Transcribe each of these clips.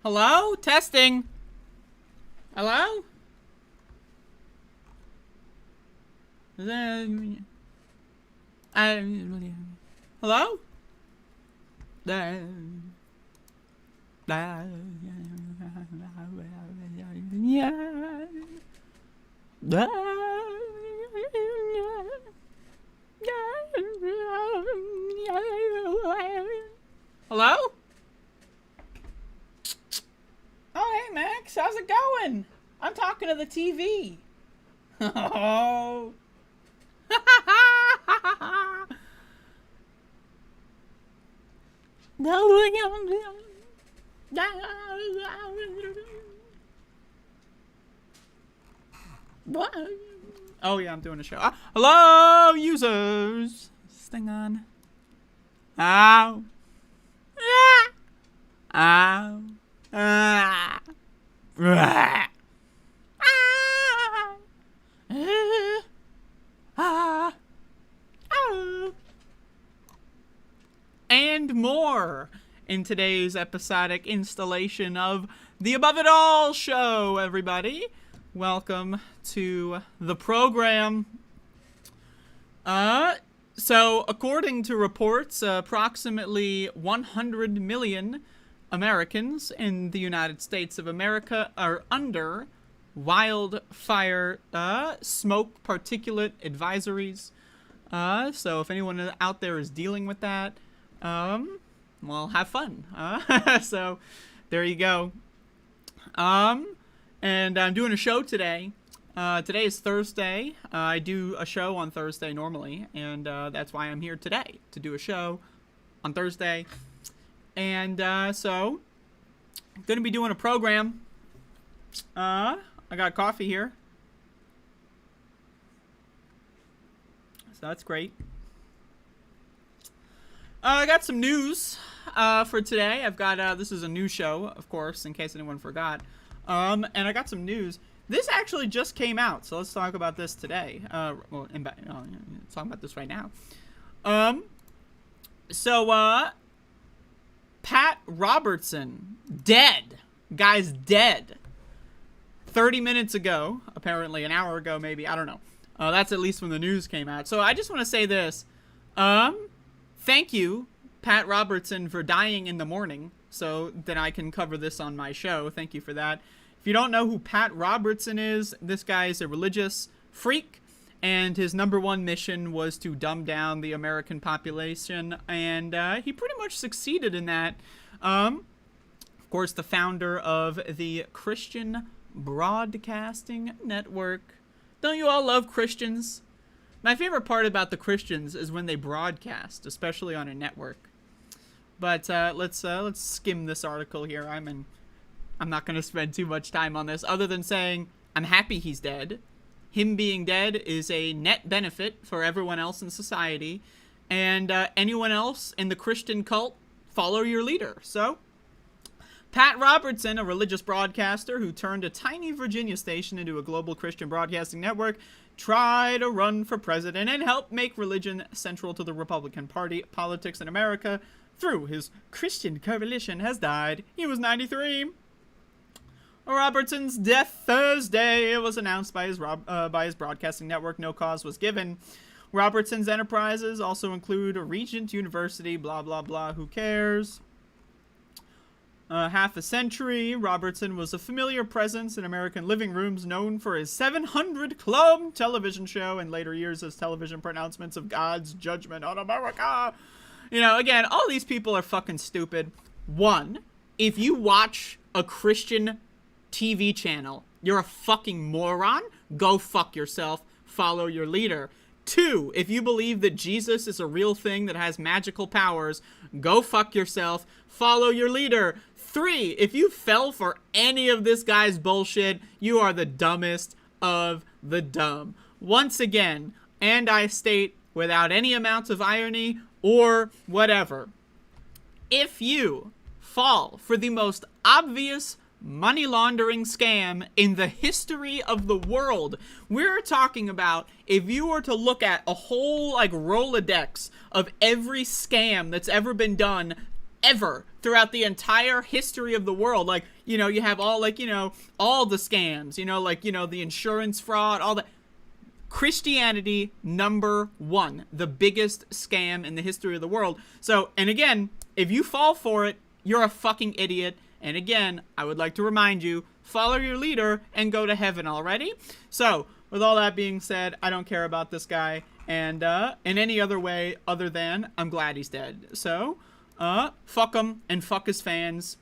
Hello? Testing. Hello? Hello? Hello? Oh, hey, Max. How's it going? I'm talking to the TV. Oh. What? Oh, yeah, I'm doing a show. Hello, users. Is this thing on? Ow. Ow. Ah. Ah. Ah. And more in today's episodic installation of the Above It All show, everybody. Welcome to the program. So according to reports, approximately 100 million Americans in the United States of America are under wildfire smoke particulate advisories. So if anyone out there is dealing with that, well, have fun. So there you go. And I'm doing a show today. Today is Thursday. I do a show on Thursday normally, and that's why I'm here today, to do a show on Thursday. And so I'm going to be doing a program. I got coffee here. So that's great. I got some news for today. I've got, this is a new show, of course, in case anyone forgot. And I got some news. This actually just came out, so let's talk about this today. Let's talk about this right now. So, Pat Robertson, dead. Guy's dead. 30 minutes ago, apparently an hour ago, maybe, I don't know. That's at least when the news came out. So I just want to say this. Thank you, Pat Robertson, for dying in the morning, so that I can cover this on my show. Thank you for that. If you don't know who Pat Robertson is, this guy is a religious freak, and his number one mission was to dumb down the American population, and he pretty much succeeded in that. Of course, the founder of the Christian Broadcasting Network. Don't you all love Christians? My favorite part about the Christians is when they broadcast, especially on a network. But let's skim this article here. I'm not going to spend too much time on this, other than saying I'm happy he's dead. Him being dead is a net benefit for everyone else in society, and anyone else in the Christian cult, follow your leader. So, Pat Robertson, a religious broadcaster who turned a tiny Virginia station into a global Christian broadcasting network, tried to run for president and help make religion central to the Republican Party politics in America through his Christian coalition, has died. He was 93. Robertson's death Thursday was announced by his broadcasting network. No cause was given. Robertson's enterprises also include Regent University, blah, blah, blah. Who cares? Half a century, Robertson was a familiar presence in American living rooms, known for his 700 Club television show, and later years his television pronouncements of God's judgment on America. You know, again, all these people are fucking stupid. One, if you watch a Christian TV channel, you're a fucking moron. Go fuck yourself. Follow your leader. Two, if you believe that Jesus is a real thing that has magical powers, go fuck yourself. Follow your leader. Three, if you fell for any of this guy's bullshit, you are the dumbest of the dumb. Once again, and I state without any amounts of irony or whatever, if you fall for the most obvious money laundering scam in the history of the world, we're talking about if you were to look at a whole like Rolodex of every scam that's ever been done ever throughout the entire history of the world. Like, you know, you have all, like, you know, all the scams, you know, like, you know, the insurance fraud, all that. Christianity, number one, the biggest scam in the history of the world. So, and again, if you fall for it, you're a fucking idiot. And again, I would like to remind you, follow your leader and go to heaven already. So, with all that being said, I don't care about this guy. And in any other way other than I'm glad he's dead. So, fuck him and fuck his fans.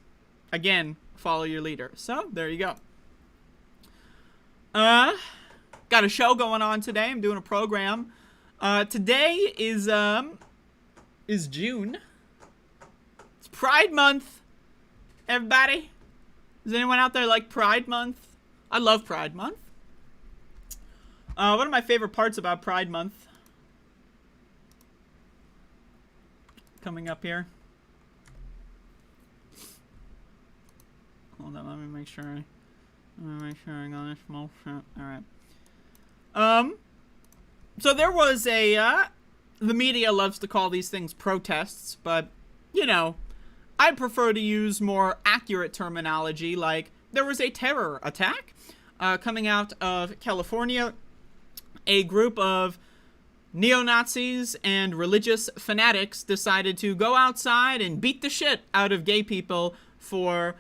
Again, follow your leader. So, there you go. Got a show going on today. I'm doing a program. Today is June. It's Pride Month. Everybody, does anyone out there like Pride Month? I love Pride Month. One of my favorite parts about Pride Month, coming up here. Hold on, let me make sure I got this small shit. Alright. So there was the media loves to call these things protests, but, you know, I prefer to use more accurate terminology, like there was a terror attack coming out of California. A group of neo-Nazis and religious fanatics decided to go outside and beat the shit out of gay people for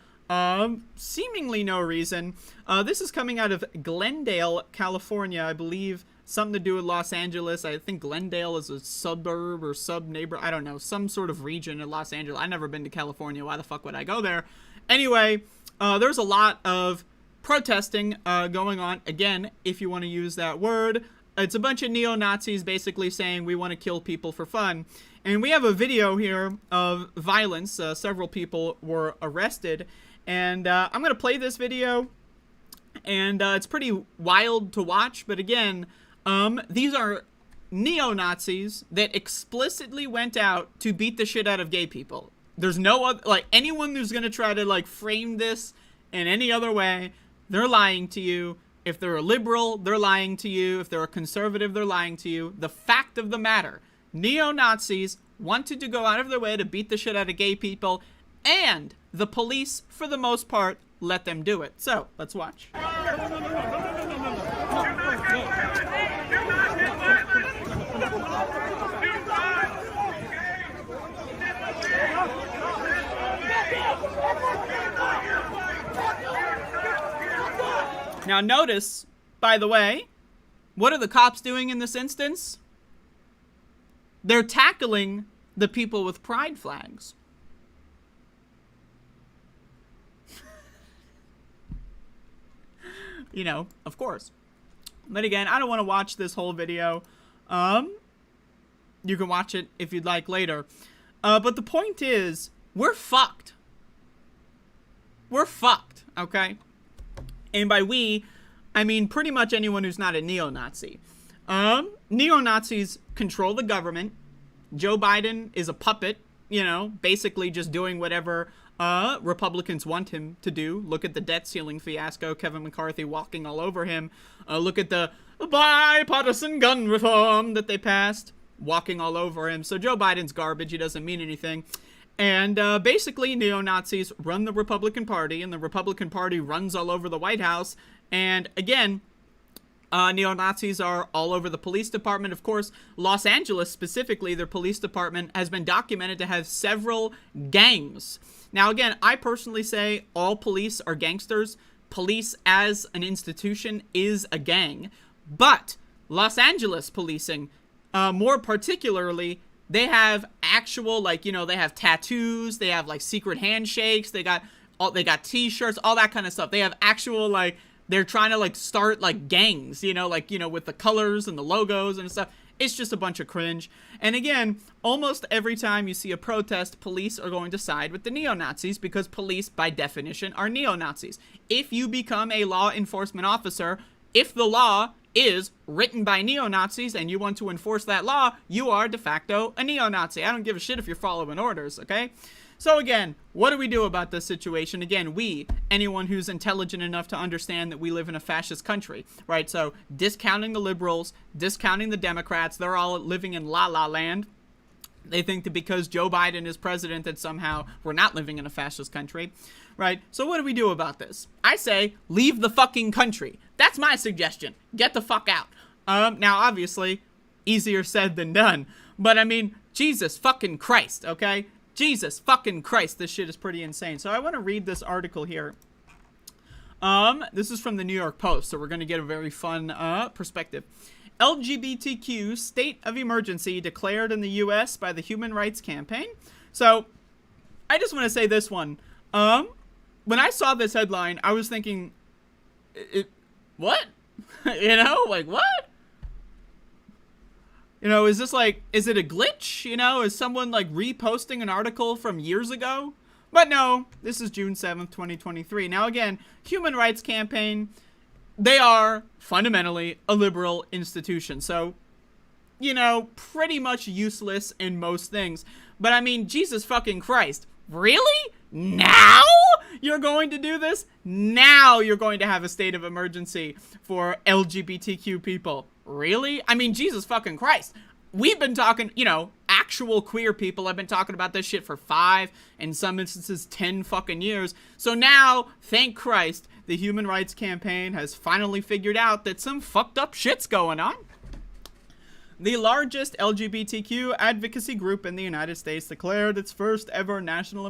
seemingly no reason. This is coming out of Glendale, California, I believe. Something to do with Los Angeles. I think Glendale is a suburb or sub-neighbor. I don't know. Some sort of region in Los Angeles. I've never been to California. Why the fuck would I go there? Anyway, there's a lot of protesting going on. Again, if you want to use that word, it's a bunch of neo-Nazis basically saying we want to kill people for fun. And we have a video here of violence. Several people were arrested. And I'm going to play this video. And it's pretty wild to watch. But again, these are neo-Nazis that explicitly went out to beat the shit out of gay people. There's no other, like, anyone who's going to try to, like, frame this in any other way, they're lying to you. If they're a liberal, they're lying to you. If they're a conservative, they're lying to you. The fact of the matter, neo-Nazis wanted to go out of their way to beat the shit out of gay people, and the police, for the most part, let them do it. So, let's watch. Now notice, by the way, what are the cops doing in this instance? They're tackling the people with pride flags. You know, of course. But again, I don't want to watch this whole video. You can watch it if you'd like later. But the point is, we're fucked. We're fucked, okay? And by we, I mean pretty much anyone who's not a neo-Nazi. Neo-Nazis control the government. Joe Biden is a puppet, you know, basically just doing whatever Republicans want him to do. Look at the debt ceiling fiasco, Kevin McCarthy walking all over him. Look at the bipartisan gun reform that they passed, walking all over him. So Joe Biden's garbage. He doesn't mean anything. And basically, neo-Nazis run the Republican Party, and the Republican Party runs all over the White House. And again, neo-Nazis are all over the police department. Of course, Los Angeles specifically, their police department has been documented to have several gangs. Now, again, I personally say all police are gangsters. Police as an institution is a gang. But Los Angeles policing, more particularly, they have actual, like, you know, they have tattoos, they have, like, secret handshakes, they got t-shirts, all that kind of stuff. They have actual, like, they're trying to, like, start, like, gangs, you know, like, you know, with the colors and the logos and stuff. It's just a bunch of cringe. And again, almost every time you see a protest, police are going to side with the neo-Nazis because police, by definition, are neo-Nazis. If you become a law enforcement officer, if the law is written by neo-Nazis and you want to enforce that law, you are de facto a neo-Nazi. I don't give a shit if you're following orders, okay? So again, what do we do about this situation? Again, we, anyone who's intelligent enough to understand that we live in a fascist country, right? So discounting the liberals, discounting the Democrats, they're all living in la-la land. They think that because Joe Biden is president that somehow we're not living in a fascist country, right? So what do we do about this? I say, leave the fucking country. That's my suggestion. Get the fuck out. Now, obviously, easier said than done. But, I mean, Jesus fucking Christ, okay? Jesus fucking Christ. This shit is pretty insane. So I want to read this article here. This is from the New York Post, so we're going to get a very fun perspective. LGBTQ state of emergency declared in the U.S. by the Human Rights Campaign. So, I just want to say this one. When I saw this headline, I was thinking, what? You know, like, what? You know, is this like, is it a glitch? You know, is someone like reposting an article from years ago? But no, this is June 7th, 2023. Now again, Human Rights Campaign, they are fundamentally a liberal institution. So, you know, pretty much useless in most things. But I mean, Jesus fucking Christ. Really? Now you're going to do this? Now you're going to have a state of emergency for LGBTQ people. Really? I mean, Jesus fucking Christ. We've been talking, you know, actual queer people have been talking about this shit for 5, in some instances 10 fucking years. So now, thank Christ, the Human Rights Campaign has finally figured out that some fucked up shit's going on. The largest LGBTQ advocacy group in the United States declared its first ever national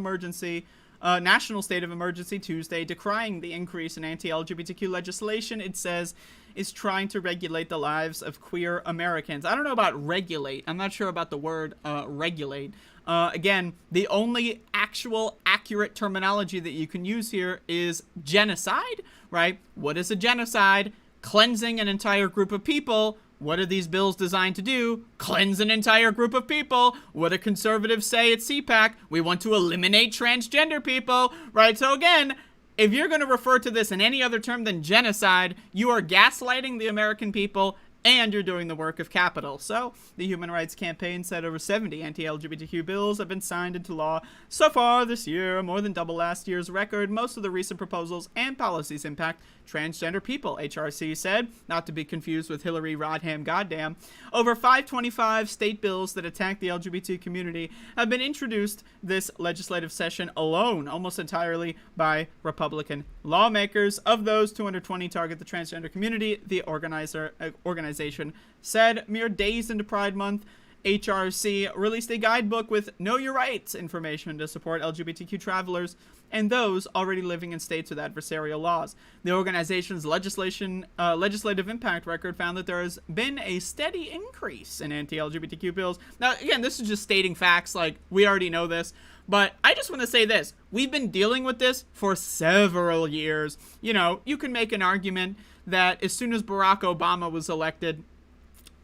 state of emergency Tuesday, decrying the increase in anti-LGBTQ legislation it says is trying to regulate the lives of queer Americans. I don't know about regulate. I'm not sure about the word regulate. Again, the only actual accurate terminology that you can use here is genocide, right? What is a genocide? Cleansing an entire group of people. What are these bills designed to do? Cleanse an entire group of people. What do conservatives say at CPAC? We want to eliminate transgender people, right? So again, if you're going to refer to this in any other term than genocide, you are gaslighting the American people and you're doing the work of capital. So, the Human Rights Campaign said over 70 anti-LGBTQ bills have been signed into law so far this year, more than double last year's record. Most of the recent proposals and policies impact transgender people, HRC said, not to be confused with Hillary Rodham Goddamn. Over 525 state bills that attack the LGBT community have been introduced this legislative session alone, almost entirely by Republican lawmakers. Of those, 220 target the transgender community, the organization said. Mere days into Pride Month, HRC released a guidebook with Know Your Rights information to support LGBTQ travelers and those already living in states with adversarial laws. The organization's legislative impact record found that there has been a steady increase in anti-LGBTQ bills. Now, again, this is just stating facts, like, we already know this, but I just want to say this. We've been dealing with this for several years. You know, you can make an argument that as soon as Barack Obama was elected,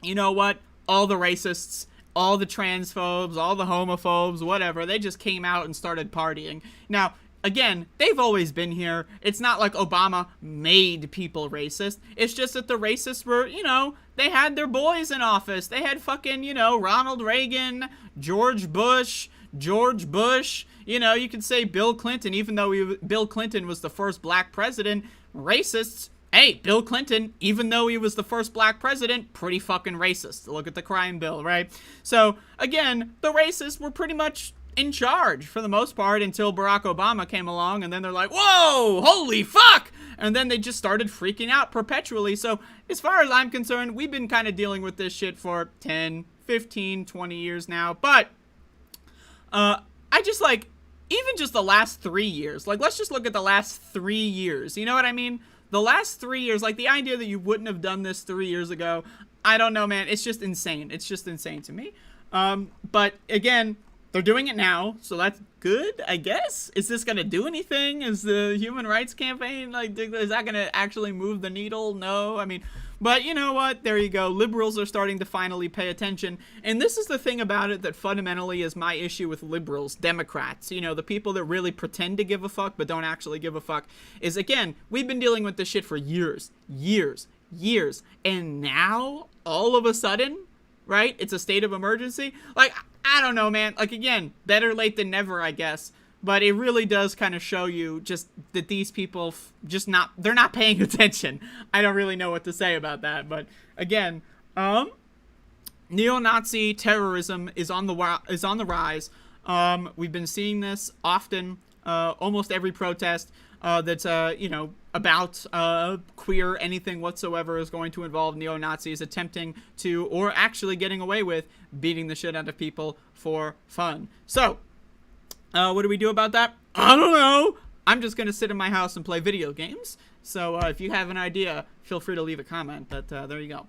you know what? All the racists, all the transphobes, all the homophobes, whatever, they just came out and started partying. Now, again, they've always been here. It's not like Obama made people racist. It's just that the racists were, you know, they had their boys in office. They had fucking, you know, Ronald Reagan, George Bush. You know, you could say Bill Clinton, even though Bill Clinton was the first black president. Racists, hey, Bill Clinton, even though he was the first black president, pretty fucking racist. Look at the crime bill, right? So, again, the racists were pretty much in charge for the most part until Barack Obama came along, and then they're like, whoa, holy fuck! And then they just started freaking out perpetually. So, as far as I'm concerned, we've been kind of dealing with this shit for 10, 15, 20 years now. But, I just, like, even just the last 3 years, like, let's just look at the last 3 years. You know what I mean? The last 3 years, like, the idea that you wouldn't have done this 3 years ago, I don't know, man. It's just insane. It's just insane to me. But, again, they're doing it now, so that's good, I guess. Is this going to do anything? Is the Human Rights Campaign, like, is that going to actually move the needle? No, I mean, but you know what? There you go. Liberals are starting to finally pay attention. And this is the thing about it that fundamentally is my issue with liberals, Democrats, you know, the people that really pretend to give a fuck but don't actually give a fuck, is, again, we've been dealing with this shit for years. And now, all of a sudden, right, it's a state of emergency? Like, I don't know, man. Like, again, better late than never, I guess. But it really does kind of show you just that these people they're not paying attention. I don't really know what to say about that. But again, Neo-Nazi terrorism is on the rise. We've been seeing this often, almost every protest that's about queer anything whatsoever is going to involve neo-Nazis attempting to, or actually getting away with, beating the shit out of people for fun. So, what do we do about that? I don't know. I'm just gonna sit in my house and play video games. So if you have an idea, feel free to leave a comment. But there you go.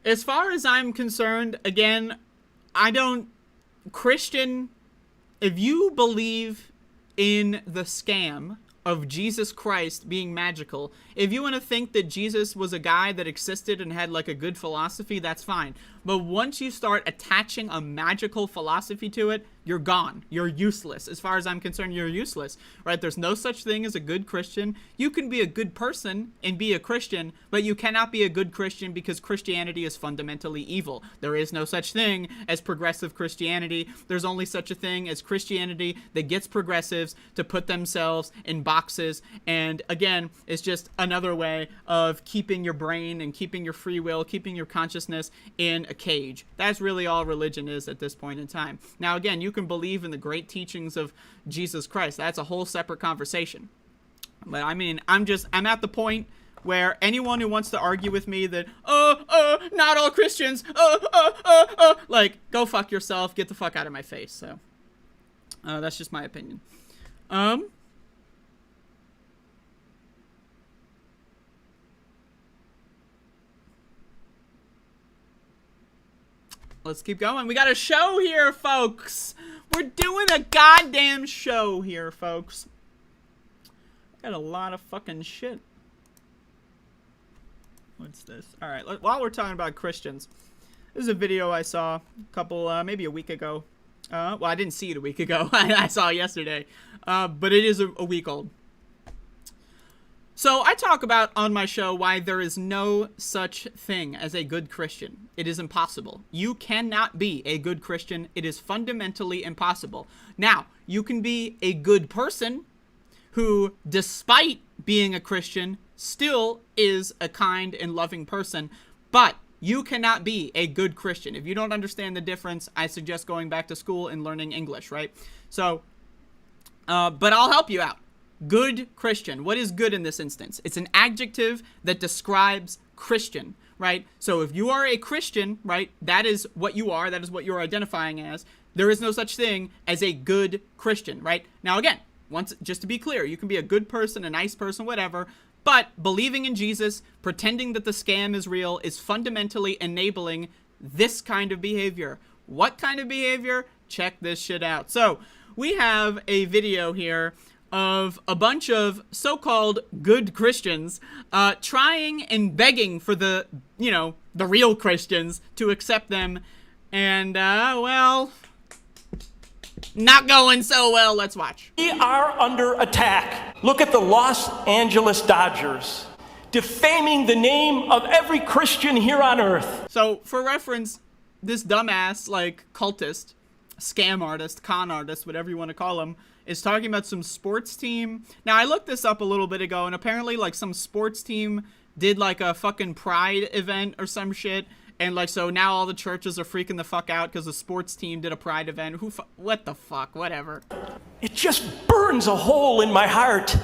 As far as I'm concerned, again, Christian, if you believe in the scam of Jesus Christ being magical, if you want to think that Jesus was a guy that existed and had like a good philosophy, that's fine. But once you start attaching a magical philosophy to it, you're gone. You're useless. As far as I'm concerned, you're useless, right? There's no such thing as a good Christian. You can be a good person and be a Christian, but you cannot be a good Christian because Christianity is fundamentally evil. There is no such thing as progressive Christianity. There's only such a thing as Christianity that gets progressives to put themselves in boxes. And again, it's just another way of keeping your brain and keeping your free will, keeping your consciousness in a cage. That's really all religion is at this point in time. Now, again, you can believe in the great teachings of Jesus Christ. That's a whole separate conversation. But I mean, I'm at the point where anyone who wants to argue with me that, not all Christians, like, go fuck yourself, get the fuck out of my face. So, that's just my opinion. Let's keep going. We got a show here, folks. We're doing a goddamn show here, folks. Got a lot of fucking shit. What's this? All right, while we're talking about Christians, this is a video I saw a couple, maybe a week ago. Well, I didn't see it a week ago. I saw it yesterday. But it is a week old. So I talk about on my show why there is no such thing as a good Christian. It is impossible. You cannot be a good Christian. It is fundamentally impossible. Now, you can be a good person who, despite being a Christian, still is a kind and loving person, but you cannot be a good Christian. If you don't understand the difference, I suggest going back to school and learning English, right? So, but I'll help you out. Good Christian. What is good in this instance? It's an adjective that describes Christian, right? So if you are a Christian, right, that is what you are. That is what you're identifying as. There is no such thing as a good Christian, right? Now, again, just to be clear, you can be a good person, a nice person, whatever, but believing in Jesus, pretending that the scam is real, is fundamentally enabling this kind of behavior. What kind of behavior? Check this shit out. So we have a video here of a bunch of so-called good Christians trying and begging for the real Christians to accept them. And, well, not going so well. Let's watch. We are under attack. Look at the Los Angeles Dodgers, defaming the name of every Christian here on earth. So, for reference, this dumbass, like, cultist, scam artist, con artist, whatever you want to call him, is talking about some sports team. Now, I looked this up a little bit ago, and apparently, like, some sports team did, like, a fucking pride event or some shit, and, like, so now all the churches are freaking the fuck out because the sports team did a pride event. What the fuck? Whatever. It just burns a hole in my heart.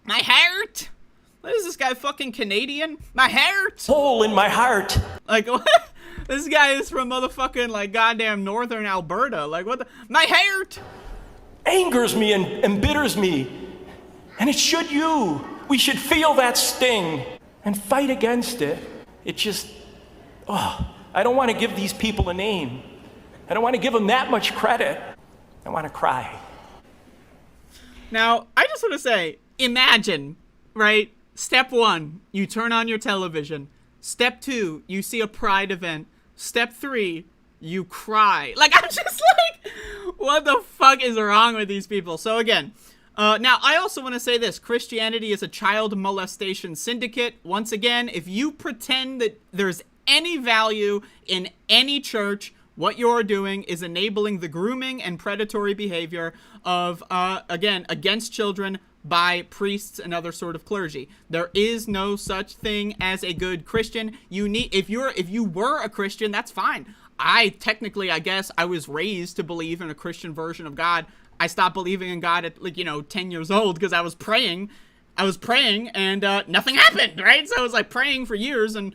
My heart? What is this guy, fucking Canadian? My heart? Hole in my heart. Like, what? This guy is from motherfucking, like, goddamn northern Alberta. Like, what the? My heart! Angers me and embitters me. And it should you. We should feel that sting and fight against it. It just, I don't want to give these people a name. I don't want to give them that much credit. I want to cry. Now, I just want to say, imagine, right? Step 1, you turn on your television. Step 2, you see a pride event. Step 3, you cry. Like, I'm just like, what the fuck is wrong with these people? So again, Now, I also want to say this. Christianity is a child molestation syndicate. Once again, if you pretend that there's any value in any church, what you're doing is enabling the grooming and predatory behavior of, again, against children by priests and other sort of clergy. There is no such thing as a good Christian. If you were a Christian, that's fine. I guess I was raised to believe in a Christian version of God. I stopped believing in God at 10 years old because I was praying and nothing happened, right? So I was like praying for years and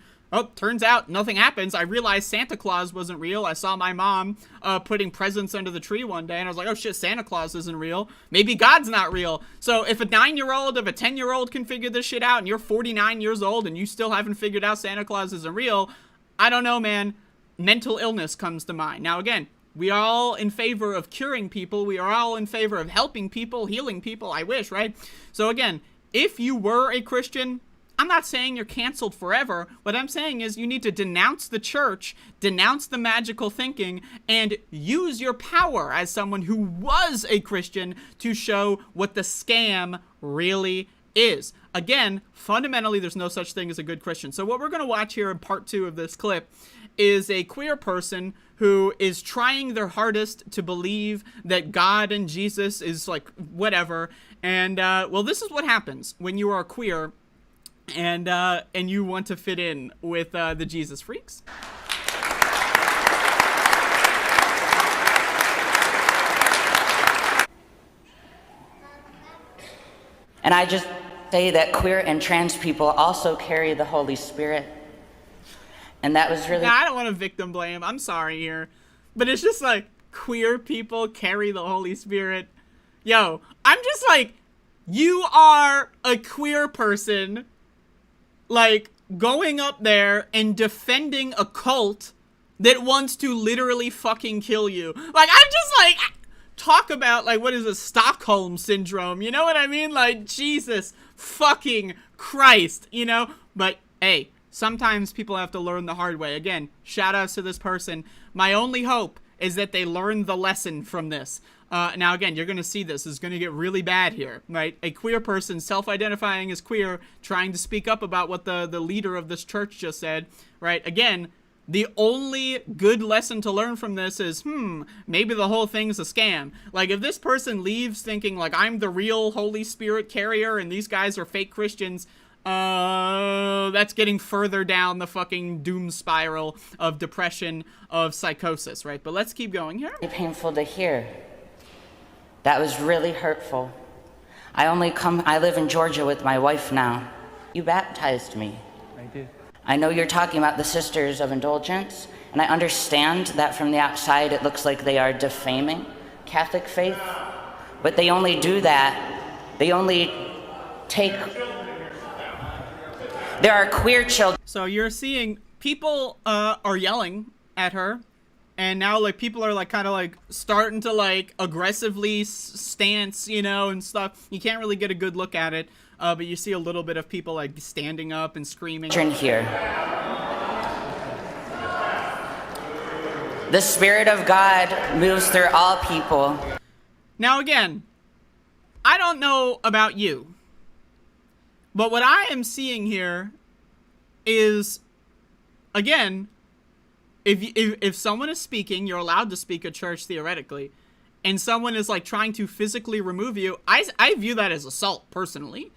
turns out nothing happens. I realized Santa Claus wasn't real. I saw my mom putting presents under the tree one day and I was like, oh shit, Santa Claus isn't real. Maybe God's not real. So if a 9-year-old, if a 10-year-old can figure this shit out and you're 49 years old and you still haven't figured out Santa Claus isn't real, I don't know, man. Mental illness comes to mind. Now again, we are all in favor of curing people. We are all in favor of helping people, healing people, I wish, right? So again, if you were a Christian, I'm not saying you're canceled forever. What I'm saying is you need to denounce the church, denounce the magical thinking, and use your power as someone who was a Christian to show what the scam really is. Again, fundamentally, there's no such thing as a good Christian. So what we're going to watch here in part 2 of this clip is a queer person who is trying their hardest to believe that God and Jesus is like whatever. And well, this is what happens when you are queer and you want to fit in with the Jesus freaks. And I just say that queer and trans people also carry the Holy Spirit. And that was really... Now, I don't want to victim blame. I'm sorry here. But it's just like, queer people carry the Holy Spirit. Yo, I'm just like, you are a queer person, like, going up there and defending a cult that wants to literally fucking kill you. Like, I'm just like... Talk about, like, what is a Stockholm syndrome, you know what I mean? Like, Jesus fucking Christ, you know? But, hey, sometimes people have to learn the hard way. Again, shout outs to this person. My only hope is that they learn the lesson from this. Now, again, you're going to see this is going to get really bad here, right? A queer person self-identifying as queer, trying to speak up about what the leader of this church just said, right? Again, the only good lesson to learn from this is, maybe the whole thing's a scam. Like, if this person leaves thinking, like, I'm the real Holy Spirit carrier and these guys are fake Christians, that's getting further down the fucking doom spiral of depression, of psychosis, right? But let's keep going here. Painful to hear. That was really hurtful. I live in Georgia with my wife now. You baptized me. I did. I know you're talking about the Sisters of Indulgence, and I understand that from the outside it looks like they are defaming Catholic faith, but they only do that. They only take... There are queer children. So you're seeing people are yelling at her, and now like people are like kind of like starting to like aggressively stance, you know, and stuff. You can't really get a good look at it. But you see a little bit of people like standing up and screaming. Here. The Spirit of God moves through all people. Now again, I don't know about you, but what I am seeing here is, again, if someone is speaking, you're allowed to speak at church theoretically, and someone is like trying to physically remove you, I view that as assault personally.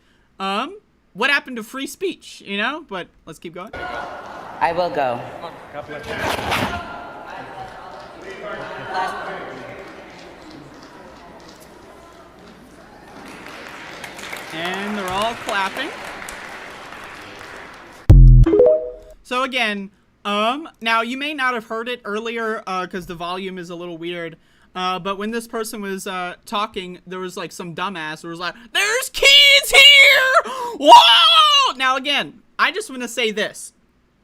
What happened to free speech, you know? But let's keep going. I will go. God bless you. And they're all clapping. So again, now you may not have heard it earlier, because the volume is a little weird. But when this person was talking, there was like some dumbass who was like, "There's kids here! Whoa!" Now again, I just want to say this.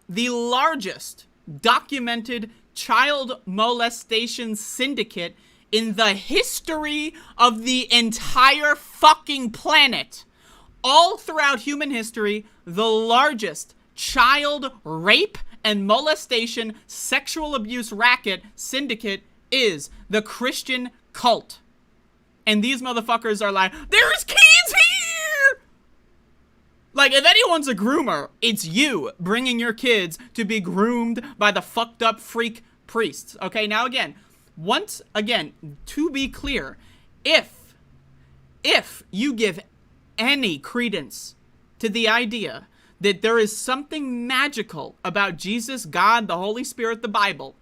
The largest documented child molestation syndicate in the history of the entire fucking planet, all throughout human history, the largest child rape and molestation sexual abuse racket syndicate is the Christian cult. And these motherfuckers are like, there's kids here! Like, if anyone's a groomer, it's you bringing your kids to be groomed by the fucked up freak priests. Okay, now again, to be clear, if you give any credence to the idea that there is something magical about Jesus, God, the Holy Spirit, the Bible,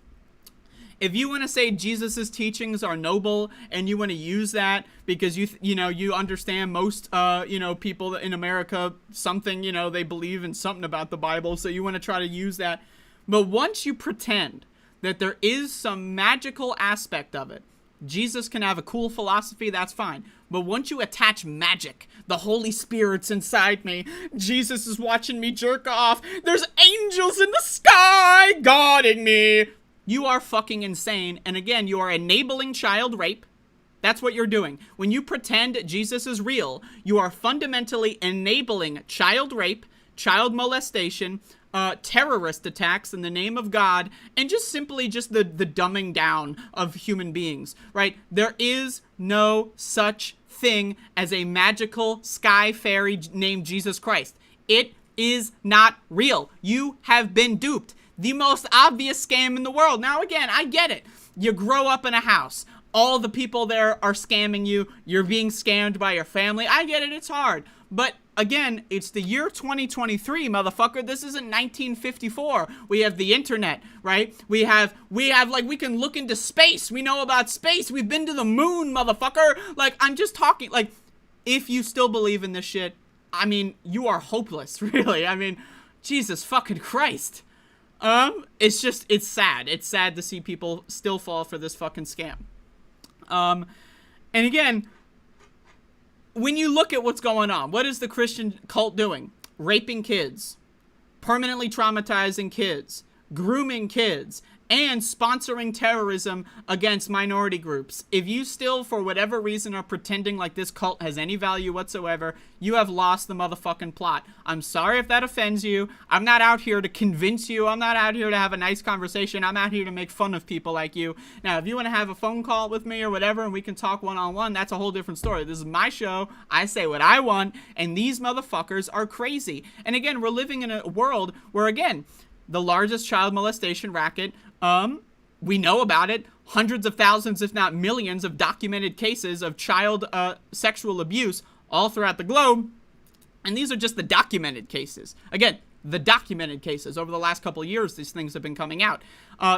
if you want to say Jesus's teachings are noble and you want to use that because you understand most people in America, something, they believe in something about the Bible, so you want to try to use that. But once you pretend that there is some magical aspect of it, Jesus can have a cool philosophy, that's fine. But once you attach magic, the Holy Spirit's inside me, Jesus is watching me jerk off, there's angels in the sky guarding me, you are fucking insane. And again, you are enabling child rape. That's what you're doing. When you pretend Jesus is real, you are fundamentally enabling child rape, child molestation, terrorist attacks in the name of God, and just simply the dumbing down of human beings, right? There is no such thing as a magical sky fairy named Jesus Christ. It is not real. You have been duped. The most obvious scam in the world. Now again, I get it. You grow up in a house. All the people there are scamming you. You're being scammed by your family. I get it. It's hard. But again, it's the year 2023, motherfucker. This isn't 1954. We have the internet, right? We can look into space. We know about space. We've been to the moon, motherfucker. Like, I'm just talking, like, if you still believe in this shit, I mean, you are hopeless, really. I mean, Jesus fucking Christ. It's sad. It's sad to see people still fall for this fucking scam. And again, when you look at what's going on, what is the Christian cult doing? Raping kids, permanently traumatizing kids, grooming kids, and sponsoring terrorism against minority groups. If you still, for whatever reason, are pretending like this cult has any value whatsoever, you have lost the motherfucking plot. I'm sorry if that offends you. I'm not out here to convince you. I'm not out here to have a nice conversation. I'm out here to make fun of people like you. Now, if you want to have a phone call with me or whatever and we can talk one-on-one, that's a whole different story. This is my show. I say what I want, and these motherfuckers are crazy. And again, we're living in a world where, again, the largest child molestation racket, we know about it. Hundreds of thousands, if not millions, of documented cases of child sexual abuse all throughout the globe. And these are just the documented cases. Again, the documented cases. Over the last couple of years, these things have been coming out.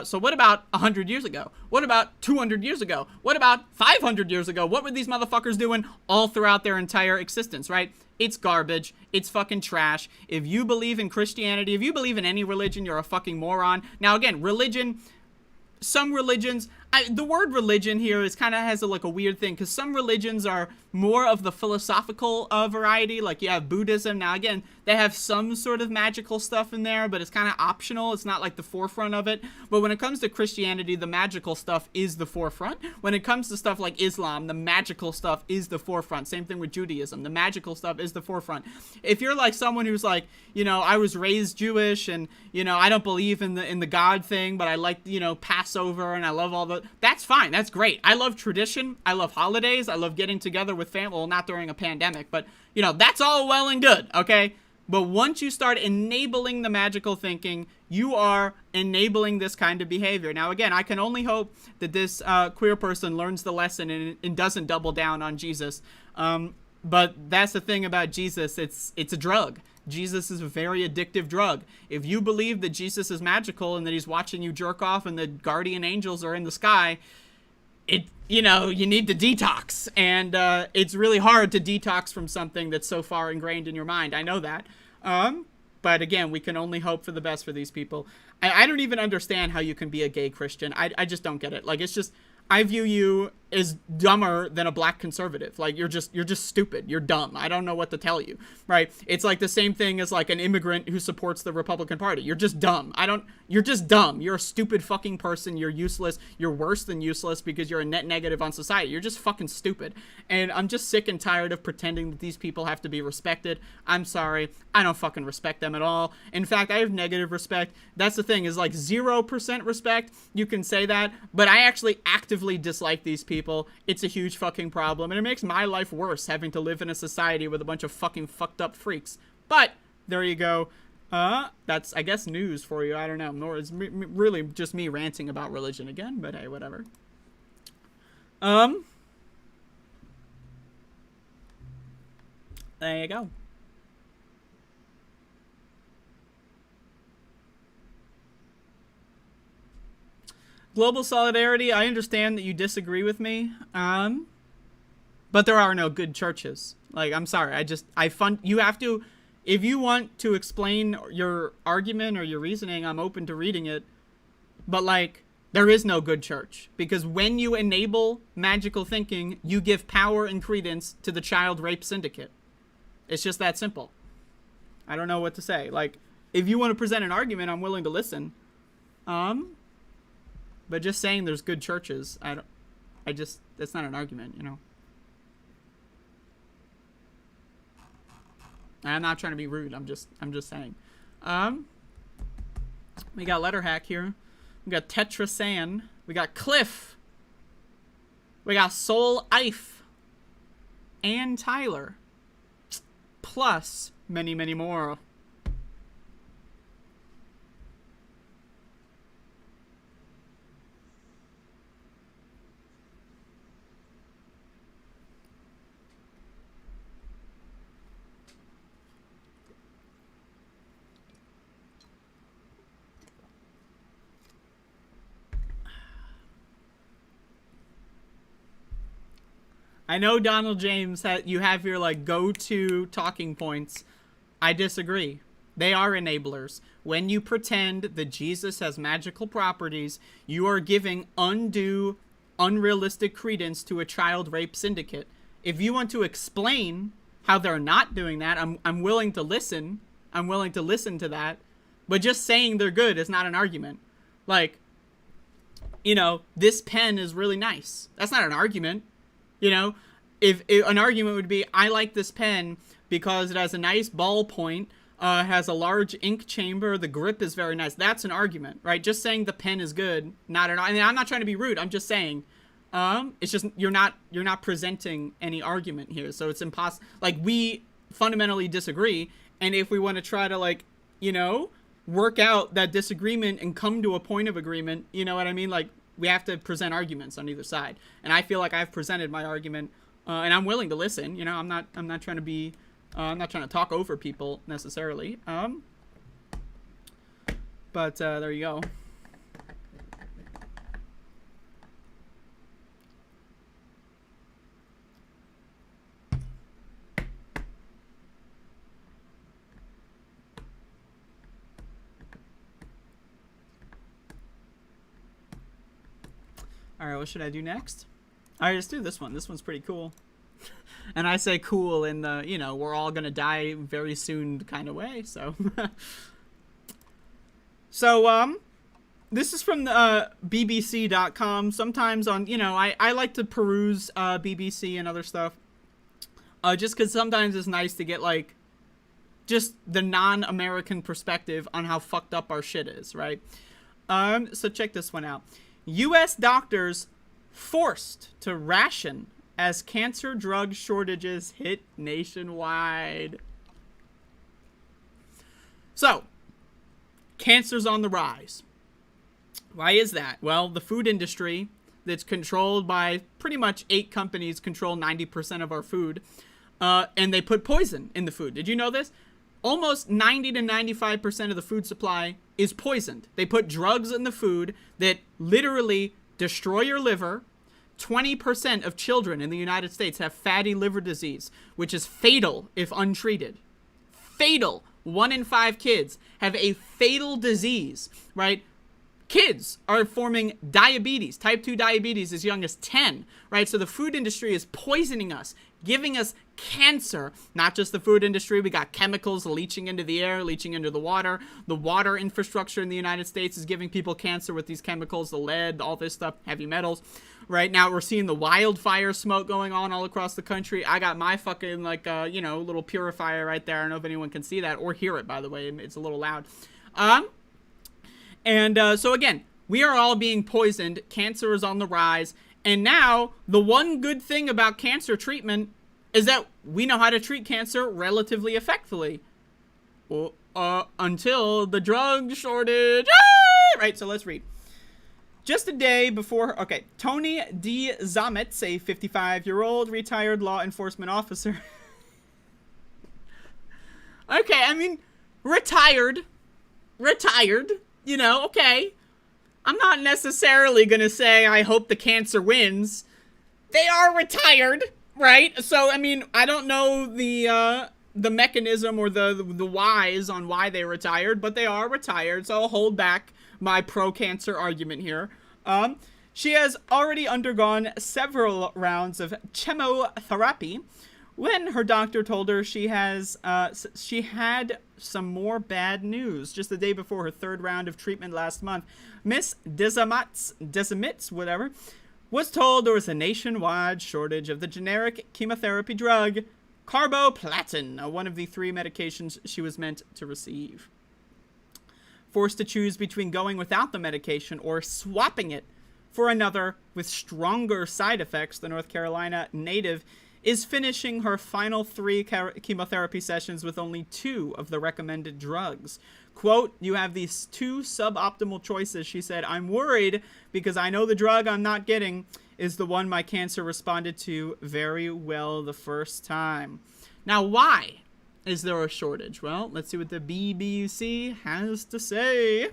So what about 100 years ago? What about 200 years ago? What about 500 years ago? What were these motherfuckers doing all throughout their entire existence, right? It's garbage. It's fucking trash. If you believe in Christianity, if you believe in any religion, you're a fucking moron. Now, again, religion, some religions, the word religion here is kind of has a weird thing, because some religions are more of the philosophical variety. Like, you have Buddhism. Now, again, they have some sort of magical stuff in there, but it's kind of optional. It's not like the forefront of it. But when it comes to Christianity, the magical stuff is the forefront. When it comes to stuff like Islam, the magical stuff is the forefront. Same thing with Judaism. The magical stuff is the forefront. If you're like someone who's like, I was raised Jewish and, I don't believe in the God thing, but I like, Passover and I love all the, that's fine. That's great. I love tradition. I love holidays. I love getting together with family. Well, not during a pandemic, but, that's all well and good, okay? But once you start enabling the magical thinking, you are enabling this kind of behavior. Now, again, I can only hope that this queer person learns the lesson and doesn't double down on Jesus. But that's the thing about Jesus. It's a drug. Jesus is a very addictive drug. If you believe that Jesus is magical and that he's watching you jerk off and the guardian angels are in the sky, you need to detox. And it's really hard to detox from something that's so far ingrained in your mind. I know that. But again, we can only hope for the best for these people. I don't even understand how you can be a gay Christian. I just don't get it. Like, it's just, I view you as dumber than a black conservative. Like, you're just stupid. You're dumb. I don't know what to tell you, right? It's like the same thing as like an immigrant who supports the Republican Party. You're just dumb. You're just dumb. You're a stupid fucking person. You're useless. You're worse than useless because you're a net negative on society. You're just fucking stupid. And I'm just sick and tired of pretending that these people have to be respected. I'm sorry. I don't fucking respect them at all. In fact, I have negative respect. That's the thing, is like 0% respect. You can say that, but I actually actively dislike these people. people. It's a huge fucking problem, and it makes my life worse having to live in a society with a bunch of fucking fucked up freaks. But there you go. That's, I guess, news for you. I don't know. Nor it's really just me ranting about religion again, but hey, whatever. There you go. Global solidarity, I understand that you disagree with me, but there are no good churches. Like, I'm sorry, you have to, if you want to explain your argument or your reasoning, I'm open to reading it, but like, there is no good church, because when you enable magical thinking, you give power and credence to the child rape syndicate. It's just that simple. I don't know what to say. Like, if you want to present an argument, I'm willing to listen. But just saying there's good churches, that's not an argument, you know. I'm not trying to be rude. I'm just saying. We got Letter Hack here. We got Tetra San. We got Cliff. We got Soul Ife. And Tyler. Plus many, many more. I know, Donald James, you have your, like, go-to talking points. I disagree. They are enablers. When you pretend that Jesus has magical properties, you are giving undue, unrealistic credence to a child rape syndicate. If you want to explain how they're not doing that, I'm willing to listen. I'm willing to listen to that. But just saying they're good is not an argument. Like, you know, this pen is really nice. That's not an argument. You know, if an argument would be, I like this pen because it has a nice ball point, has a large ink chamber, the grip is very nice. That's an argument, right? Just saying the pen is good, not an. I mean, I'm not trying to be rude. I'm just saying, it's just you're not presenting any argument here, so it's impossible. Like, we fundamentally disagree, and if we want to try to, like, you know, work out that disagreement and come to a point of agreement, you know what I mean? Like, we have to present arguments on either side, and I feel like I've presented my argument, and I'm willing to listen. You know, I'm not trying to be, I'm not trying to talk over people necessarily. But there you go. All right, what should I do next? All right, let's do this one. This one's pretty cool. And I say cool in the, you know, we're all going to die very soon kind of way, so. So, this is from the BBC.com. Sometimes on, you know, I like to peruse BBC and other stuff. Just because sometimes it's nice to get, like, just the non-American perspective on how fucked up our shit is, right? So check this one out. U.S. doctors forced to ration as cancer drug shortages hit nationwide. So, cancer's on the rise. Why is that? Well, the food industry that's controlled by pretty much 8 companies control 90% of our food, and they put poison in the food. Did you know this? Almost 90 to 95% of the food supply is poisoned. They put drugs in the food that literally destroy your liver. 20% of children in the United States have fatty liver disease, which is fatal if untreated. Fatal. 1 in 5 kids have a fatal disease, right? Kids are forming diabetes, type 2 diabetes as young as 10, right? So the food industry is poisoning us, giving us cancer. Not just the food industry, we got chemicals leaching into the air, leaching into the water. The water infrastructure in the United States is giving people cancer with these chemicals, the lead, all this stuff, heavy metals. Right now we're seeing the wildfire smoke going on all across the country. I got my fucking, like, you know, little purifier right there. I don't know if anyone can see that or hear it, by the way. It's a little loud. So again, we are all being poisoned. Cancer is on the rise. And now, the one good thing about cancer treatment is that we know how to treat cancer relatively effectively. Until the drug shortage. Right, so let's read. Just a day before, okay, Tony D. Zametz, a 55-year-old retired law enforcement officer. Okay, I mean, retired, you know, okay. I'm not necessarily going to say I hope the cancer wins. They are retired, right? So, I mean, I don't know the mechanism or the whys on why they retired, but they are retired, so I'll hold back my pro-cancer argument here. She has already undergone several rounds of chemotherapy when her doctor told her she had some more bad news. Just the day before her third round of treatment last month, Miss Desamitz, whatever, was told there was a nationwide shortage of the generic chemotherapy drug carboplatin, one of the 3 medications she was meant to receive. Forced to choose between going without the medication or swapping it for another with stronger side effects, the North Carolina native is finishing her final 3 chemotherapy sessions with only 2 of the recommended drugs. Quote, "You have these 2 suboptimal choices," she said. "I'm worried because I know the drug I'm not getting is the one my cancer responded to very well the first time." Now, why is there a shortage? Well, let's see what the BBC has to say.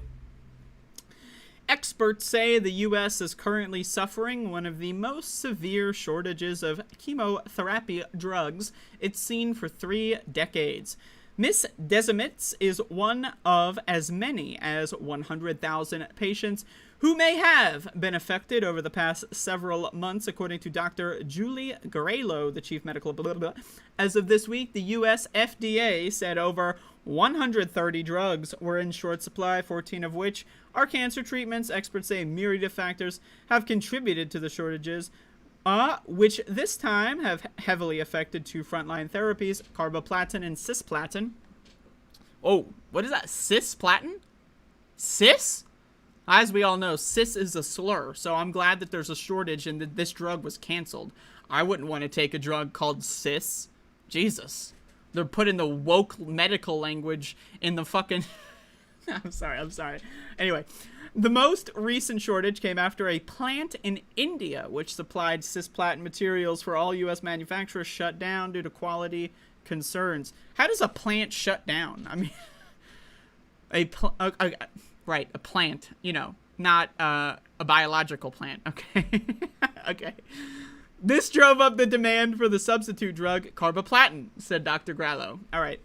Experts say the U.S. is currently suffering one of the most severe shortages of chemotherapy drugs it's seen for 3 decades. Miss Desamitz is one of as many as 100,000 patients who may have been affected over the past several months, according to Dr. Julie Graylow, the chief medical blah, blah, blah. As of this week, the U.S. FDA said over 130 drugs were in short supply, 14 of which are cancer treatments. Experts say a myriad of factors have contributed to the shortages, which this time have heavily affected 2 frontline therapies, carboplatin and cisplatin. Oh, what is that? Cisplatin? Cis? As we all know, cis is a slur, so I'm glad that there's a shortage and that this drug was canceled. I wouldn't want to take a drug called cis. Jesus. They're putting the woke medical language in the fucking... I'm sorry. Anyway, the most recent shortage came after a plant in India, which supplied cisplatin materials for all U.S. manufacturers, shut down due to quality concerns. How does a plant shut down? I mean, right, a plant, you know, not a biological plant, okay? Okay. This drove up the demand for the substitute drug carboplatin, said Dr. Grallo. All right.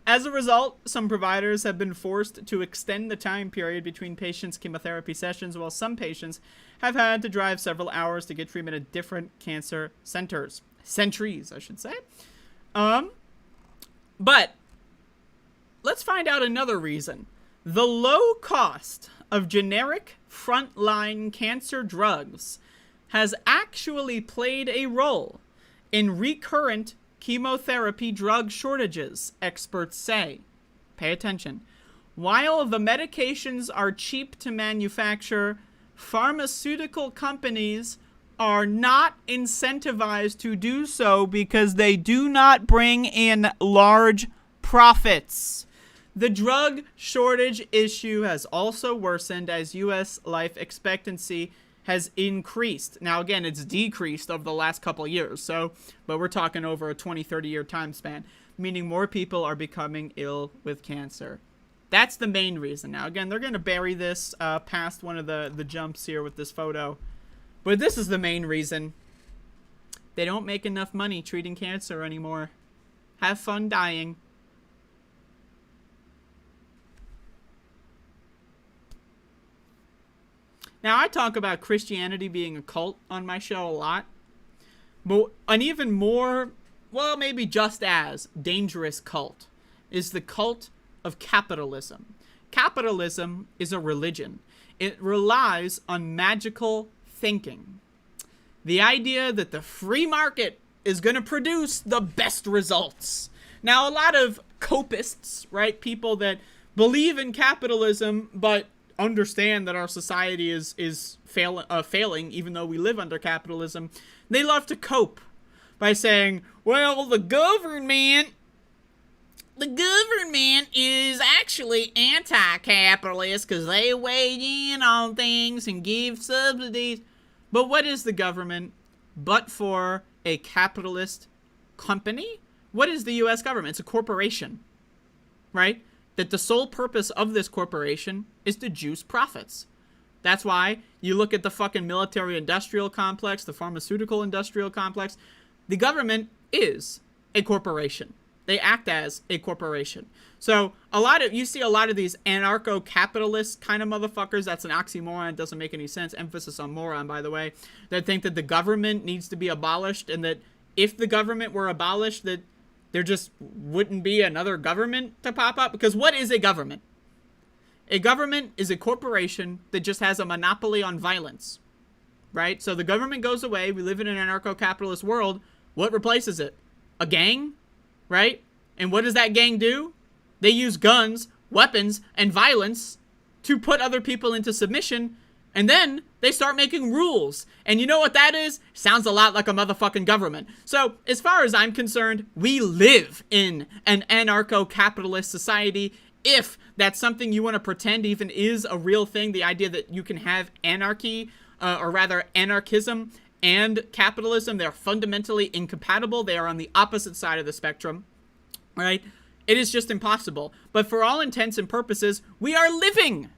As a result, some providers have been forced to extend the time period between patients' chemotherapy sessions, while some patients have had to drive several hours to get treatment at different cancer centers. Centuries, I should say. But let's find out another reason. The low cost of generic frontline cancer drugs has actually played a role in recurrent chemotherapy drug shortages, experts say. Pay attention. While the medications are cheap to manufacture, pharmaceutical companies are not incentivized to do so because they do not bring in large profits. The drug shortage issue has also worsened as U.S. life expectancy has increased. Now, again, it's decreased over the last couple of years, but we're talking over a 20, 30-year time span, meaning more people are becoming ill with cancer. That's the main reason. Now, again, they're going to bury this past one of the jumps here with this photo, but this is the main reason. They don't make enough money treating cancer anymore. Have fun dying. Now, I talk about Christianity being a cult on my show a lot, but an even more, well, maybe just as dangerous cult is the cult of capitalism. Capitalism is a religion. It relies on magical thinking. The idea that the free market is going to produce the best results. Now, a lot of copists, right, people that believe in capitalism but understand that our society is failing, even though we live under capitalism, they love to cope by saying, well, the government is actually anti-capitalist because they weigh in on things and give subsidies. But what is the government but for a capitalist company? What is the U.S. government? It's a corporation, right? That the sole purpose of this corporation is to juice profits. That's why you look at the fucking military-industrial complex, the pharmaceutical-industrial complex. The government is a corporation. They act as a corporation. So you see a lot of these anarcho-capitalist kind of motherfuckers. That's an oxymoron. It doesn't make any sense. Emphasis on moron, by the way. That think that the government needs to be abolished, and that if the government were abolished, that there just wouldn't be another government to pop up. Because what is a government? A government is a corporation that just has a monopoly on violence, right? So the government goes away. We live in an anarcho-capitalist world. What replaces it? A gang, right? And what does that gang do? They use guns, weapons, and violence to put other people into submission, and then they start making rules. And you know what that is? Sounds a lot like a motherfucking government. So, as far as I'm concerned, we live in an anarcho-capitalist society. If that's something you want to pretend even is a real thing, the idea that you can have anarchy, or rather anarchism and capitalism, they're fundamentally incompatible. They are on the opposite side of the spectrum, right? It is just impossible. But for all intents and purposes, we are living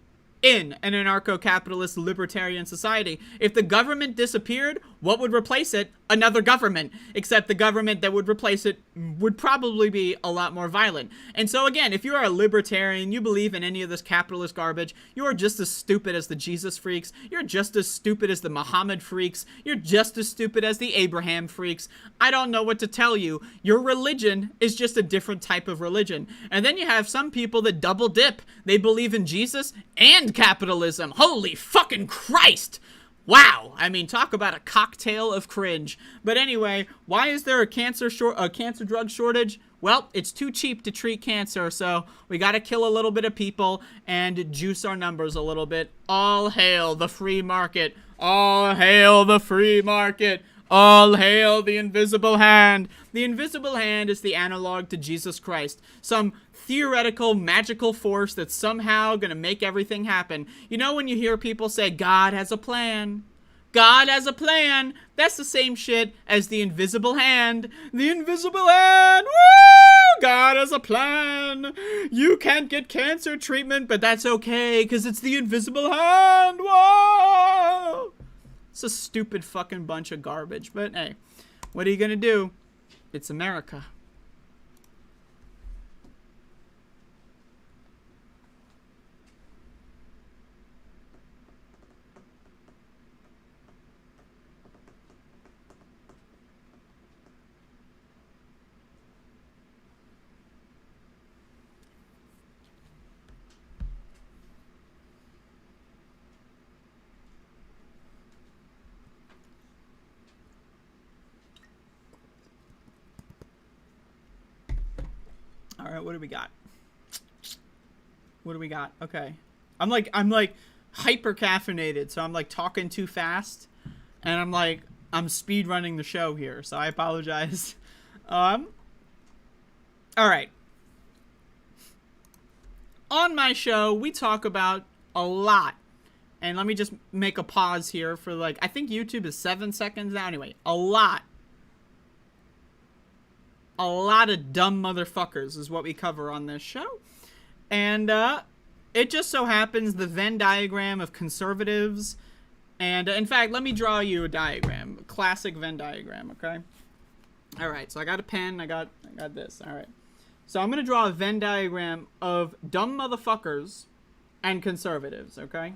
in an anarcho-capitalist libertarian society. If the government disappeared, what would replace it? Another government. Except the government that would replace it would probably be a lot more violent. And so again, if you are a libertarian, you believe in any of this capitalist garbage, you are just as stupid as the Jesus freaks. You're just as stupid as the Muhammad freaks. You're just as stupid as the Abraham freaks. I don't know what to tell you. Your religion is just a different type of religion. And then you have some people that double dip. They believe in Jesus and capitalism. Holy fucking Christ! Wow, I mean, talk about a cocktail of cringe. But anyway, why is there a cancer drug shortage? Well, it's too cheap to treat cancer, so we gotta kill a little bit of people and juice our numbers a little bit. All hail the free market. All hail the free market. All hail the invisible hand. The invisible hand is the analog to Jesus Christ. Some theoretical, magical force that's somehow gonna make everything happen. You know when you hear people say, God has a plan? God has a plan. That's the same shit as the invisible hand. The invisible hand! Woo! God has a plan. You can't get cancer treatment, but that's okay, because it's the invisible hand. Whoa! It's a stupid fucking bunch of garbage, but hey, what are you gonna do? It's America. All right, what do we got? What do we got? Okay. I'm like hyper caffeinated, so I'm like talking too fast, and I'm speed running the show here, so I apologize. All right. On my show, we talk about a lot. And let me just make a pause here for I think YouTube is 7 seconds now. Anyway, a lot of dumb motherfuckers is what we cover on this show. And it just so happens the Venn diagram of conservatives. And in fact, let me draw you a diagram. A classic Venn diagram, okay? All right, so I got a pen. I got this. All right. So I'm going to draw a Venn diagram of dumb motherfuckers and conservatives, okay?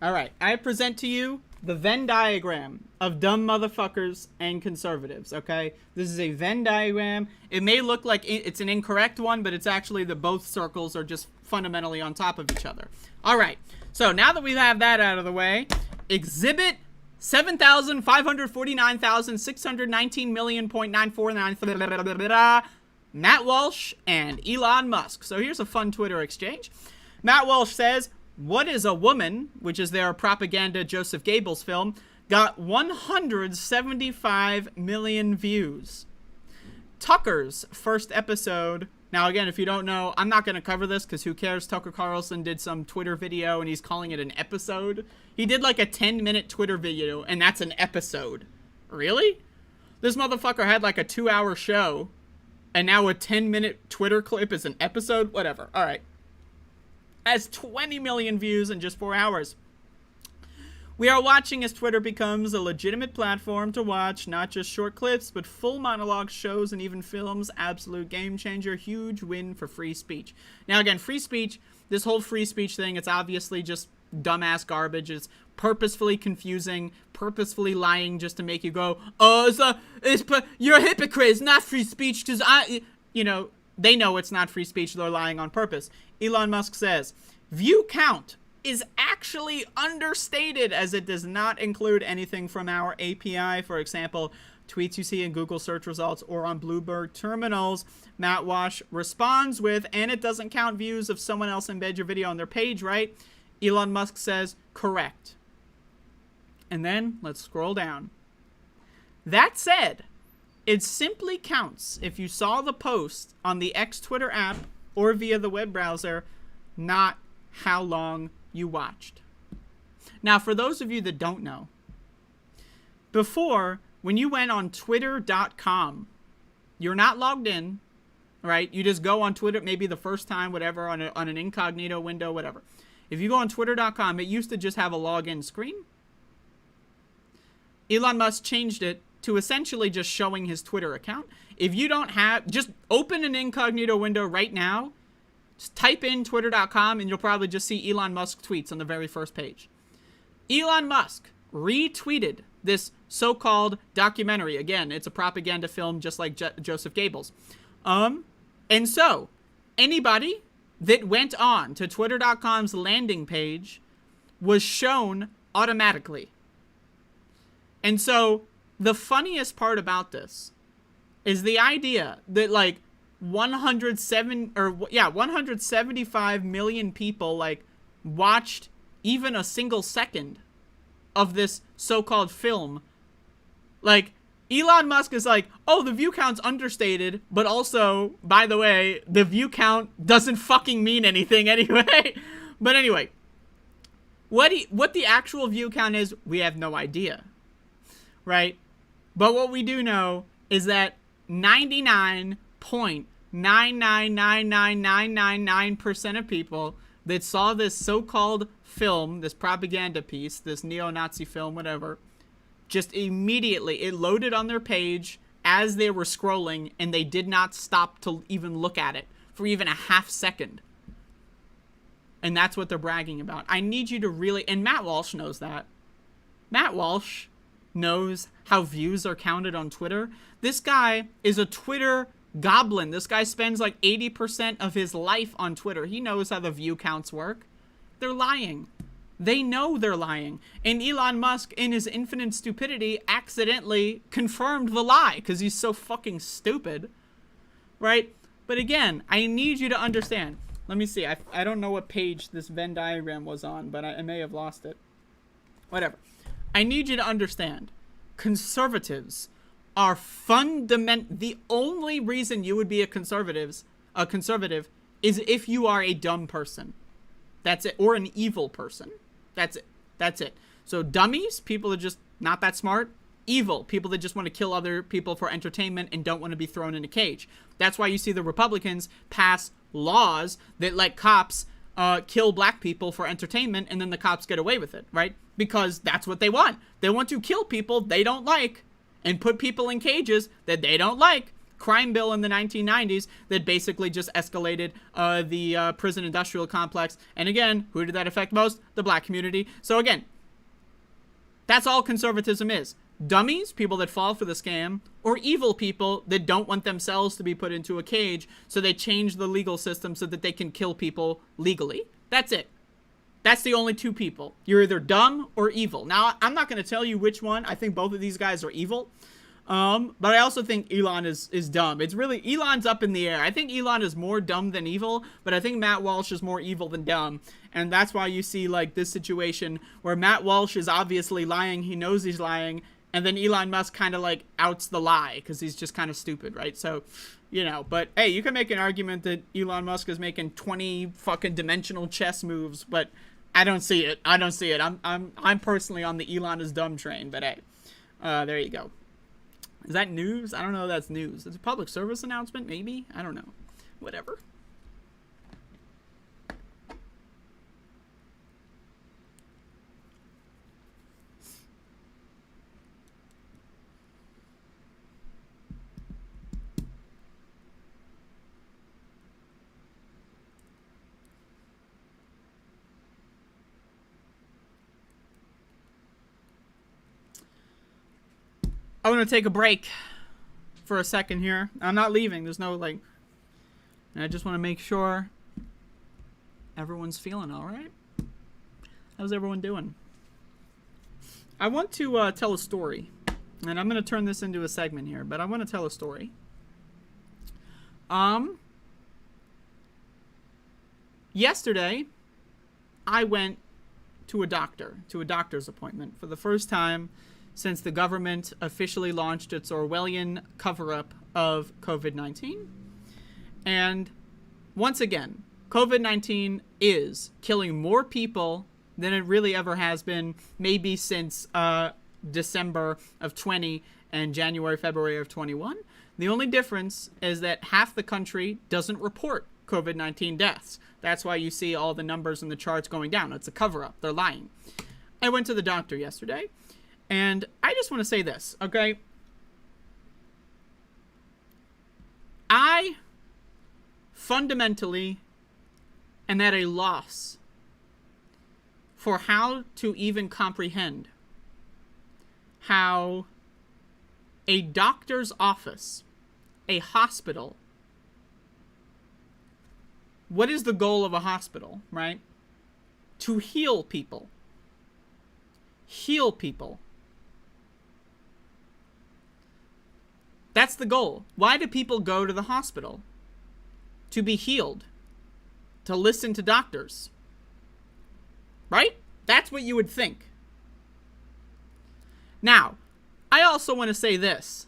All right, I present to you the Venn diagram of dumb motherfuckers and conservatives, okay? This is a Venn diagram. It may look like it's an incorrect one, but it's actually both circles are just fundamentally on top of each other. All right, So now that we have that out of the way, exhibit 7,549,619,000,000.949 Matt Walsh and Elon Musk. So here's a fun Twitter exchange. Matt Walsh says, "What is a Woman?" which is their propaganda Joseph Goebbels film, got 175 million views. Tucker's first episode. Now, again, if you don't know, I'm not going to cover this because who cares? Tucker Carlson did some Twitter video and he's calling it an episode. He did like a 10-minute Twitter video and that's an episode. Really? This motherfucker had like a 2-hour show and now a 10-minute Twitter clip is an episode? Whatever. All right. Has 20 million views in just 4 hours. We are watching as Twitter becomes a legitimate platform to watch not just short clips, but full monologue shows and even films. Absolute game changer. Huge win for free speech. Now, again, free speech, this whole free speech thing, it's obviously just dumbass garbage. It's purposefully confusing, purposefully lying just to make you go, oh, you're a hypocrite. It's not free speech because they know it's not free speech. They're lying on purpose. Elon Musk says, view count is actually understated as it does not include anything from our API. For example, tweets you see in Google search results or on Bloomberg terminals. Matt Walsh responds with, and it doesn't count views if someone else embeds your video on their page, right? Elon Musk says, correct. And then let's scroll down. That said, it simply counts if you saw the post on the X Twitter app or via the web browser, not how long you watched. Now, for those of you that don't know, before, when you went on twitter.com, you're not logged in, right? You just go on Twitter, maybe the first time, whatever, on an incognito window, whatever. If you go on twitter.com, it used to just have a login screen. Elon Musk changed it to essentially just showing his Twitter account. If you don't have, just open an incognito window right now. Just type in twitter.com and you'll probably just see Elon Musk tweets on the very first page. Elon Musk retweeted this so-called documentary. Again, it's a propaganda film just like Joseph Goebbels. And so, anybody that went on to twitter.com's landing page was shown automatically. And so, the funniest part about this is the idea that, like, 175 million people like watched even a single second of this so-called film. Like, Elon Musk is like, oh, the view count's understated, but also, by the way, the view count doesn't fucking mean anything anyway. But anyway, what the actual view count is, we have no idea, right? But what we do know is that 99.9999999% of people that saw this so-called film, this propaganda piece, this neo-Nazi film, whatever, just immediately, it loaded on their page as they were scrolling, and they did not stop to even look at it for even a half second. And that's what they're bragging about. I need you to really, and Matt Walsh knows that. Matt Walsh knows how views are counted on Twitter. This guy is a Twitter goblin. This guy spends like 80% of his life on Twitter. He knows how the view counts work. They're lying. They know they're lying. And Elon Musk, in his infinite stupidity, accidentally confirmed the lie because he's so fucking stupid, right? But again, I need you to understand. Let me see. I don't know what page this Venn diagram was on, but I may have lost it. Whatever. I need you to understand. Conservatives are the only reason you would be a conservative is if you are a dumb person. That's it. Or an evil person. That's it. That's it. So dummies, people that are just not that smart. Evil, people that just want to kill other people for entertainment and don't want to be thrown in a cage. That's why you see the Republicans pass laws that let cops kill black people for entertainment, and then the cops get away with it, right? Because that's what they want. They want to kill people they don't like and put people in cages that they don't like. Crime bill in the 1990s that basically just escalated the prison industrial complex. And again, who did that affect most? The black community. So again, that's all conservatism is. Dummies, people that fall for the scam, or evil people that don't want themselves to be put into a cage, so they change the legal system so that they can kill people legally. That's it. That's the only two people. You're either dumb or evil. Now, I'm not going to tell you which one. I think both of these guys are evil. But I also think Elon is dumb. It's really, Elon's up in the air. I think Elon is more dumb than evil, but I think Matt Walsh is more evil than dumb. And that's why you see, like, this situation where Matt Walsh is obviously lying. He knows he's lying. And then Elon Musk kind of, like, outs the lie because he's just kind of stupid, right? So, you know, but hey, you can make an argument that Elon Musk is making 20 fucking dimensional chess moves, but I don't see it. I don't see it. I'm personally on the Elon is dumb train, but hey, there you go. Is that news? I don't know if that's news. It's a public service announcement, maybe? I don't know. Whatever. I want to take a break for a second here. I'm not leaving. There's no, like... I just want to make sure everyone's feeling all right. How's everyone doing? I want to tell a story. And I'm going to turn this into a segment here, but I want to tell a story. Yesterday, I went to a doctor's appointment for the first time since the government officially launched its Orwellian cover-up of COVID-19. And once again, COVID-19 is killing more people than it really ever has been, maybe since December of 20 and January, February of 21. The only difference is that half the country doesn't report COVID-19 deaths. That's why you see all the numbers and the charts going down. It's a cover-up. They're lying. I went to the doctor yesterday. And I just want to say this, okay? I fundamentally am at a loss for how to even comprehend how a doctor's office, a hospital, what is the goal of a hospital, right? To heal people. Heal people. That's the goal. Why do people go to the hospital? To be healed. To listen to doctors. Right? That's what you would think. Now, I also want to say this.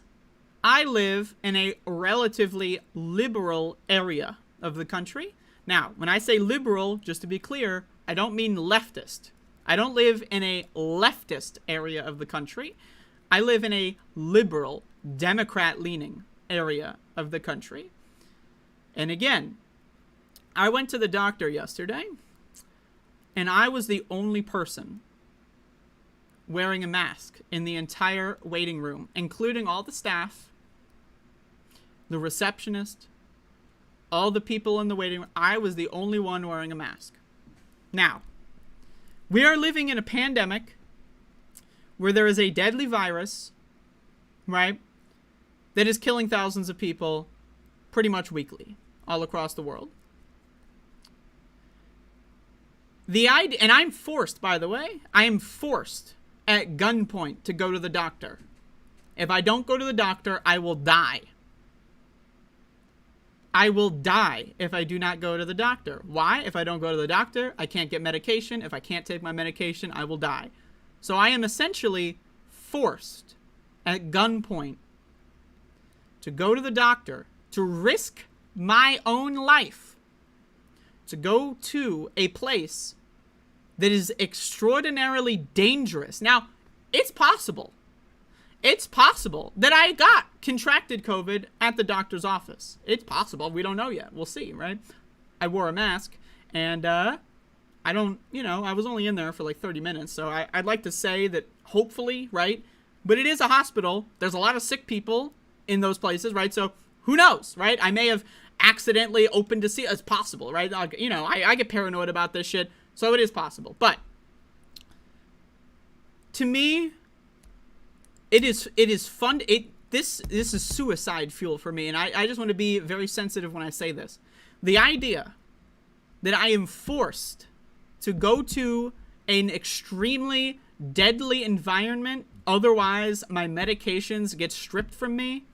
I live in a relatively liberal area of the country. Now, when I say liberal, just to be clear, I don't mean leftist. I don't live in a leftist area of the country. I live in a liberal, Democrat-leaning area of the country. And again, I went to the doctor yesterday, and I was the only person wearing a mask in the entire waiting room, including all the staff, the receptionist, all the people in the waiting room. I was the only one wearing a mask. Now, we are living in a pandemic where there is a deadly virus, right, that is killing thousands of people pretty much weekly all across the world. The idea, and I'm forced, by the way, I am forced at gunpoint to go to the doctor. If I don't go to the doctor, I will die. I will die if I do not go to the doctor. Why? If I don't go to the doctor, I can't get medication. If I can't take my medication, I will die. So I am essentially forced at gunpoint to go to the doctor, to risk my own life, to go to a place that is extraordinarily dangerous. Now, it's possible. It's possible that I contracted COVID at the doctor's office. It's possible. We don't know yet. We'll see, right? I wore a mask, and I was only in there for like 30 minutes, so I'd like to say that hopefully, right? But it is a hospital. There's a lot of sick people in those places, right? So who knows, right? I may have accidentally opened to see. It's possible, right? I get paranoid about this shit, so it is possible. But to me, it is fun. This is suicide fuel for me, and I just want to be very sensitive when I say this. The idea that I am forced to go to an extremely deadly environment, otherwise my medications get stripped from me,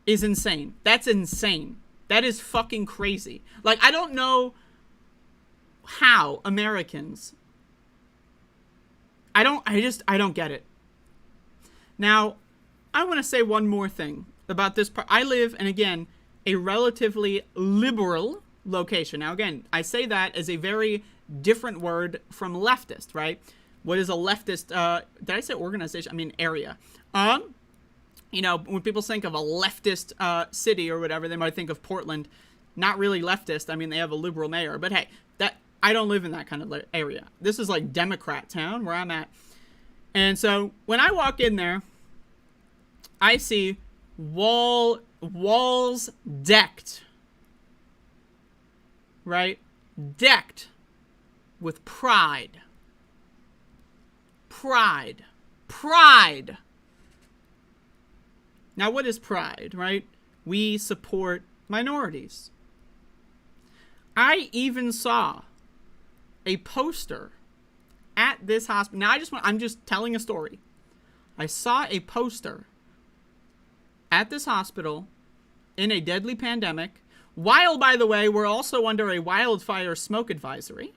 is insane. That's insane. That is fucking crazy. Like, I don't know how Americans... I don't get it. Now, I want to say one more thing about this part. I live in, again, a relatively liberal location. Now, again, I say that as a very different word from leftist, right? What is a leftist, did I say organization? I mean area. You know, when people think of a leftist city or whatever, they might think of Portland. Not really leftist. I mean, they have a liberal mayor. But hey, I don't live in that kind of area. This is like Democrat town where I'm at. And so when I walk in there, I see walls decked. Right? Decked with pride. Pride. Pride. Now, what is pride, right? We support minorities. I even saw a poster at this hospital. Now, I'm just telling a story. I saw a poster at this hospital in a deadly pandemic, while, by the way, we're also under a wildfire smoke advisory.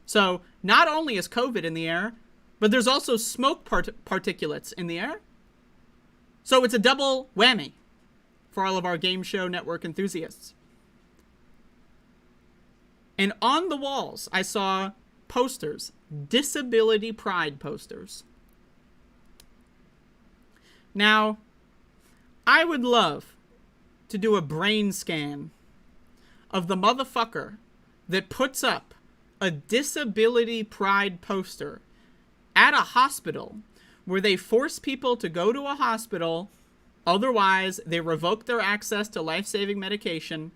So, not only is COVID in the air, but there's also smoke particulates in the air. So it's a double whammy for all of our game show network enthusiasts. And on the walls, I saw posters, disability pride posters. Now, I would love to do a brain scan of the motherfucker that puts up a disability pride poster at a hospital where they force people to go to a hospital, otherwise they revoke their access to life-saving medication.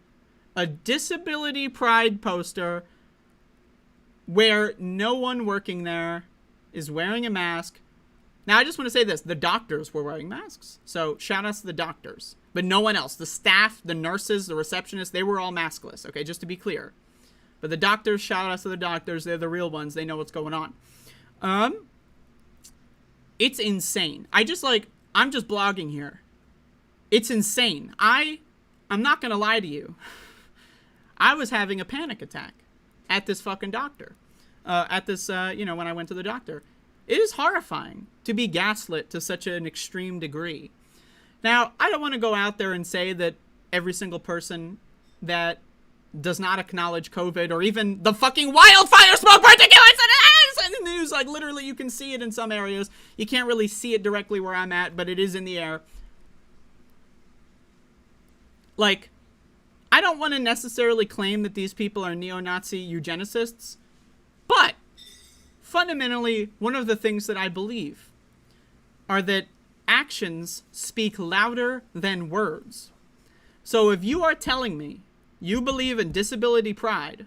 A disability pride poster where no one working there is wearing a mask. Now, I just want to say this. The doctors were wearing masks. So, shout outs to the doctors. But no one else. The staff, the nurses, the receptionists, they were all maskless. Okay, just to be clear. But the doctors, shout outs to the doctors. They're the real ones. They know what's going on. It's insane. I'm just blogging here. It's insane. I'm not going to lie to you. I was having a panic attack at this fucking doctor. When I went to the doctor. It is horrifying to be gaslit to such an extreme degree. Now, I don't want to go out there and say that every single person that does not acknowledge COVID or even the fucking wildfire smoke particulates in the news, like literally you can see it in some areas. You can't really see it directly where I'm at, but it is in the air. Like, I don't want to necessarily claim that these people are neo-Nazi eugenicists, but fundamentally, one of the things that I believe are that actions speak louder than words. So if you are telling me you believe in disability pride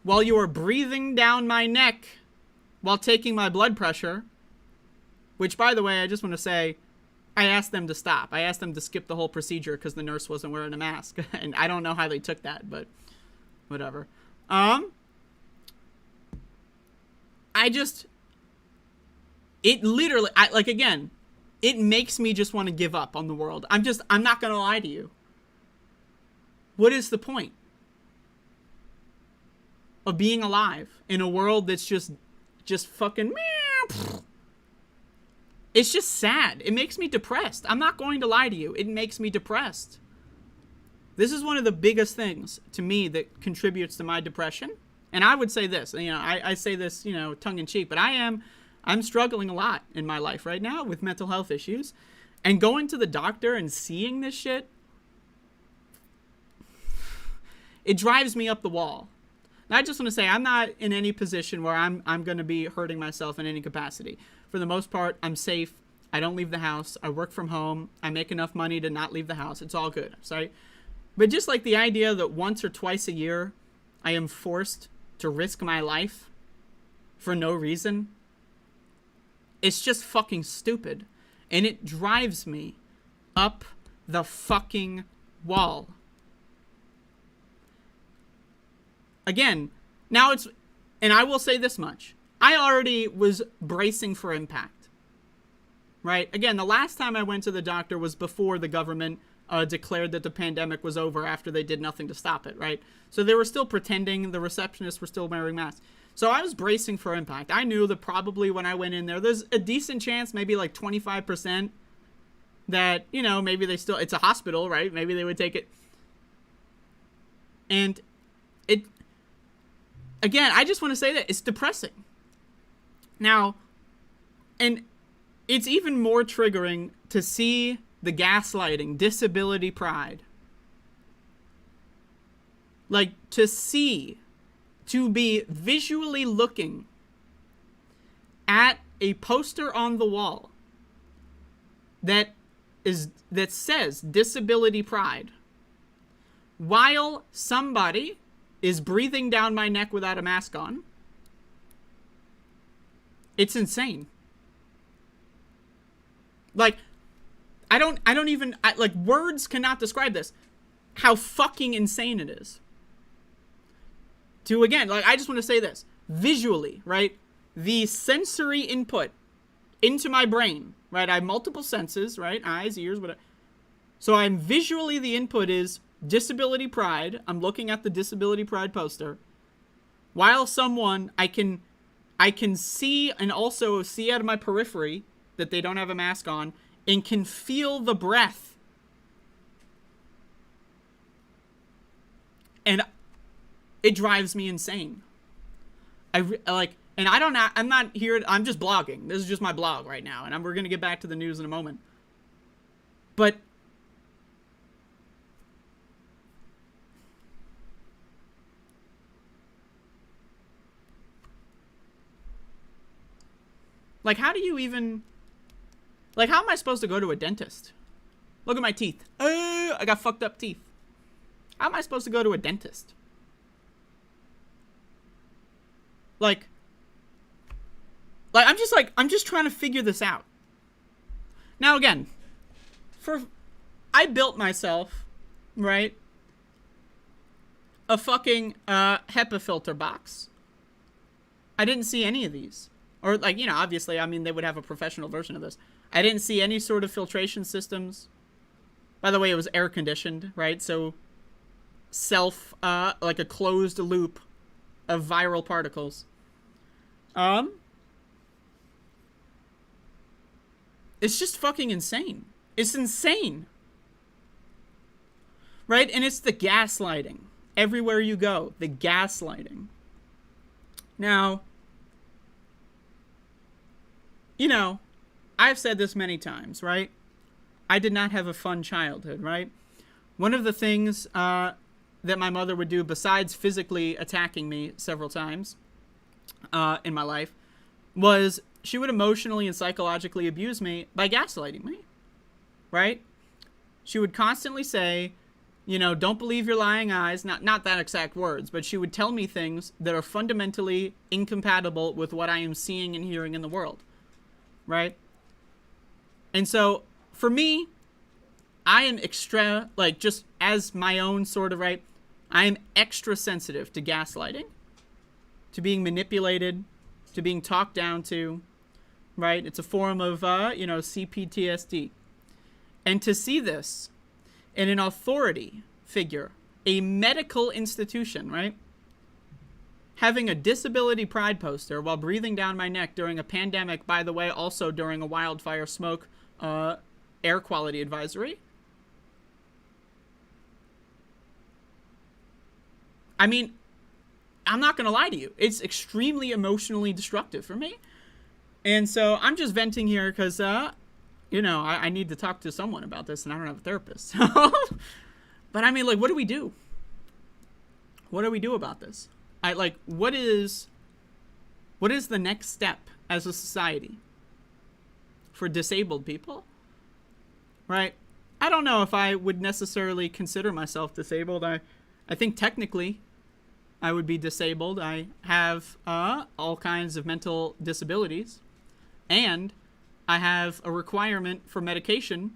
while you are breathing down my neck while taking my blood pressure, which, by the way, I just want to say, I asked them to stop. I asked them to skip the whole procedure because the nurse wasn't wearing a mask. And I don't know how they took that, but whatever. It literally, again, it makes me just want to give up on the world. I'm not going to lie to you. What is the point of being alive in a world that's just fucking, it's just sad. It makes me depressed. I'm not going to lie to you. It makes me depressed. This is one of the biggest things to me that contributes to my depression. And I would say this, I say this, tongue in cheek, but I'm struggling a lot in my life right now with mental health issues. And going to the doctor and seeing this shit, it drives me up the wall. Now, I just want to say I'm not in any position where I'm going to be hurting myself in any capacity. For the most part, I'm safe. I don't leave the house. I work from home. I make enough money to not leave the house. It's all good. Sorry. But just like the idea that once or twice a year, I am forced to risk my life for no reason, it's just fucking stupid. And it drives me up the fucking wall. again, now it's, and I will say this much. I already was bracing for impact, right? Again, the last time I went to the doctor was before the government declared that the pandemic was over after they did nothing to stop it, right? So they were still pretending, the receptionists were still wearing masks. So I was bracing for impact. I knew that probably when I went in there, there's a decent chance, maybe like 25%, that, you know, maybe they still, it's a hospital, right? Maybe they would take it. And it, again, I just want to say that it's depressing. Now, and it's even more triggering to see the gaslighting, disability pride. Like, to be visually looking at a poster on the wall that says disability pride, while somebody is breathing down my neck without a mask on. It's insane. Like, like, words cannot describe this. How fucking insane it is. To, again, like, I just want to say this. Visually, right? The sensory input into my brain, right? I have multiple senses, right? Eyes, ears, whatever. So I'm visually, the input is disability pride. I'm looking at the disability pride poster. While someone, I can see, and also see out of my periphery that they don't have a mask on, and can feel the breath. And it drives me insane. I'm not here, I'm just blogging. This is just my blog right now, and we're going to get back to the news in a moment. But like, how do you even, like, how am I supposed to go to a dentist? Look at my teeth. I got fucked up teeth. How am I supposed to go to a dentist? Like, I'm just trying to figure this out. Now, again, I built myself, right, a fucking HEPA filter box. I didn't see any of these. Or, like, you know, obviously, I mean, they would have a professional version of this. I didn't see any sort of filtration systems. By the way, it was air conditioned, right? So, like a closed loop of viral particles. It's just fucking insane. It's insane. Right? And it's the gaslighting. Everywhere you go, the gaslighting. Now, you know, I've said this many times, right? I did not have a fun childhood, right? One of the things that my mother would do, besides physically attacking me several times in my life, was she would emotionally and psychologically abuse me by gaslighting me, right? She would constantly say, you know, don't believe your lying eyes. Not that exact words, but she would tell me things that are fundamentally incompatible with what I am seeing and hearing in the world, right? And so, for me, I am extra, like, just as my own sort of, right, I am extra sensitive to gaslighting, to being manipulated, to being talked down to, right? It's a form of, you know, CPTSD. And to see this in an authority figure, a medical institution, right, having a disability pride poster while breathing down my neck during a pandemic, by the way, also during a wildfire smoke air quality advisory. I mean, I'm not going to lie to you. It's extremely emotionally destructive for me. And so I'm just venting here because, you know, I need to talk to someone about this, and I don't have a therapist. But I mean, like, what do we do? What do we do about this? What is the next step as a society for disabled people? Right? I don't know if I would necessarily consider myself disabled. I think technically I would be disabled. I have all kinds of mental disabilities, and I have a requirement for medication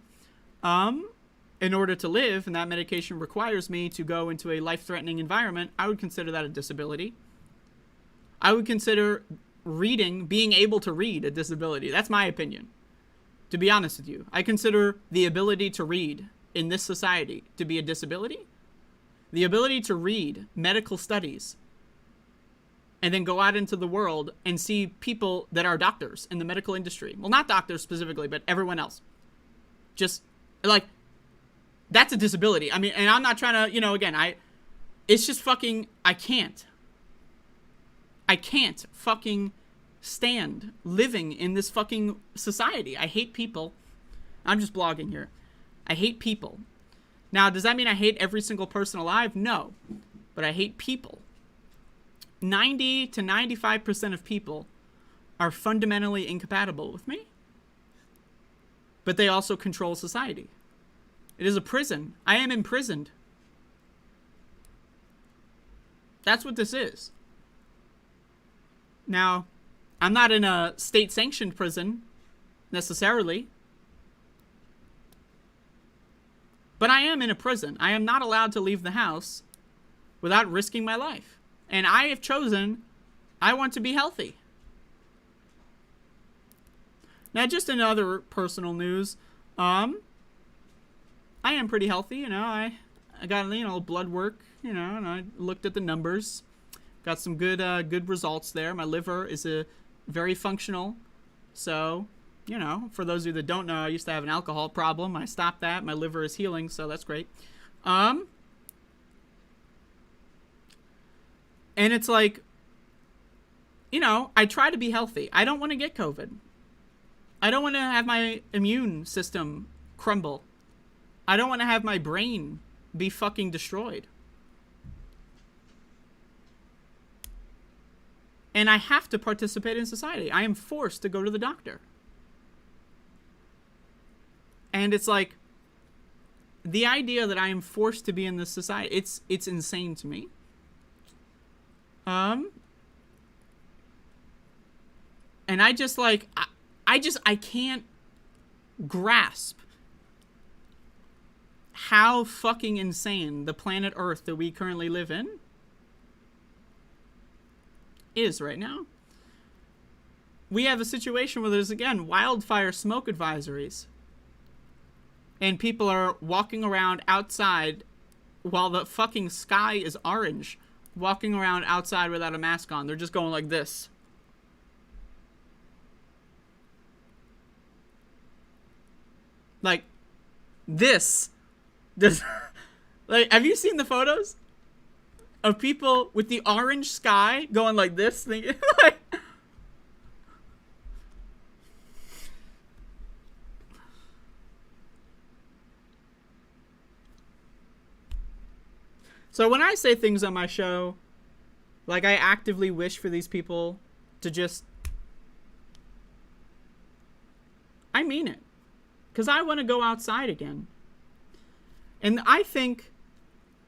in order to live, and that medication requires me to go into a life-threatening environment, I would consider that a disability. I would consider reading, being able to read, a disability. That's my opinion, to be honest with you. I consider the ability to read in this society to be a disability. The ability to read medical studies and then go out into the world and see people that are doctors in the medical industry. Well, not doctors specifically, but everyone else. Just, like, that's a disability. I mean, and I'm not trying to, again, it's just fucking, I can't fucking stand living in this fucking society. I hate people. I'm just blogging here. I hate people. Now, does that mean I hate every single person alive? No. But I hate people. 90 to 95% of people are fundamentally incompatible with me. But they also control society. It is a prison. I am imprisoned. That's what this is. Now, I'm not in a state-sanctioned prison, necessarily. But I am in a prison. I am not allowed to leave the house without risking my life. And I have chosen, I want to be healthy. Now, just in other personal news, I am pretty healthy, I got, blood work, and I looked at the numbers. Got some good results there. My liver is very functional. So, for those of you that don't know, I used to have an alcohol problem. I stopped that. My liver is healing, so that's great. And it's like, I try to be healthy. I don't want to get COVID. I don't want to have my immune system crumble. I don't want to have my brain be fucking destroyed. And I have to participate in society. I am forced to go to the doctor. And it's like, the idea that I am forced to be in this society, it's insane to me. And I just like, I can't grasp how fucking insane the planet Earth that we currently live in is right now. We have a situation where there's, again, wildfire smoke advisories. And people are walking around outside while the fucking sky is orange, walking around outside without a mask on. They're just going like this. Like, this. Like, have you seen the photos of people with the orange sky going like this? Thinking, like, so when I say things on my show, like, I actively wish for these people to just, I mean it. Because I want to go outside again. And I think,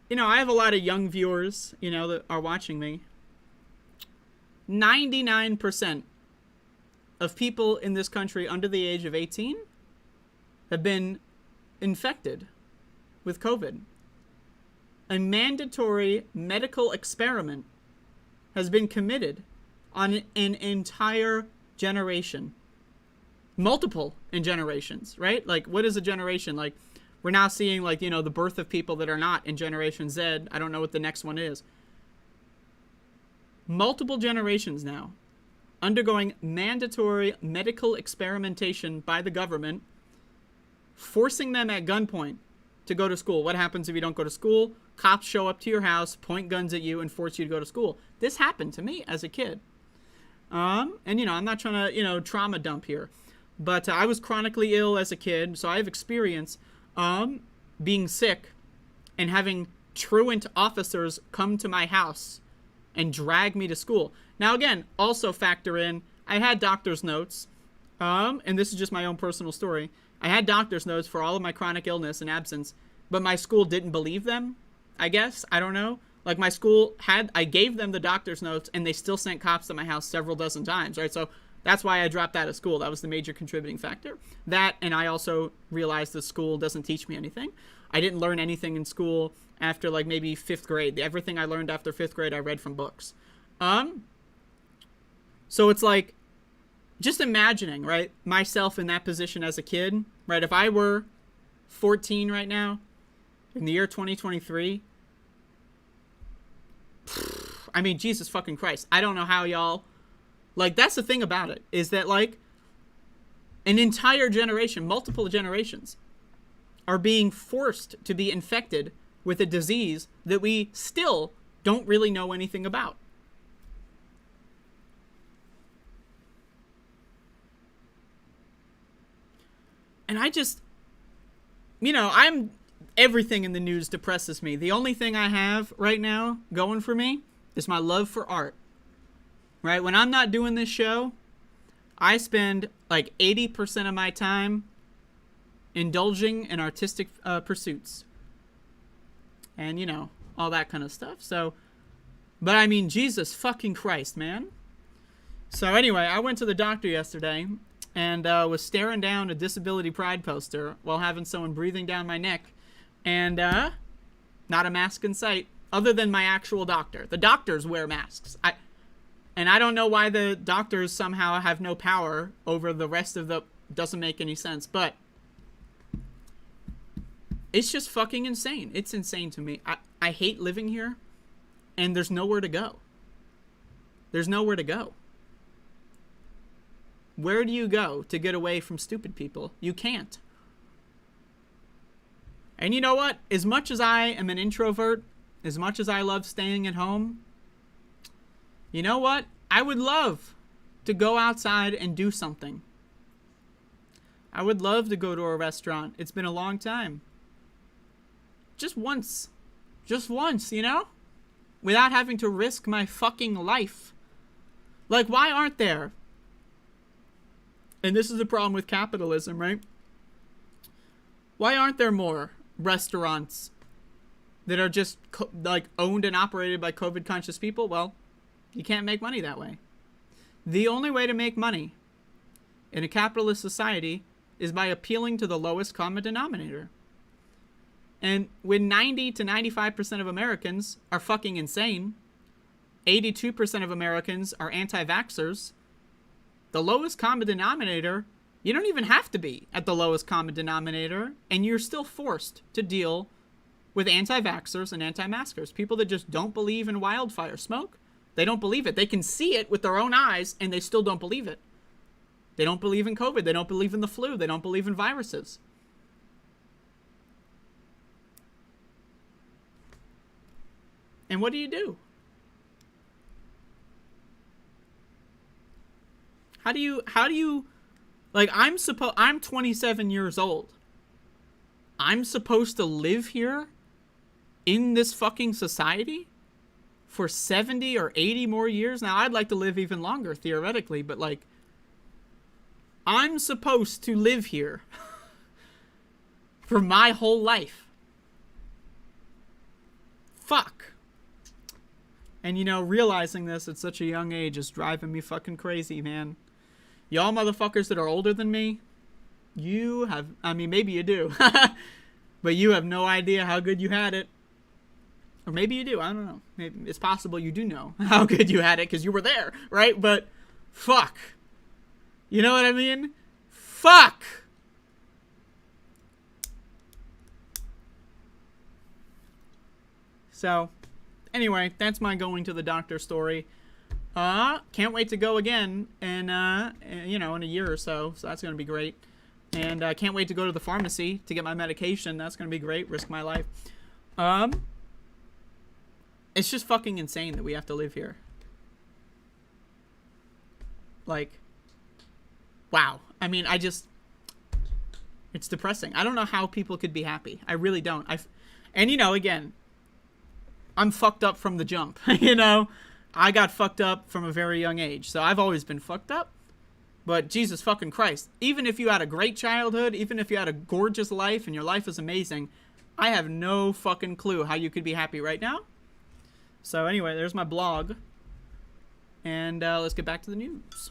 I have a lot of young viewers, that are watching me. 99% of people in this country under the age of 18 have been infected with COVID. A mandatory medical experiment has been committed on an entire generation. Multiple in generations, right? Like, what is a generation? Like, we're now seeing, like, the birth of people that are not in Generation Z. I don't know what the next one is. Multiple generations now undergoing mandatory medical experimentation by the government, forcing them at gunpoint to go to school. What happens if you don't go to school? Cops show up to your house, point guns at you, and force you to go to school. This happened to me as a kid. And, I'm not trying to, trauma dump here. But I was chronically ill as a kid, so I have experience being sick and having truant officers come to my house and drag me to school. Now, again, also factor in, I had doctor's notes, and this is just my own personal story. I had doctor's notes for all of my chronic illness and absence, but my school didn't believe them, I guess. I don't know. Like, my school I gave them the doctor's notes, and they still sent cops to my house several dozen times, right? So that's why I dropped out of school. That was the major contributing factor. That, and I also realized the school doesn't teach me anything. I didn't learn anything in school after like maybe 5th grade. Everything I learned after 5th grade I read from books. So it's like, just imagining, right, myself in that position as a kid, right? If I were 14 right now, in the year 2023, I mean, Jesus fucking Christ. I don't know how y'all, like, that's the thing about it, is that, like, an entire generation, multiple generations, are being forced to be infected with a disease that we still don't really know anything about. And I just, everything in the news depresses me. The only thing I have right now going for me is my love for art. Right? When I'm not doing this show, I spend like 80% of my time indulging in artistic pursuits. And, all that kind of stuff. So, but I mean, Jesus fucking Christ, man. So anyway, I went to the doctor yesterday and was staring down a disability pride poster while having someone breathing down my neck, and not a mask in sight, other than my actual doctor. The doctors wear masks. I don't know why the doctors somehow have no power over the rest of the... Doesn't make any sense, but it's just fucking insane. It's insane to me. I hate living here, and there's nowhere to go. There's nowhere to go. Where do you go to get away from stupid people? You can't. And you know what? As much as I am an introvert, as much as I love staying at home, you know what? I would love to go outside and do something. I would love to go to a restaurant. It's been a long time. Just once. Just once, Without having to risk my fucking life. Like, why aren't there? And this is the problem with capitalism, right? Why aren't there more restaurants that are just owned and operated by COVID conscious people? Well, you can't make money that way. The only way to make money in a capitalist society is by appealing to the lowest common denominator. And when 90 to 95% of Americans are fucking insane, 82% of Americans are anti-vaxxers, the lowest common denominator, you don't even have to be at the lowest common denominator, and you're still forced to deal with anti-vaxxers and anti-maskers. People that just don't believe in wildfire smoke. They don't believe it. They can see it with their own eyes, and they still don't believe it. They don't believe in COVID. They don't believe in the flu. They don't believe in viruses. And what do? How do you, like, I'm 27 years old. I'm supposed to live here in this fucking society for 70 or 80 more years? Now, I'd like to live even longer, theoretically, but, like, I'm supposed to live here for my whole life. Fuck. And, realizing this at such a young age is driving me fucking crazy, man. Y'all motherfuckers that are older than me, maybe you do. But you have no idea how good you had it. Or maybe you do, I don't know. Maybe it's possible you do know how good you had it because you were there, right? But, fuck. You know what I mean? Fuck! So, anyway, that's my going to the doctor story. Can't wait to go again in a year or so. So that's going to be great. And I can't wait to go to the pharmacy to get my medication. That's going to be great. Risk my life. It's just fucking insane that we have to live here. Like, wow. I mean, it's depressing. I don't know how people could be happy. I really don't. Again, I'm fucked up from the jump, I got fucked up from a very young age. So I've always been fucked up. But Jesus fucking Christ, even if you had a great childhood, even if you had a gorgeous life and your life is amazing, I have no fucking clue how you could be happy right now. So anyway, there's my blog. And let's get back to the news.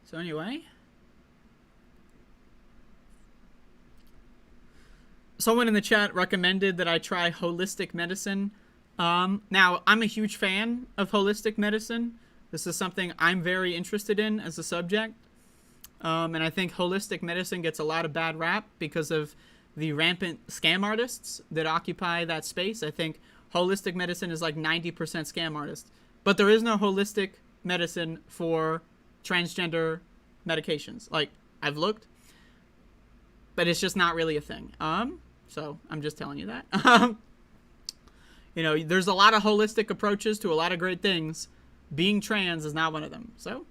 So anyway, someone in the chat recommended that I try holistic medicine. Now, I'm a huge fan of holistic medicine. This is something I'm very interested in as a subject. And I think holistic medicine gets a lot of bad rap because of the rampant scam artists that occupy that space. I think holistic medicine is like 90% scam artists. But there is no holistic medicine for transgender medications. Like, I've looked, but it's just not really a thing. So I'm just telling you that. You know, there's a lot of holistic approaches to a lot of great things. Being trans is not one of them. So,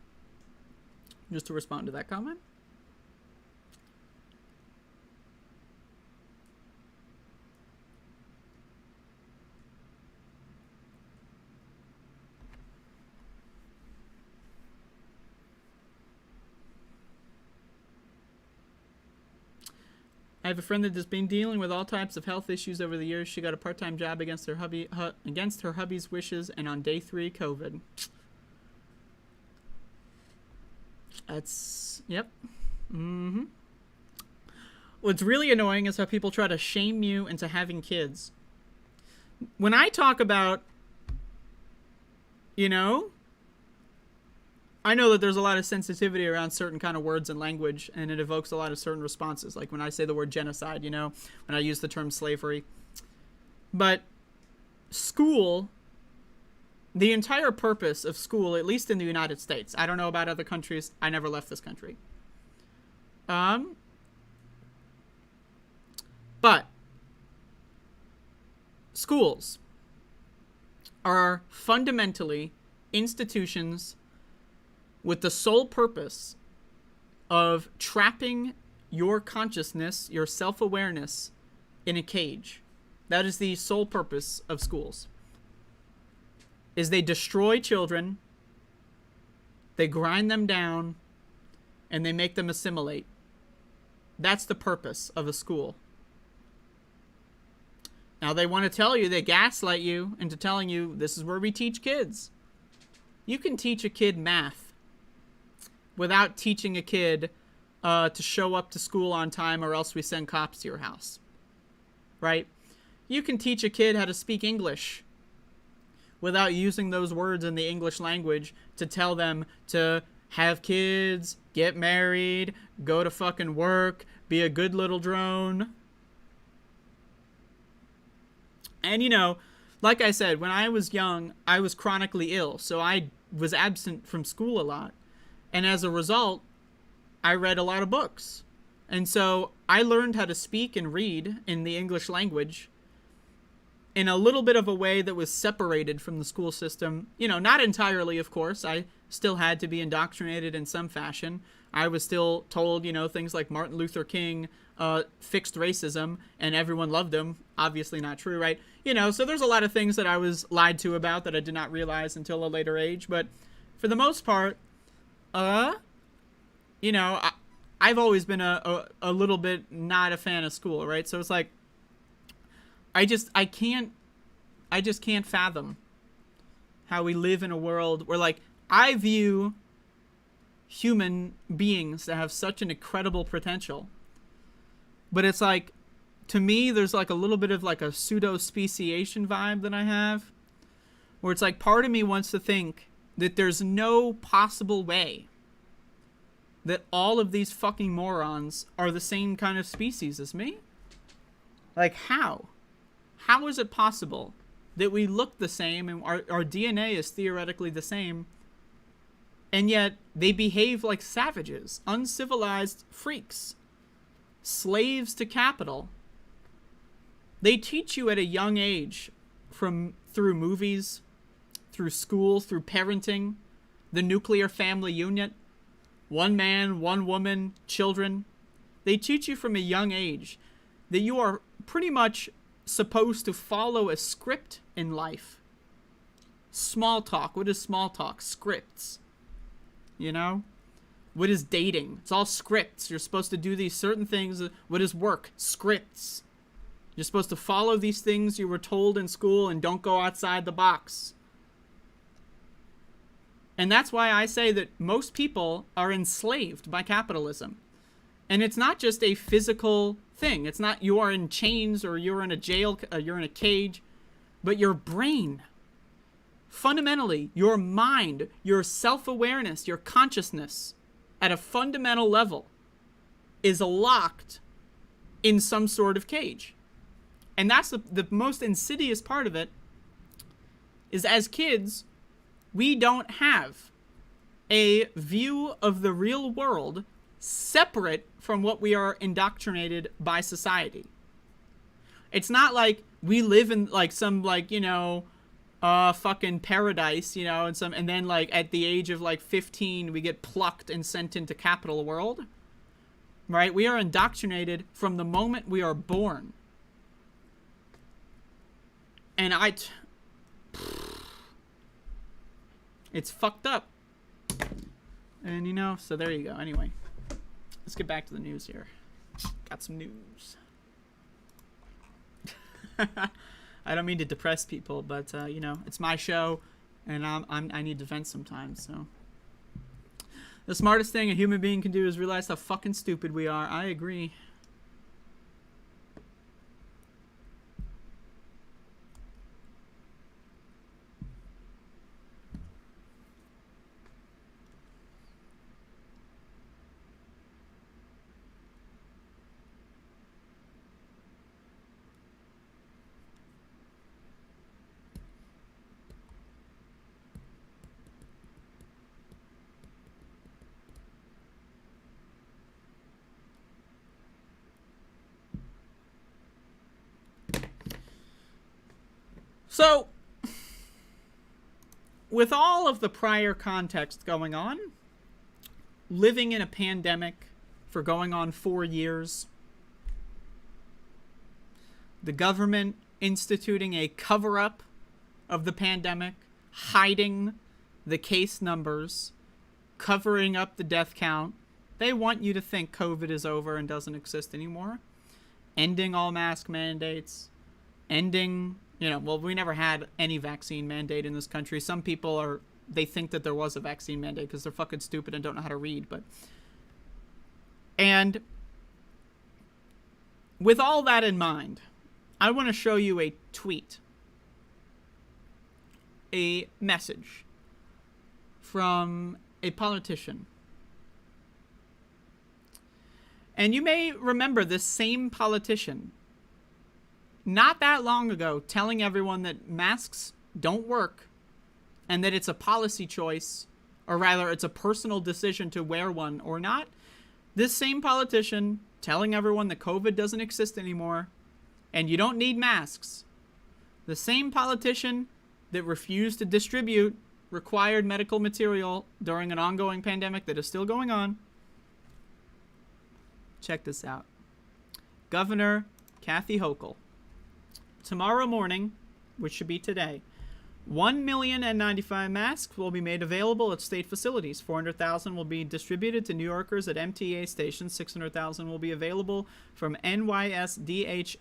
just to respond to that comment. I have a friend that has been dealing with all types of health issues over the years. She got a part-time job against her hubby's wishes, and on day 3, COVID. That's, yep. What's really annoying is how people try to shame you into having kids. When I talk about, you know, I know that there's a lot of sensitivity around certain kind of words and language, and it evokes a lot of certain responses. Like when I say the word genocide, you know, when I use the term slavery. But school, the entire purpose of school, at least in the United States, I don't know about other countries, I never left this country. But schools are fundamentally institutions with the sole purpose of trapping your consciousness, your self-awareness, in a cage. That is the sole purpose of schools. Is they destroy children, they grind them down, and they make them assimilate. That's the purpose of a school. Now they want to tell you, they gaslight you into telling you, this is where we teach kids. You can teach a kid math without teaching a kid to show up to school on time, or else we send cops to your house. Right? You can teach a kid how to speak English without using those words in the English language to tell them to have kids, get married, go to fucking work, be a good little drone. And you know, like I said, when I was young, I was chronically ill, so I was absent from school a lot. And as a result, I read a lot of books. And so I learned how to speak and read in the English language in a little bit of a way that was separated from the school system. You know, not entirely, of course. I still had to be indoctrinated in some fashion. I was still told, you know, things like Martin Luther King fixed racism and everyone loved him. Obviously not true, right? You know, so there's a lot of things that I was lied to about that I did not realize until a later age. But for the most part, you know, I've always been a little bit not a fan of school, right? So it's like, I just can't fathom how we live in a world where, like, I view human beings to have such an incredible potential. But it's like, to me, there's like a little bit of like a pseudo-speciation vibe that I have, where it's like part of me wants to think that there's no possible way that all of these fucking morons are the same kind of species as me. Like, how? How is it possible that we look the same and our DNA is theoretically the same, and yet they behave like savages, uncivilized freaks, slaves to capital? They teach you at a young age, through movies, through school, through parenting, the nuclear family unit, one man, one woman, children. They teach you from a young age that you are pretty much supposed to follow a script in life. Small talk. What is small talk? Scripts. You know? What is dating? It's all scripts. You're supposed to do these certain things. What is work? Scripts. You're supposed to follow these things you were told in school and don't go outside the box. And that's why I say that most people are enslaved by capitalism. And it's not just a physical thing. It's not you are in chains or you're in a jail, you're in a cage, but your brain, fundamentally, your mind, your self-awareness, your consciousness at a fundamental level is locked in some sort of cage. And that's the most insidious part of it, is as kids, we don't have a view of the real world separate from what we are indoctrinated by society. It's not like we live in like some like, you know, fucking paradise, you know, and then like at the age of like 15 we get plucked and sent into capital world. Right? We are indoctrinated from the moment we are born. And it's fucked up. And you know, so there you go. Anyway, let's get back to the news here. Got some news. I don't mean to depress people, but you know, it's my show, and I need to vent sometimes. So, the smartest thing a human being can do is realize how fucking stupid we are. I agree. So, with all of the prior context going on, living in a pandemic for going on 4 years, the government instituting a cover-up of the pandemic, hiding the case numbers, covering up the death count, they want you to think COVID is over and doesn't exist anymore, ending all mask mandates, ending... You know, well, we never had any vaccine mandate in this country. Some people they think that there was a vaccine mandate because they're fucking stupid and don't know how to read. And with all that in mind, I want to show you a tweet, a message from a politician. And you may remember this same politician not that long ago telling everyone that masks don't work and that it's a policy choice, or rather it's a personal decision to wear one or not. This same politician telling everyone that COVID doesn't exist anymore and you don't need masks. The same politician that refused to distribute required medical material during an ongoing pandemic that is still going on. Check this out. Governor Kathy Hochul. Tomorrow morning, which should be today, 1,095,000 masks will be made available at state facilities. 400,000 will be distributed to New Yorkers at MTA stations. 600,000 will be available from NYSDHSES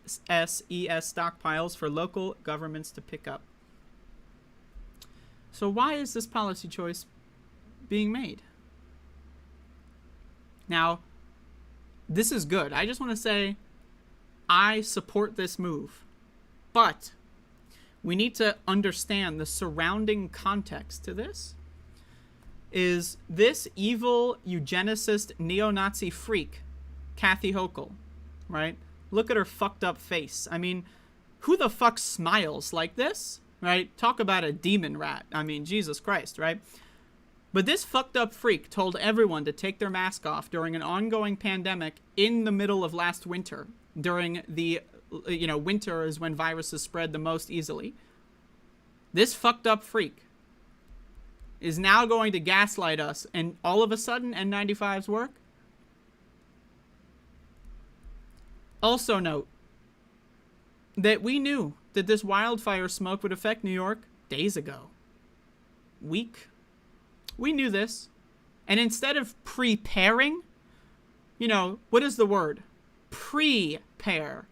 stockpiles for local governments to pick up. So why is this policy choice being made? Now, this is good. I just want to say I support this move. But we need to understand the surrounding context to this. Is this evil eugenicist neo-Nazi freak, Kathy Hochul, right? Look at her fucked up face. I mean, who the fuck smiles like this, right? Talk about a demon rat. I mean, Jesus Christ, right? But this fucked up freak told everyone to take their mask off during an ongoing pandemic in the middle of last winter, during the winter is when viruses spread the most easily. This fucked up freak is now going to gaslight us, and all of a sudden N95s work? Also note that we knew that this wildfire smoke would affect New York days ago. We knew this. And instead of preparing, what is the word? Prepare.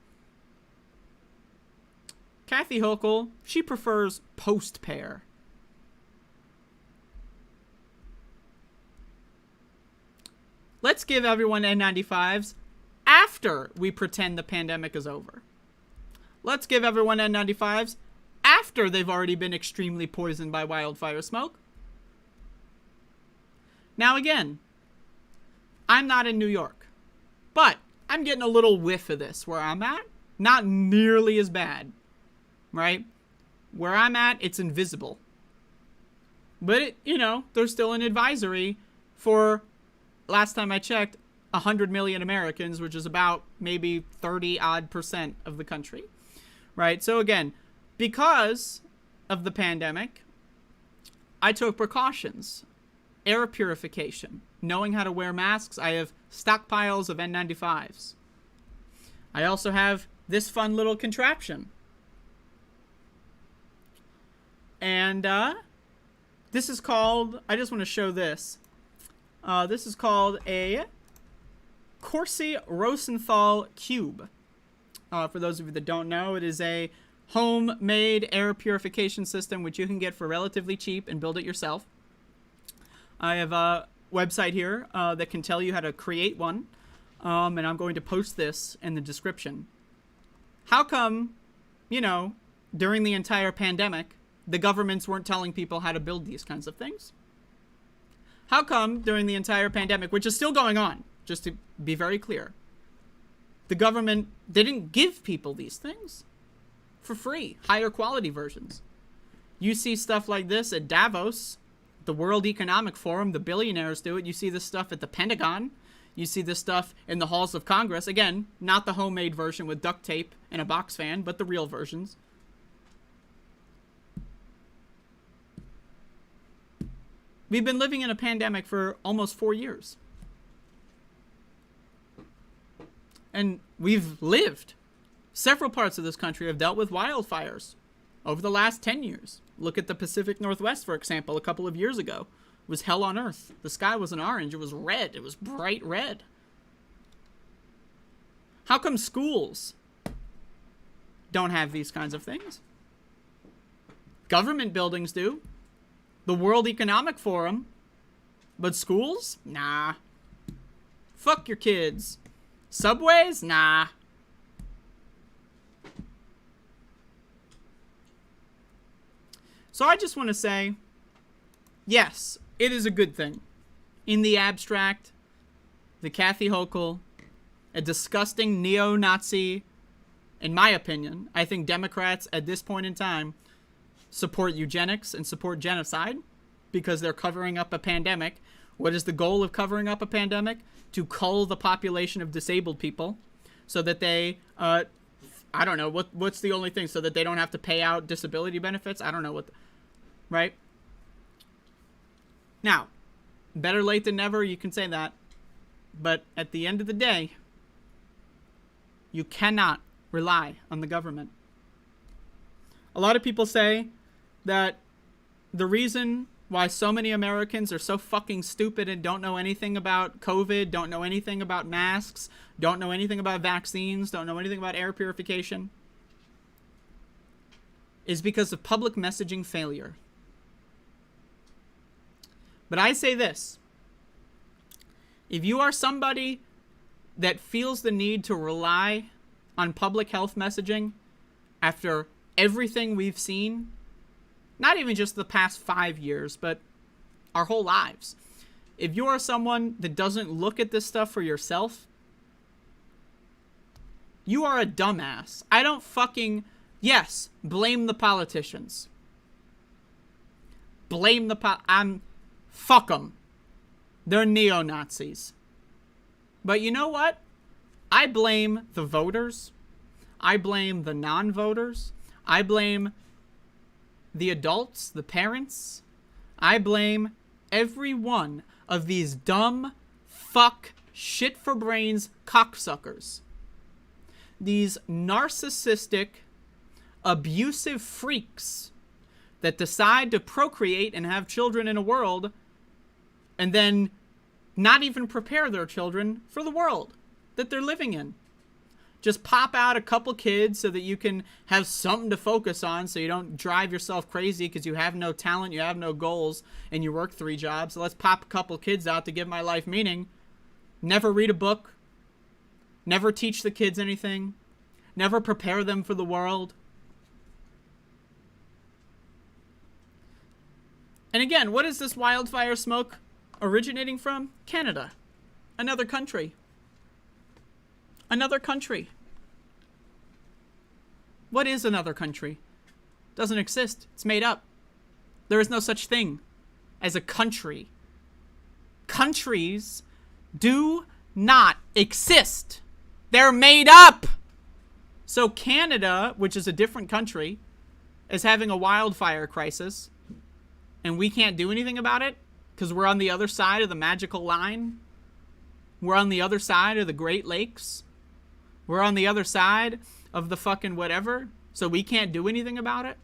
Kathy Hochul, she prefers post-pair. let's give everyone N95s after we pretend the pandemic is over. Let's give everyone N95s after they've already been extremely poisoned by wildfire smoke. Now again, I'm not in New York, but I'm getting a little whiff of this where I'm at. Not nearly as bad, right? Where I'm at, it's invisible. But, there's still an advisory for, last time I checked, 100 million Americans, which is about maybe 30-odd% of the country, right? So again, because of the pandemic, I took precautions. Air purification, knowing how to wear masks. I have stockpiles of N95s. I also have this fun little contraption. And this is called, I just want to show this. This is called a Corsi Rosenthal Cube. For those of you that don't know, it is a homemade air purification system which you can get for relatively cheap and build it yourself. I have a website here that can tell you how to create one, and I'm going to post this in the description. How come, during the entire pandemic, the governments weren't telling people how to build these kinds of things? How come during the entire pandemic, which is still going on, just to be very clear, the government didn't give people these things for free, higher quality versions? You see stuff like this at Davos, the World Economic Forum, the billionaires do it. You see this stuff at the Pentagon. You see this stuff in the halls of Congress. Again, not the homemade version with duct tape and a box fan, but the real versions. We've been living in a pandemic for almost 4 years. And we've lived. Several parts of this country have dealt with wildfires over the last 10 years. Look at the Pacific Northwest, for example, a couple of years ago. It was hell on earth. The sky wasn't orange, it was red. It was bright red. How come schools don't have these kinds of things? Government buildings do. The World Economic Forum. But schools? Nah. Fuck your kids. Subways? Nah. So I just want to say, yes, it is a good thing. In the abstract, the Kathy Hochul, a disgusting neo-Nazi, in my opinion, I think Democrats at this point in time support eugenics and support genocide because they're covering up a pandemic. What is the goal of covering up a pandemic? To cull the population of disabled people so that they, I don't know, what's the only thing? So that they don't have to pay out disability benefits? I don't know what... Right? Now, better late than never, you can say that. But at the end of the day, you cannot rely on the government. A lot of people say that the reason why so many Americans are so fucking stupid and don't know anything about COVID, don't know anything about masks, don't know anything about vaccines, don't know anything about air purification, is because of public messaging failure. But I say this. If you are somebody that feels the need to rely on public health messaging after everything we've seen, not even just the past 5 years, but our whole lives, if you are someone that doesn't look at this stuff for yourself, you are a dumbass. I don't fucking... Yes, blame the politicians. Blame the... Fuck them. They're neo-Nazis. But you know what? I blame the voters. I blame the non-voters. I blame the adults, the parents. I blame every one of these dumb, fuck, shit-for-brains cocksuckers. These narcissistic, abusive freaks that decide to procreate and have children in a world and then not even prepare their children for the world that they're living in. Just pop out a couple kids so that you can have something to focus on, so you don't drive yourself crazy because you have no talent, you have no goals, and you work 3 jobs. So let's pop a couple kids out to give my life meaning. never read a book, never teach the kids anything, never prepare them for the world. And again, what is this wildfire smoke originating from? Canada. Another country. Another country. What is another country? Doesn't exist. It's made up. There is no such thing as a country. Countries do not exist. They're made up. So Canada, which is a different country, is having a wildfire crisis, and we can't do anything about it because we're on the other side of the magical line. We're on the other side of the Great Lakes. We're on the other side of the fucking whatever, so we can't do anything about it.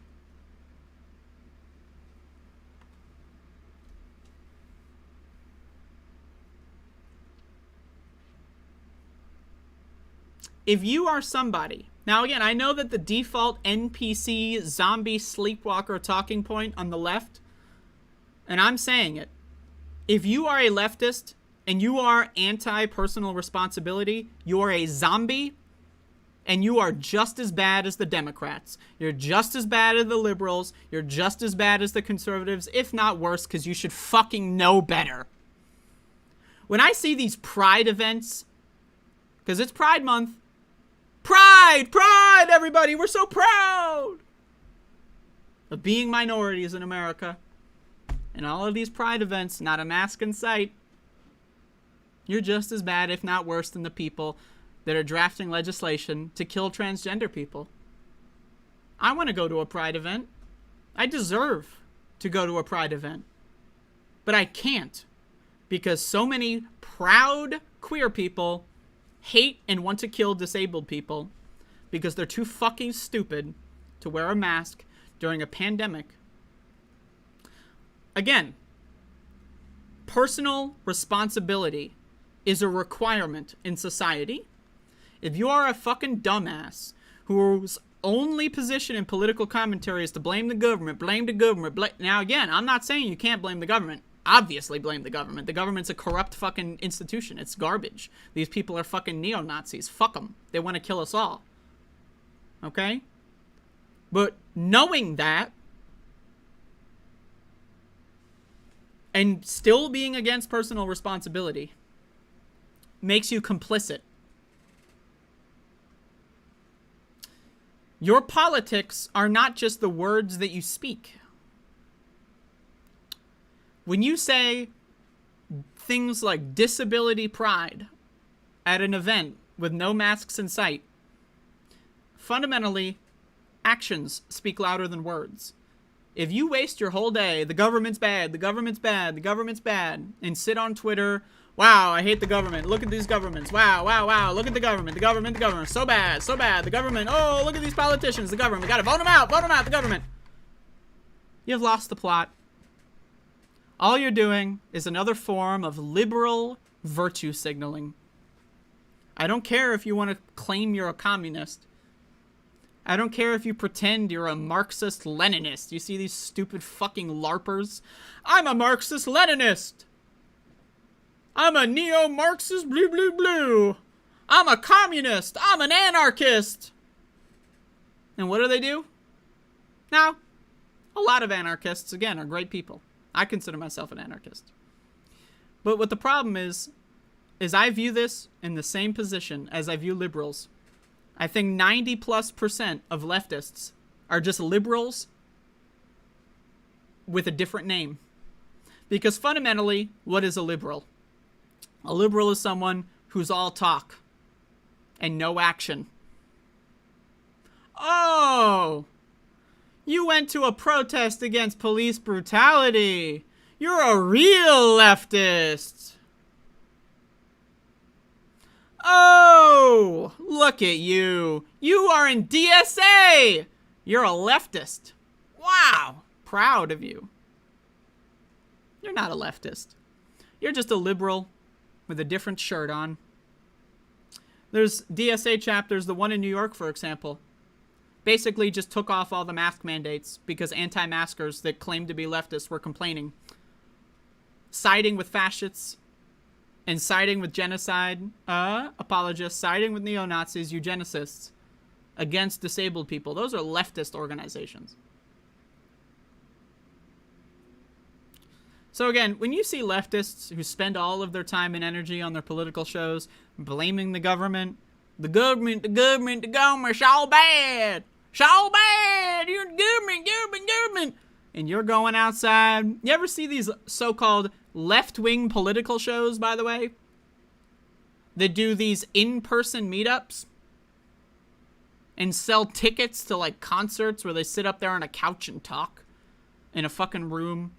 If you are somebody... Now, again, I know that the default NPC zombie sleepwalker talking point on the left, and I'm saying it, if you are a leftist and you are anti-personal responsibility, you are a zombie, and you are just as bad as the Democrats. You're just as bad as the liberals. You're just as bad as the conservatives, if not worse, because you should fucking know better. When I see these pride events, because it's Pride Month, Pride! Pride, everybody! We're so proud of being minorities in America. And all of these pride events, not a mask in sight. You're just as bad, if not worse, than the people that are drafting legislation to kill transgender people. I want to go to a pride event. I deserve to go to a pride event. But I can't, because so many proud queer people hate and want to kill disabled people because they're too fucking stupid to wear a mask during a pandemic. Again, personal responsibility is a requirement in society. If you are a fucking dumbass whose only position in political commentary is to blame the government, now again, I'm not saying you can't blame the government. Obviously blame the government. The government's a corrupt fucking institution. It's garbage. These people are fucking neo-Nazis. Fuck them. They want to kill us all. Okay? But knowing that, and still being against personal responsibility, makes you complicit. Your politics are not just the words that you speak. When you say things like disability pride at an event with no masks in sight, fundamentally, actions speak louder than words. If you waste your whole day, the government's bad, the government's bad, the government's bad, and sit on Twitter, wow, I hate the government, look at these governments, wow, look at the government, so bad, the government, oh, look at these politicians, the government, we gotta vote them out, the government. You've lost the plot. All you're doing is another form of liberal virtue signaling. I don't care if you want to claim you're a communist. I don't care if you pretend you're a Marxist-Leninist. You see these stupid fucking LARPers? I'm a Marxist-Leninist. I'm a neo-Marxist blue. I'm a communist. I'm an anarchist. And what do? Now, a lot of anarchists, again, are great people. I consider myself an anarchist. But what the problem is I view this in the same position as I view liberals. I think 90+% of leftists are just liberals with a different name. Because fundamentally, what is a liberal? A liberal is someone who's all talk and no action. Oh! You went to a protest against police brutality. You're a real leftist. Oh, look at you. You are in DSA. You're a leftist. Wow, proud of you. You're not a leftist. You're just a liberal with a different shirt on. There's DSA chapters, the one in New York, for example, basically just took off all the mask mandates because anti-maskers that claimed to be leftists were complaining. Siding with fascists and siding with genocide apologists, siding with neo-Nazis, eugenicists against disabled people. Those are leftist organizations. So again, when you see leftists who spend all of their time and energy on their political shows blaming the government, the government, it's all bad. It's all bad. You're the government. And you're going outside. You ever see these so-called left-wing political shows, by the way? That do these in-person meetups and sell tickets to, like, concerts where they sit up there on a couch and talk in a fucking room.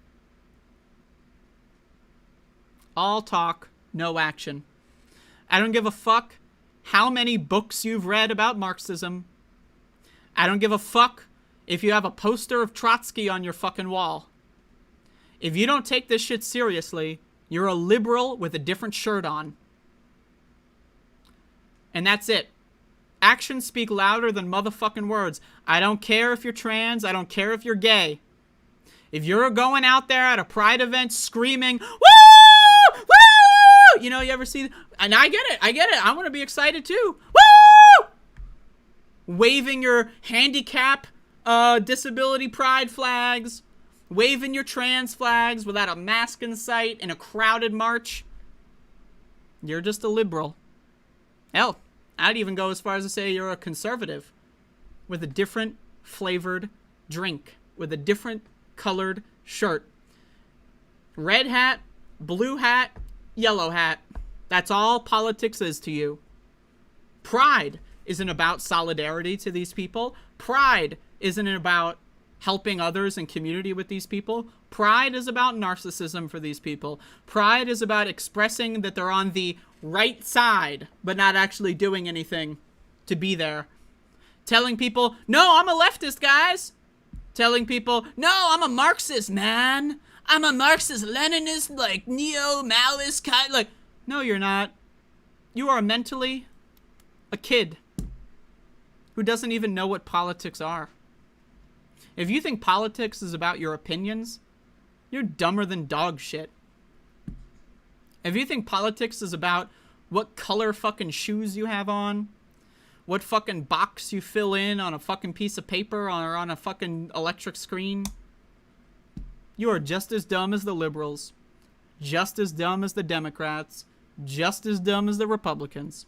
All talk, no action. I don't give a fuck how many books you've read about Marxism. I don't give a fuck if you have a poster of Trotsky on your fucking wall. If you don't take this shit seriously, you're a liberal with a different shirt on. And that's it. Actions speak louder than motherfucking words. I don't care if you're trans. I don't care if you're gay. If you're going out there at a pride event screaming, woo! Woo! You know, you ever see... And I get it. I want to be excited too. Woo! Waving your handicap, disability pride flags. Waving your trans flags without a mask in sight in a crowded march. You're just a liberal. Hell, I'd even go as far as to say you're a conservative with a different flavored drink, with a different colored shirt. Red hat, blue hat, yellow hat. That's all politics is to you. Pride isn't about solidarity to these people. Pride isn't about helping others in community with these people. Pride is about narcissism for these people. Pride is about expressing that they're on the right side, but not actually doing anything to be there. Telling people, no, I'm a leftist, guys. Telling people, no, I'm a Marxist, man. I'm a Marxist-Leninist, like, neo-Maoist kind, like, no, you're not. You are mentally a kid who doesn't even know what politics are. If you think politics is about your opinions, you're dumber than dog shit. If you think politics is about what color fucking shoes you have on, what fucking box you fill in on a fucking piece of paper or on a fucking electric screen, you are just as dumb as the liberals, just as dumb as the Democrats, just as dumb as the Republicans.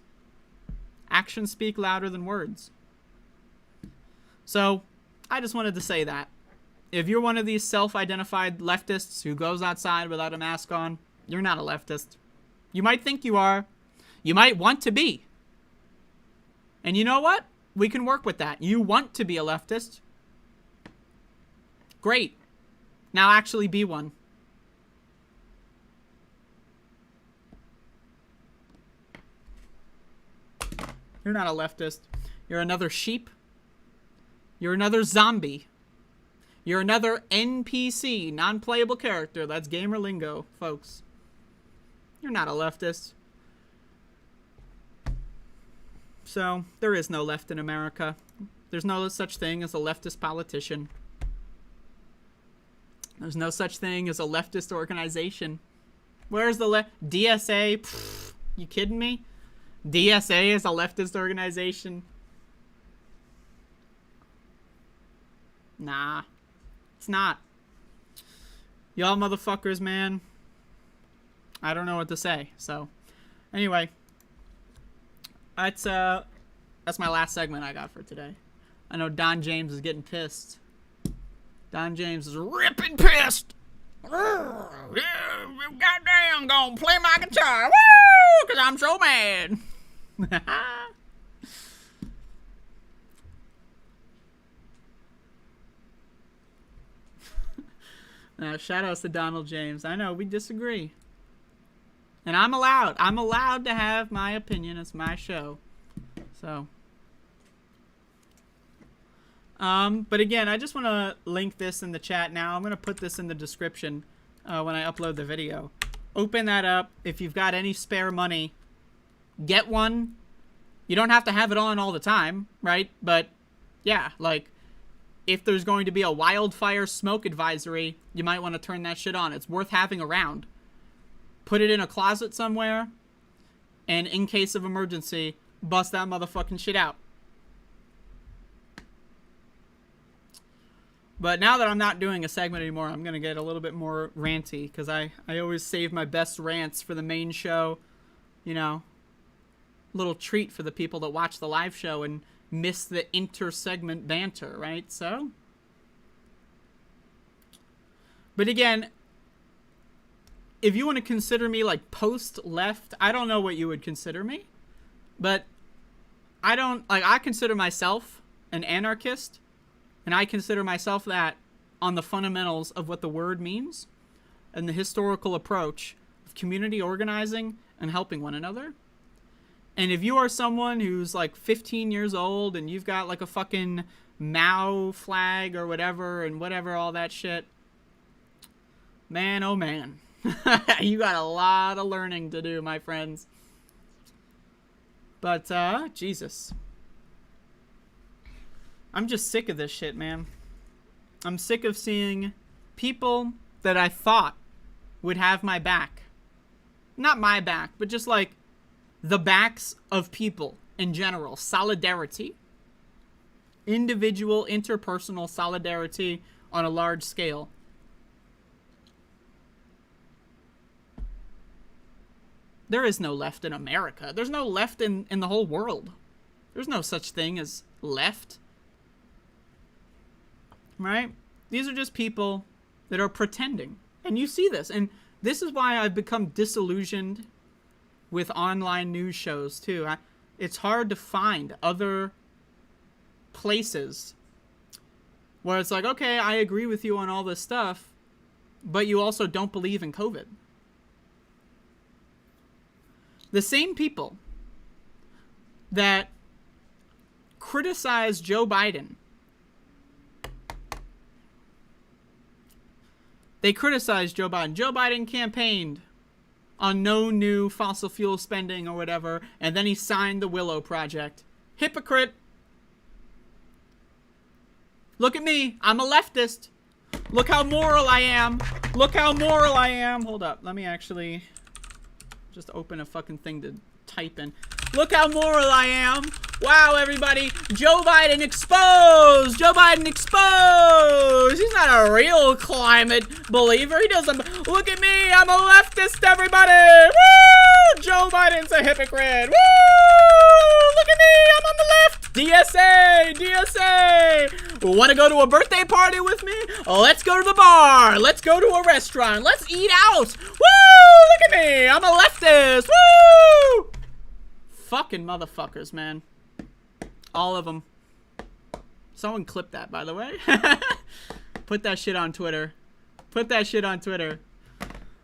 Actions speak louder than words. So, I just wanted to say that. If you're one of these self-identified leftists who goes outside without a mask on, you're not a leftist. You might think you are. You might want to be. And you know what? We can work with that. You want to be a leftist. Great. Now actually be one. You're not a leftist. You're another sheep. You're another zombie. You're another NPC, non-playable character. That's gamer lingo, folks. You're not a leftist. So, there is no left in America. There's no such thing as a leftist politician. There's no such thing as a leftist organization. Where's the DSA? Pfft, you kidding me? DSA is a leftist organization? Nah. It's not. Y'all motherfuckers, man. I don't know what to say. So, anyway. That's my last segment I got for today. I know Don James is getting pissed. Don James is ripping pissed. Yeah, goddamn, gonna play my guitar. Woo! Because I'm so mad. Shout outs to Donald James. I know, we disagree. And I'm allowed to have my opinion. It's my show. So. But again, I just want to link this in the chat now. I'm going to put this in the description when I upload the video. Open that up. If you've got any spare money, get one. You don't have to have it on all the time, right? But, yeah, like, if there's going to be a wildfire smoke advisory, you might want to turn that shit on. It's worth having around. put it in a closet somewhere, and in case of emergency, bust that motherfucking shit out. But now that I'm not doing a segment anymore, I'm going to get a little bit more ranty, because I always save my best rants for the main show. You know, little treat for the people that watch the live show and miss the inter-segment banter, right? So, but again, if you want to consider me like post-left, I don't know what you would consider me, but I consider myself an anarchist, and I consider myself that on the fundamentals of what the word means and the historical approach of community organizing and helping one another. And if you are someone who's like 15 years old and you've got like a fucking Mao flag or whatever and whatever, all that shit, man, oh man, you got a lot of learning to do, my friends. But, Jesus. I'm just sick of this shit, man. I'm sick of seeing people that I thought would have my back. Not my back, but just like the backs of people in general. Solidarity. Individual, interpersonal solidarity on a large scale. There is no left in America. There's no left in the whole world. There's no such thing as left. Right? These are just people that are pretending. And you see this. And this is why I've become disillusioned with online news shows, too. It's hard to find other places where it's like, okay, I agree with you on all this stuff, but you also don't believe in COVID. The same people that criticize Joe Biden, they criticized Joe Biden. Joe Biden campaigned on no new fossil fuel spending or whatever, and then he signed the Willow Project. Hypocrite. Look at me. I'm a leftist. Look how moral I am. Look how moral I am. Hold up. Let me actually just open a fucking thing to type in. Look how moral I am. Wow, everybody. Joe Biden exposed. Joe Biden exposed. He's not a real climate believer. He doesn't. Look at me. I'm a leftist, everybody. Woo! Joe Biden's a hypocrite. Woo! Look at me. I'm on the left. DSA. DSA. Want to go to a birthday party with me? Let's go to the bar. Let's go to a restaurant. Let's eat out. Woo! Look at me. I'm a leftist. Woo! Fucking motherfuckers, man. All of them. Someone clip that, by the way. Put that shit on Twitter. Put that shit on Twitter.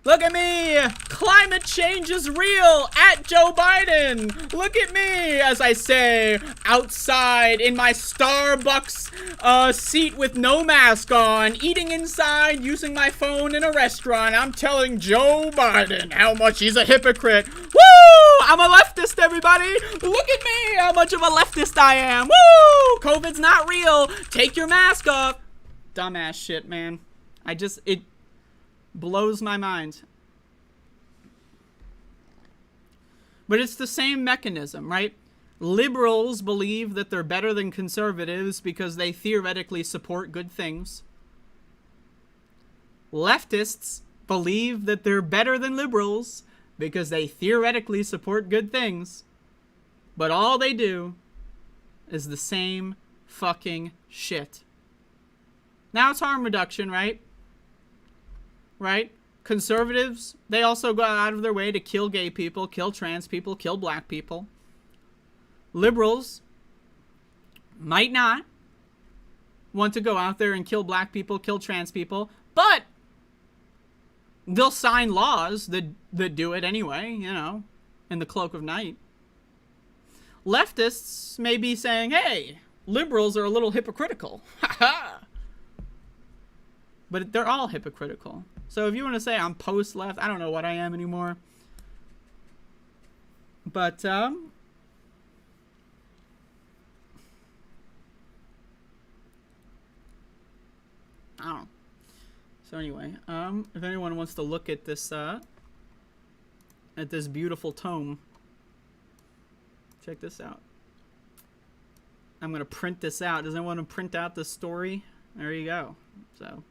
Look at me. Climate change is real. At Joe Biden. Look at me as I say outside in my Starbucks seat with no mask on, eating inside, using my phone in a restaurant. I'm telling Joe Biden how much he's a hypocrite. Woo! I'm a leftist, everybody. Look at me, how much of a leftist I am. Woo! COVID's not real. Take your mask off. Dumbass shit, man. It blows my mind. But it's the same mechanism, right? Liberals believe that they're better than conservatives because they theoretically support good things. Leftists believe that they're better than liberals because they theoretically support good things. But all they do is the same fucking shit. Now it's harm reduction, right? Right? Conservatives, they also go out of their way to kill gay people, kill trans people, kill black people. Liberals might not want to go out there and kill black people, kill trans people, but they'll sign laws that do it anyway, you know, in the cloak of night. Leftists may be saying, hey, liberals are a little hypocritical. Ha ha! But they're all hypocritical. So if you want to say I'm post-left, I don't know what I am anymore. But, I don't know. So anyway, if anyone wants to look at this, at this beautiful tome. Check this out. I'm going to print this out. Does anyone want to print out the story? There you go. So,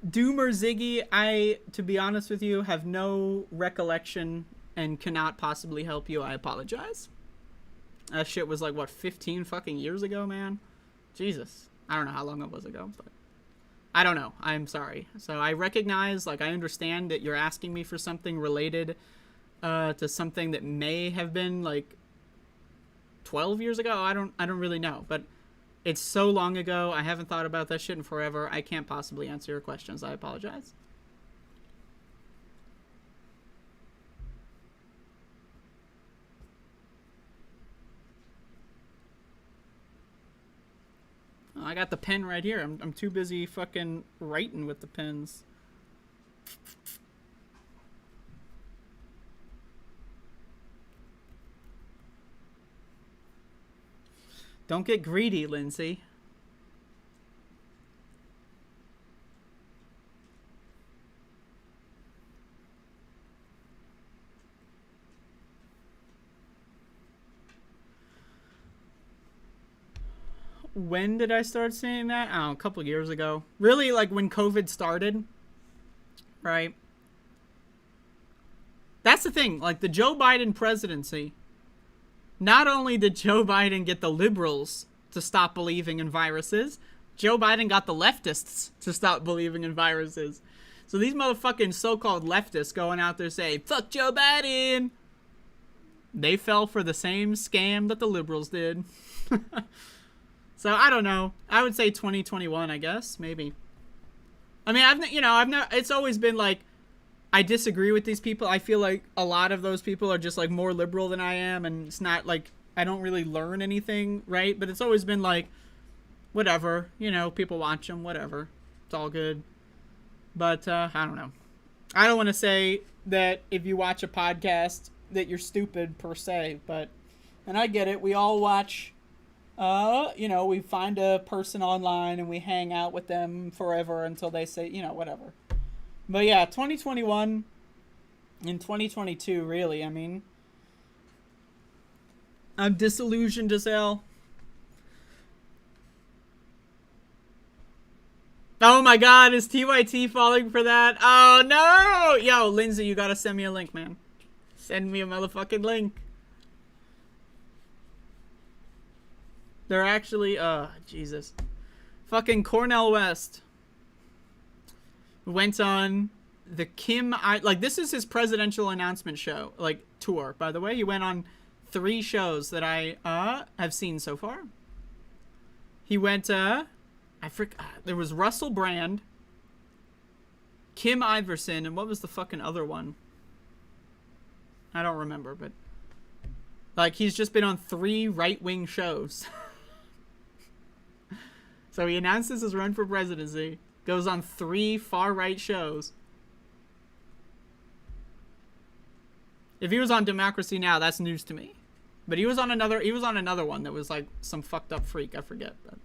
Doomer Ziggy, I, to be honest with you, have no recollection and cannot possibly help you. I apologize. That shit was like, what, 15 fucking years ago, man? Jesus. I don't know how long it was ago, but I don't know. I'm sorry. So I recognize, like, I understand that you're asking me for something related to something that may have been, like, 12 years ago. I don't really know, but it's so long ago. I haven't thought about that shit in forever. I can't possibly answer your questions. I apologize. I got the pen right here. I'm too busy fucking writing with the pens. Don't get greedy, Lindsay. When did I start saying that? I don't know, a couple years ago. Really, like when COVID started, right? That's the thing. Like the Joe Biden presidency, not only did Joe Biden get the liberals to stop believing in viruses, Joe Biden got the leftists to stop believing in viruses. So these motherfucking so-called leftists going out there saying, fuck Joe Biden, they fell for the same scam that the liberals did. So I don't know. I would say 2021, I guess, maybe. I mean, it's always been like, I disagree with these people. I feel like a lot of those people are just like more liberal than I am, and it's not like I don't really learn anything, right? But it's always been like, whatever, people watch them, whatever. It's all good. But I don't know. I don't want to say that if you watch a podcast that you're stupid per se, and I get it. We all watch. We find a person online and we hang out with them forever until they say, whatever. But yeah, 2021 and 2022, really, I mean, I'm disillusioned as hell. Oh my god, is TYT falling for that? Oh no! Yo, Lindsay, you gotta send me a link, man. Send me a motherfucking link. They're actually, Jesus. Fucking Cornel West went on the this is his presidential announcement show, tour, by the way. He went on 3 shows that I, have seen so far. He went, there was Russell Brand, Kim Iverson, and what was the fucking other one? I don't remember, but, he's just been on 3 right-wing shows. So he announces his run for presidency, goes on 3 far-right shows. If he was on Democracy Now!, that's news to me. But he was on another one that was like some fucked up freak, I forget. But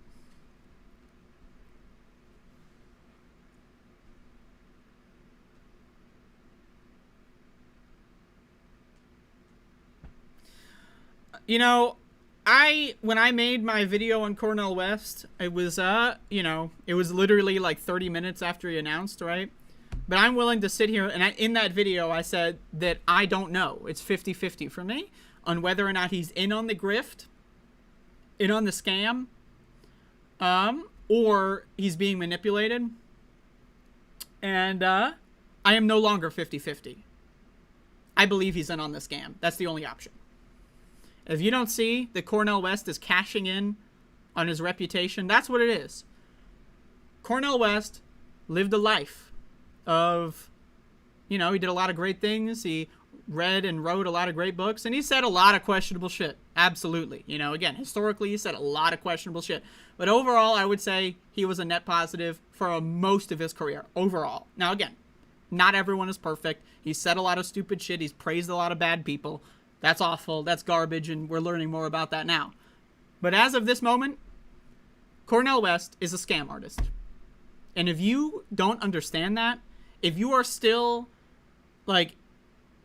when I made my video on Cornel West, it was, it was literally like 30 minutes after he announced, right? But I'm willing to sit here, and in that video, I said that I don't know. It's 50-50 for me on whether or not he's in on the grift, in on the scam, or he's being manipulated. And I am no longer 50-50. I believe he's in on the scam. That's the only option. If you don't see that Cornel West is cashing in on his reputation, that's what it is. Cornel West lived a life of, he did a lot of great things. He read and wrote a lot of great books, and he said a lot of questionable shit. Absolutely. Again, historically, he said a lot of questionable shit. But overall, I would say he was a net positive for most of his career, overall. Now, again, not everyone is perfect. He said a lot of stupid shit. He's praised a lot of bad people. That's awful. That's garbage, and we're learning more about that now. But as of this moment, Cornel West is a scam artist. And if you don't understand that, if you are still, like,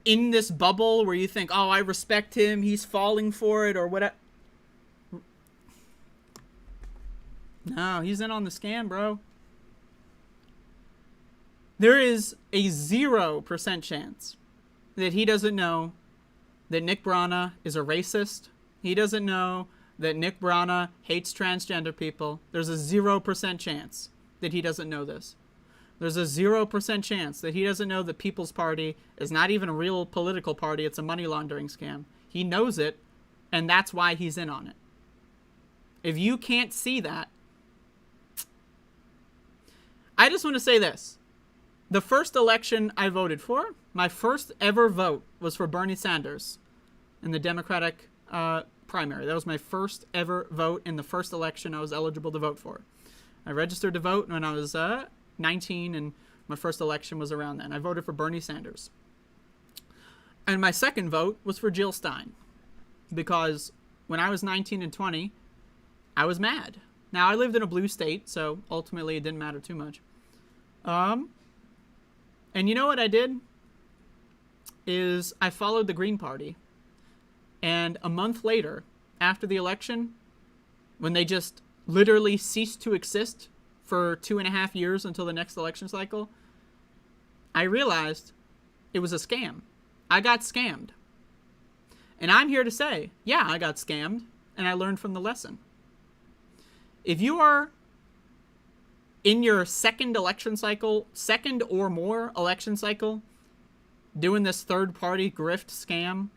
in this bubble where you think, oh, I respect him, he's falling for it, or whatever. No, he's in on the scam, bro. There is a 0% chance that he doesn't know that Nick Brana is a racist. He doesn't know that Nick Brana hates transgender people. There's a 0% chance that he doesn't know this. There's a 0% chance that he doesn't know the People's Party is not even a real political party. It's a money laundering scam. He knows it, and that's why he's in on it. If you can't see that, I just want to say this. The first election I voted for, my first ever vote was for Bernie Sanders in the Democratic primary. That was my first ever vote in the first election I was eligible to vote for. I registered to vote when I was 19, and my first election was around then. I voted for Bernie Sanders. And my second vote was for Jill Stein, because when I was 19 and 20, I was mad. Now, I lived in a blue state, so ultimately it didn't matter too much. And you know what I did? Is I followed the Green Party. And a month later, after the election, when they just literally ceased to exist for 2.5 years until the next election cycle, I realized it was a scam. I got scammed. And I'm here to say, yeah, I got scammed, and I learned from the lesson. If you are in your second election cycle, second or more election cycle, doing this third-party grift scam,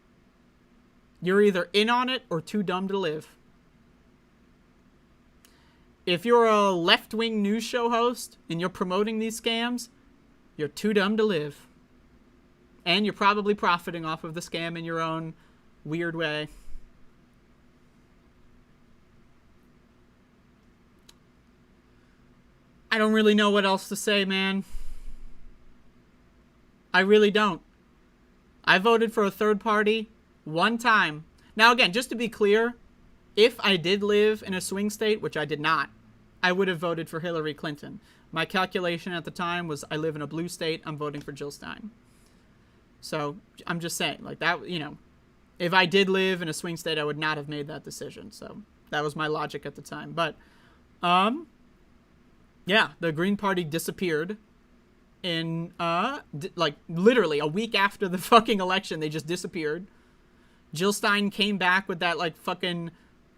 you're either in on it or too dumb to live. If you're a left-wing news show host and you're promoting these scams, you're too dumb to live. And you're probably profiting off of the scam in your own weird way. I don't really know what else to say, man. I really don't. I voted for a third party one time. Now, again, just to be clear, if I did live in a swing state, which I did not, I would have voted for Hillary Clinton. My calculation at the time was I live in a blue state, I'm voting for Jill Stein. So, I'm just saying, like that, you know, if I did live in a swing state, I would not have made that decision. So, that was my logic at the time. But, yeah, the Green Party disappeared in, like, literally a week after the fucking election. They just disappeared. Jill Stein came back with that, like, fucking,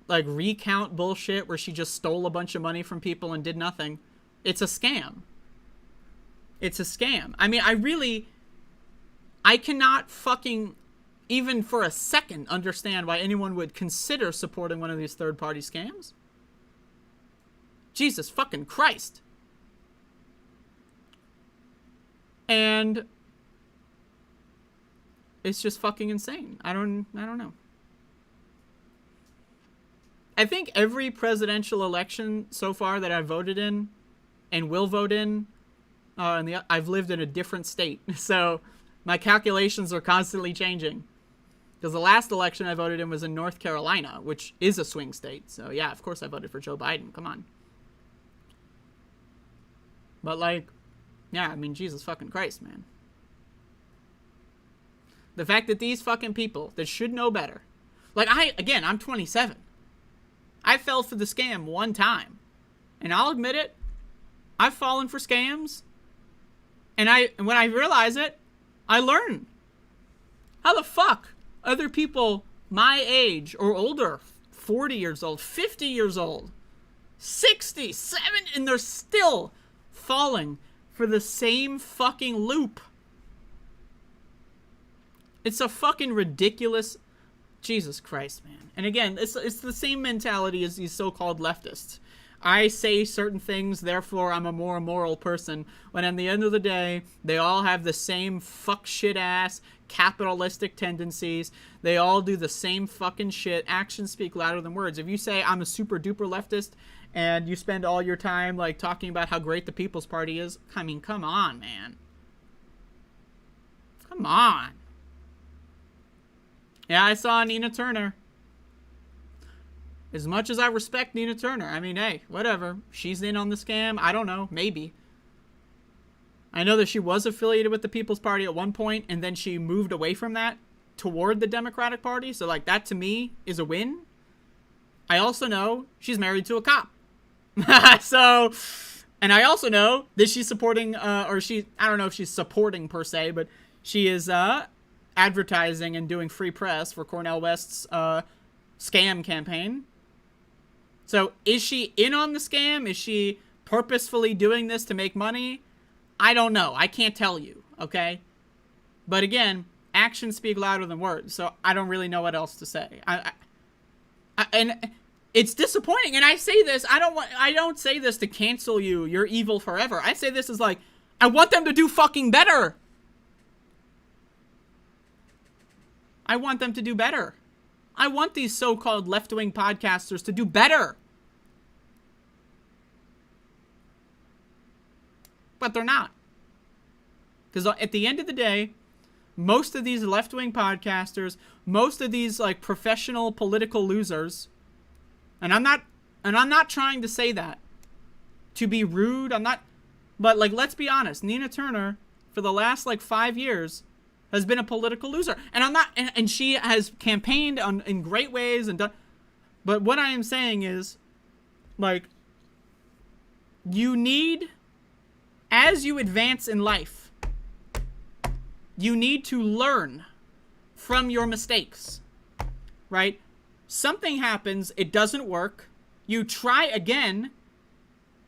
like, recount bullshit where she just stole a bunch of money from people and did nothing. It's a scam. It's a scam. I mean, I cannot fucking, even for a second, understand why anyone would consider supporting one of these third-party scams. Jesus fucking Christ. And it's just fucking insane. I don't know. I think every presidential election so far that I've voted in and will vote in, I've lived in a different state. So my calculations are constantly changing. Because the last election I voted in was in North Carolina, which is a swing state. So yeah, of course I voted for Joe Biden. Come on. But like, yeah, I mean, Jesus fucking Christ, man. The fact that these fucking people that should know better. Like, I'm 27. I fell for the scam one time. And I'll admit it, I've fallen for scams. And when I realize it, I learn. How the fuck other people my age or older, 40 years old, 50 years old, 60, 70, and they're still falling for the same fucking loop. It's a fucking ridiculous... Jesus Christ, man. And again, it's the same mentality as these so-called leftists. I say certain things, therefore I'm a more moral person, when at the end of the day, they all have the same fuck shit ass capitalistic tendencies. They all do the same fucking shit. Actions speak louder than words. If you say I'm a super duper leftist and you spend all your time like talking about how great the People's Party is, I mean, come on, man. Come on. Yeah, I saw Nina Turner. As much as I respect Nina Turner, I mean, hey, whatever. She's in on the scam. I don't know. Maybe. I know that she was affiliated with the People's Party at one point, and then she moved away from that toward the Democratic Party. So, like, that to me is a win. I also know she's married to a cop. So, and I also know that she's supporting, I don't know if she's supporting per se, but she is advertising and doing free press for Cornel West's scam campaign. So, is she in on the scam? Is she purposefully doing this to make money? I don't know. I can't tell you, okay? But again, actions speak louder than words, so I don't really know what else to say. And it's disappointing, and I say this, I don't say this to cancel you. You're evil forever. I say this as like, I want them to do fucking better. I want them to do better. I want these so-called left-wing podcasters to do better. But they're not. Because at the end of the day, most of these left-wing podcasters, most of these like professional political losers, and I'm not trying to say that to be rude. But like, let's be honest. Nina Turner, for the last like 5 years, has been a political loser, and she has campaigned in great ways and done. But what I am saying is, like, you need, as you advance in life, you need to learn from your mistakes, right? Something happens, it doesn't work, you try again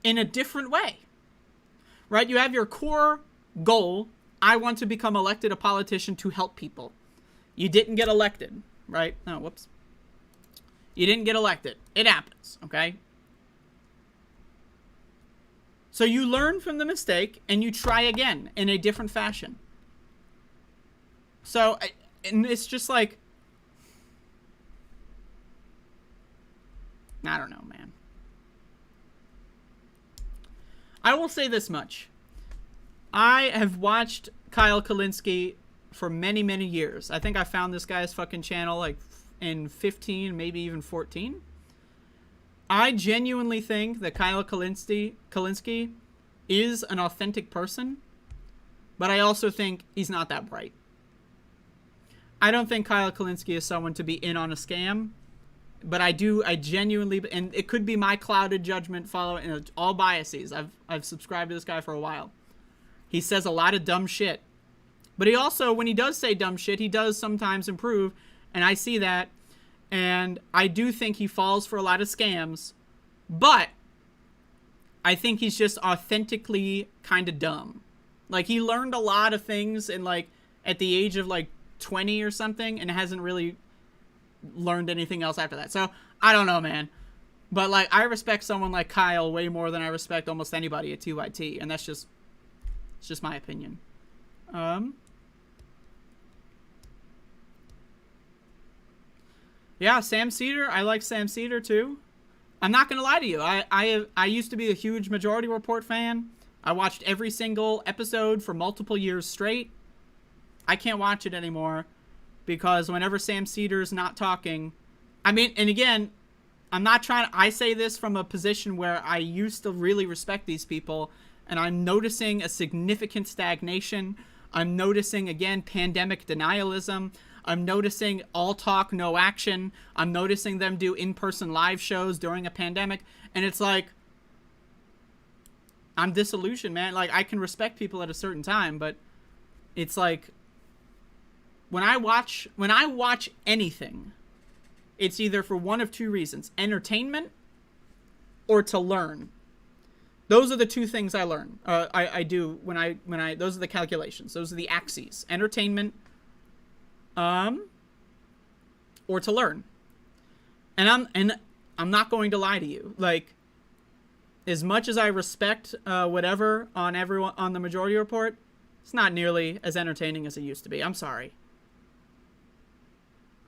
in a different way, right? You have your core goal. I want to become elected a politician to help people. You didn't get elected, right? Oh, whoops. You didn't get elected. It happens, okay? So you learn from the mistake and you try again in a different fashion. So, and it's just like, I don't know, man. I will say this much. I have watched Kyle Kulinski for many, many years. I think I found this guy's fucking channel like in 15, maybe even 14. I genuinely think that Kyle Kulinski is an authentic person, but I also think he's not that bright. I don't think Kyle Kulinski is someone to be in on a scam, but I genuinely, and it could be my clouded judgment following all biases. I've subscribed to this guy for a while. He says a lot of dumb shit. But he also, when he does say dumb shit, he does sometimes improve. And I see that. And I do think he falls for a lot of scams. But I think he's just authentically kind of dumb. Like, he learned a lot of things in, like, at the age of, like, 20 or something. And hasn't really learned anything else after that. So, I don't know, man. But, like, I respect someone like Kyle way more than I respect almost anybody at TYT. And that's just... it's just my opinion. Yeah, Sam Cedar. I like Sam Cedar too. I'm not gonna lie to you. I used to be a huge Majority Report fan. I watched every single episode for multiple years straight. I can't watch it anymore because whenever Sam Cedar's not talking, I mean, and again, I'm not trying. I say this from a position where I used to really respect these people. And I'm noticing a significant stagnation. I'm noticing, again, pandemic denialism. I'm noticing all talk, no action. I'm noticing them do in-person live shows during a pandemic. And it's like, I'm disillusioned, man. Like, I can respect people at a certain time, but it's like, when I watch anything, it's either for one of two reasons: entertainment or to learn. Those are the two things I learn. I do when I those are the calculations. Those are the axes: entertainment, or to learn. And I'm not going to lie to you. Like, as much as I respect whatever on everyone on the Majority Report, it's not nearly as entertaining as it used to be. I'm sorry.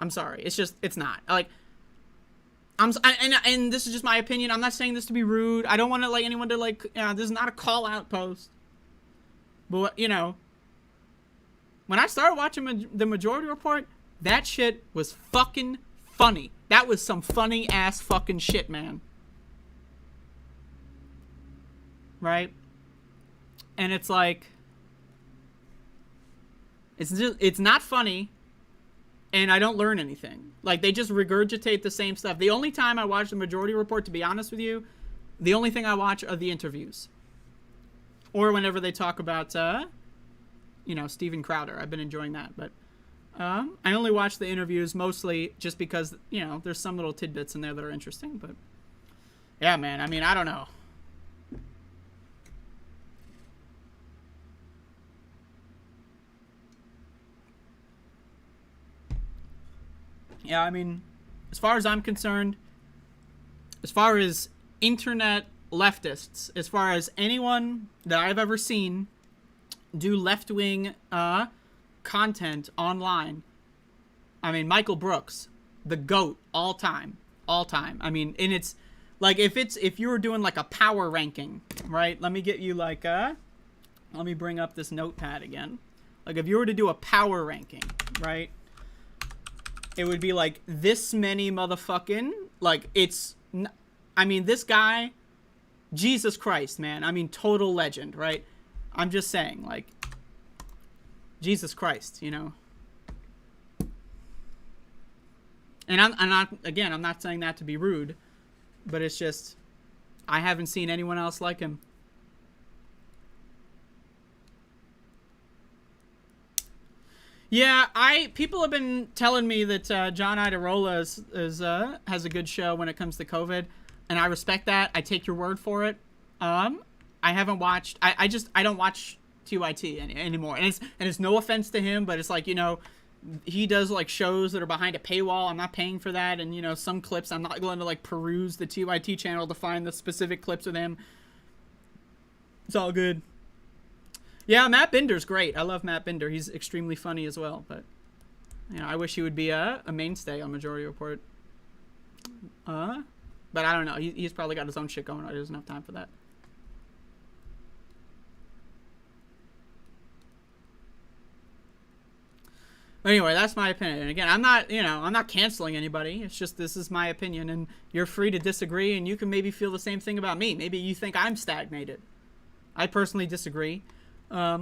It's not. Like, and this is just my opinion. I'm not saying this to be rude. I don't want to, like, anyone to, like, this is not a call-out post. But, you know, when I started watching the Majority Report, that shit was fucking funny. That was some funny-ass fucking shit, man. Right? And it's like, It's not funny, and I don't learn anything. Like, they just regurgitate the same stuff. The only time I watch the Majority Report, to be honest with you, the only thing I watch are the interviews. Or whenever they talk about, Steven Crowder. I've been enjoying that. But I only watch the interviews mostly just because, there's some little tidbits in there that are interesting. But, yeah, man, I mean, I don't know. Yeah, I mean, as far as I'm concerned, as far as internet leftists, as far as anyone that I've ever seen do left-wing content online, I mean, Michael Brooks, the GOAT, all time. I mean, and it's like, if you were doing like a power ranking, right? Let me get you like let me bring up this notepad again. Like, if you were to do a power ranking, right? It would be like this many motherfucking, like, I mean, this guy, Jesus Christ, man. I mean, total legend, right? I'm just saying, like, Jesus Christ, And I'm not saying that to be rude, but it's just, I haven't seen anyone else like him. Yeah, people have been telling me that John Idarola has a good show when it comes to COVID, and I respect that. I take your word for it. I haven't watched. I don't watch TYT anymore, and it's no offense to him, but it's like, he does like shows that are behind a paywall. I'm not paying for that, and some clips I'm not going to like peruse the TYT channel to find the specific clips of him. It's all good. Yeah, Matt Binder's great. I love Matt Binder. He's extremely funny as well. But, I wish he would be a mainstay on Majority Report. But I don't know. He's probably got his own shit going on. He doesn't have time for that. But anyway, that's my opinion. And again, I'm not canceling anybody. It's just, this is my opinion, and you're free to disagree, and you can maybe feel the same thing about me. Maybe you think I'm stagnated. I personally disagree. I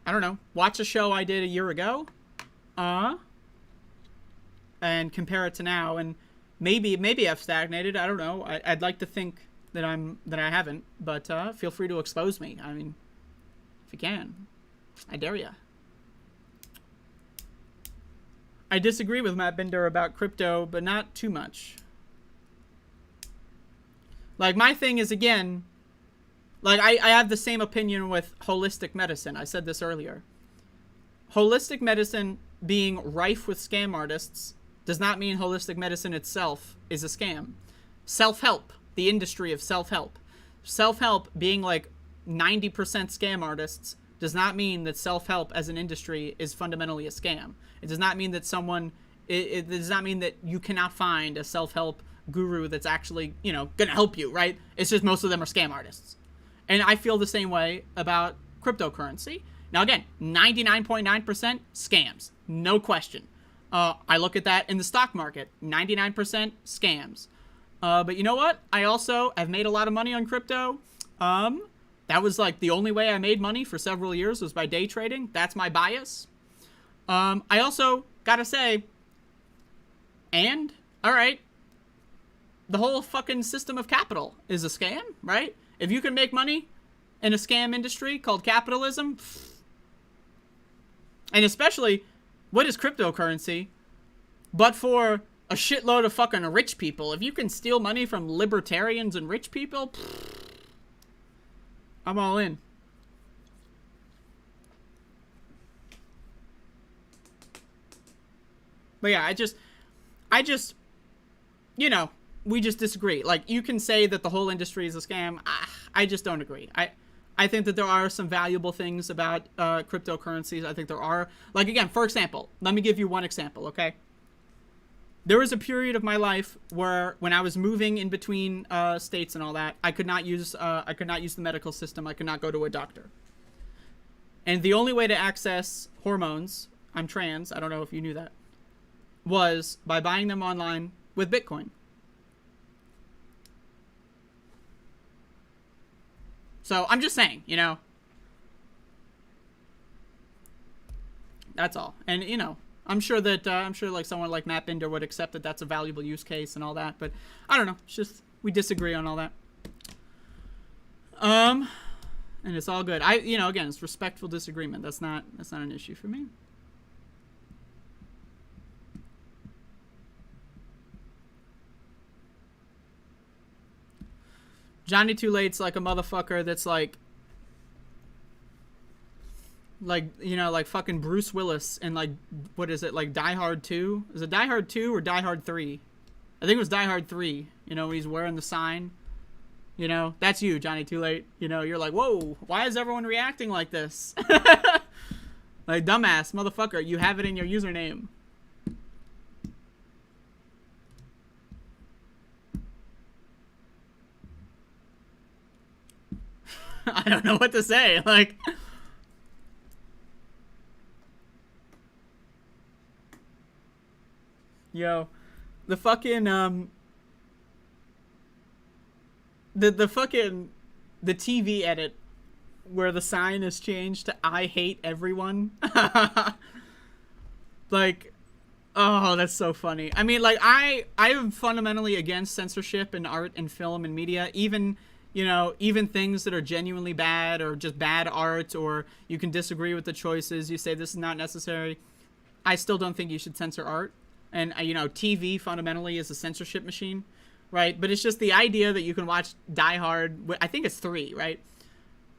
don't know. Watch a show I did a year ago, and compare it to now, and maybe I've stagnated. I don't know. I'd like to think that I haven't, but feel free to expose me. I mean, if you can, I dare ya. I disagree with Matt Binder about crypto, but not too much. Like, my thing is, again, like, I have the same opinion with holistic medicine. I said this earlier. Holistic medicine being rife with scam artists does not mean holistic medicine itself is a scam. Self-help, the industry of self-help. Self-help being like 90% scam artists does not mean that self-help as an industry is fundamentally a scam. It does not mean that it does not mean that you cannot find a self-help guru that's actually, gonna help you, right? It's just most of them are scam artists. And I feel the same way about cryptocurrency. Now, again, 99.9% scams. No question. I look at that in the stock market. 99% scams. But you know what? I also have made a lot of money on crypto. That was like the only way I made money for several years was by day trading. That's my bias. I also gotta say, all right, the whole fucking system of capital is a scam, right? If you can make money in a scam industry called capitalism, and especially, what is cryptocurrency but for a shitload of fucking rich people? If you can steal money from libertarians and rich people, I'm all in. But yeah, I just, we just disagree. Like, you can say that the whole industry is a scam. I just don't agree. I think that there are some valuable things about cryptocurrencies. I think there are, like, again, for example, let me give you one example, okay? There was a period of my life where, when I was moving in between states and all that, I could not use the medical system. I could not go to a doctor. And the only way to access hormones, I'm trans, I don't know if you knew that, was by buying them online with Bitcoin. So I'm just saying, That's all. And, you know, I'm sure like someone like Matt Binder would accept that that's a valuable use case and all that. But I don't know. It's just, we disagree on all that. And it's all good. You know, again, it's respectful disagreement. That's not an issue for me. Johnny Too Late's like a motherfucker that's like, you know, like fucking Bruce Willis and like, what is it, like Die Hard 2? Is it Die Hard 2 or Die Hard 3? I think it was Die Hard 3, you know, when he's wearing the sign. You know, that's you, Johnny Too Late. You know, you're like, whoa, why is everyone reacting like this? Like, dumbass, motherfucker, you have it in your username. I don't know what to say. Like, yo, the fucking the TV edit where the sign is changed to "I hate everyone." Like, oh, that's so funny. I mean, like, I'm fundamentally against censorship in art and film and media, even, you know, even things that are genuinely bad or just bad art, or you can disagree with the choices. You say this is not necessary. I still don't think you should censor art. And, you know, TV fundamentally is a censorship machine, right? But it's just the idea that you can watch Die Hard, I think it's 3, right?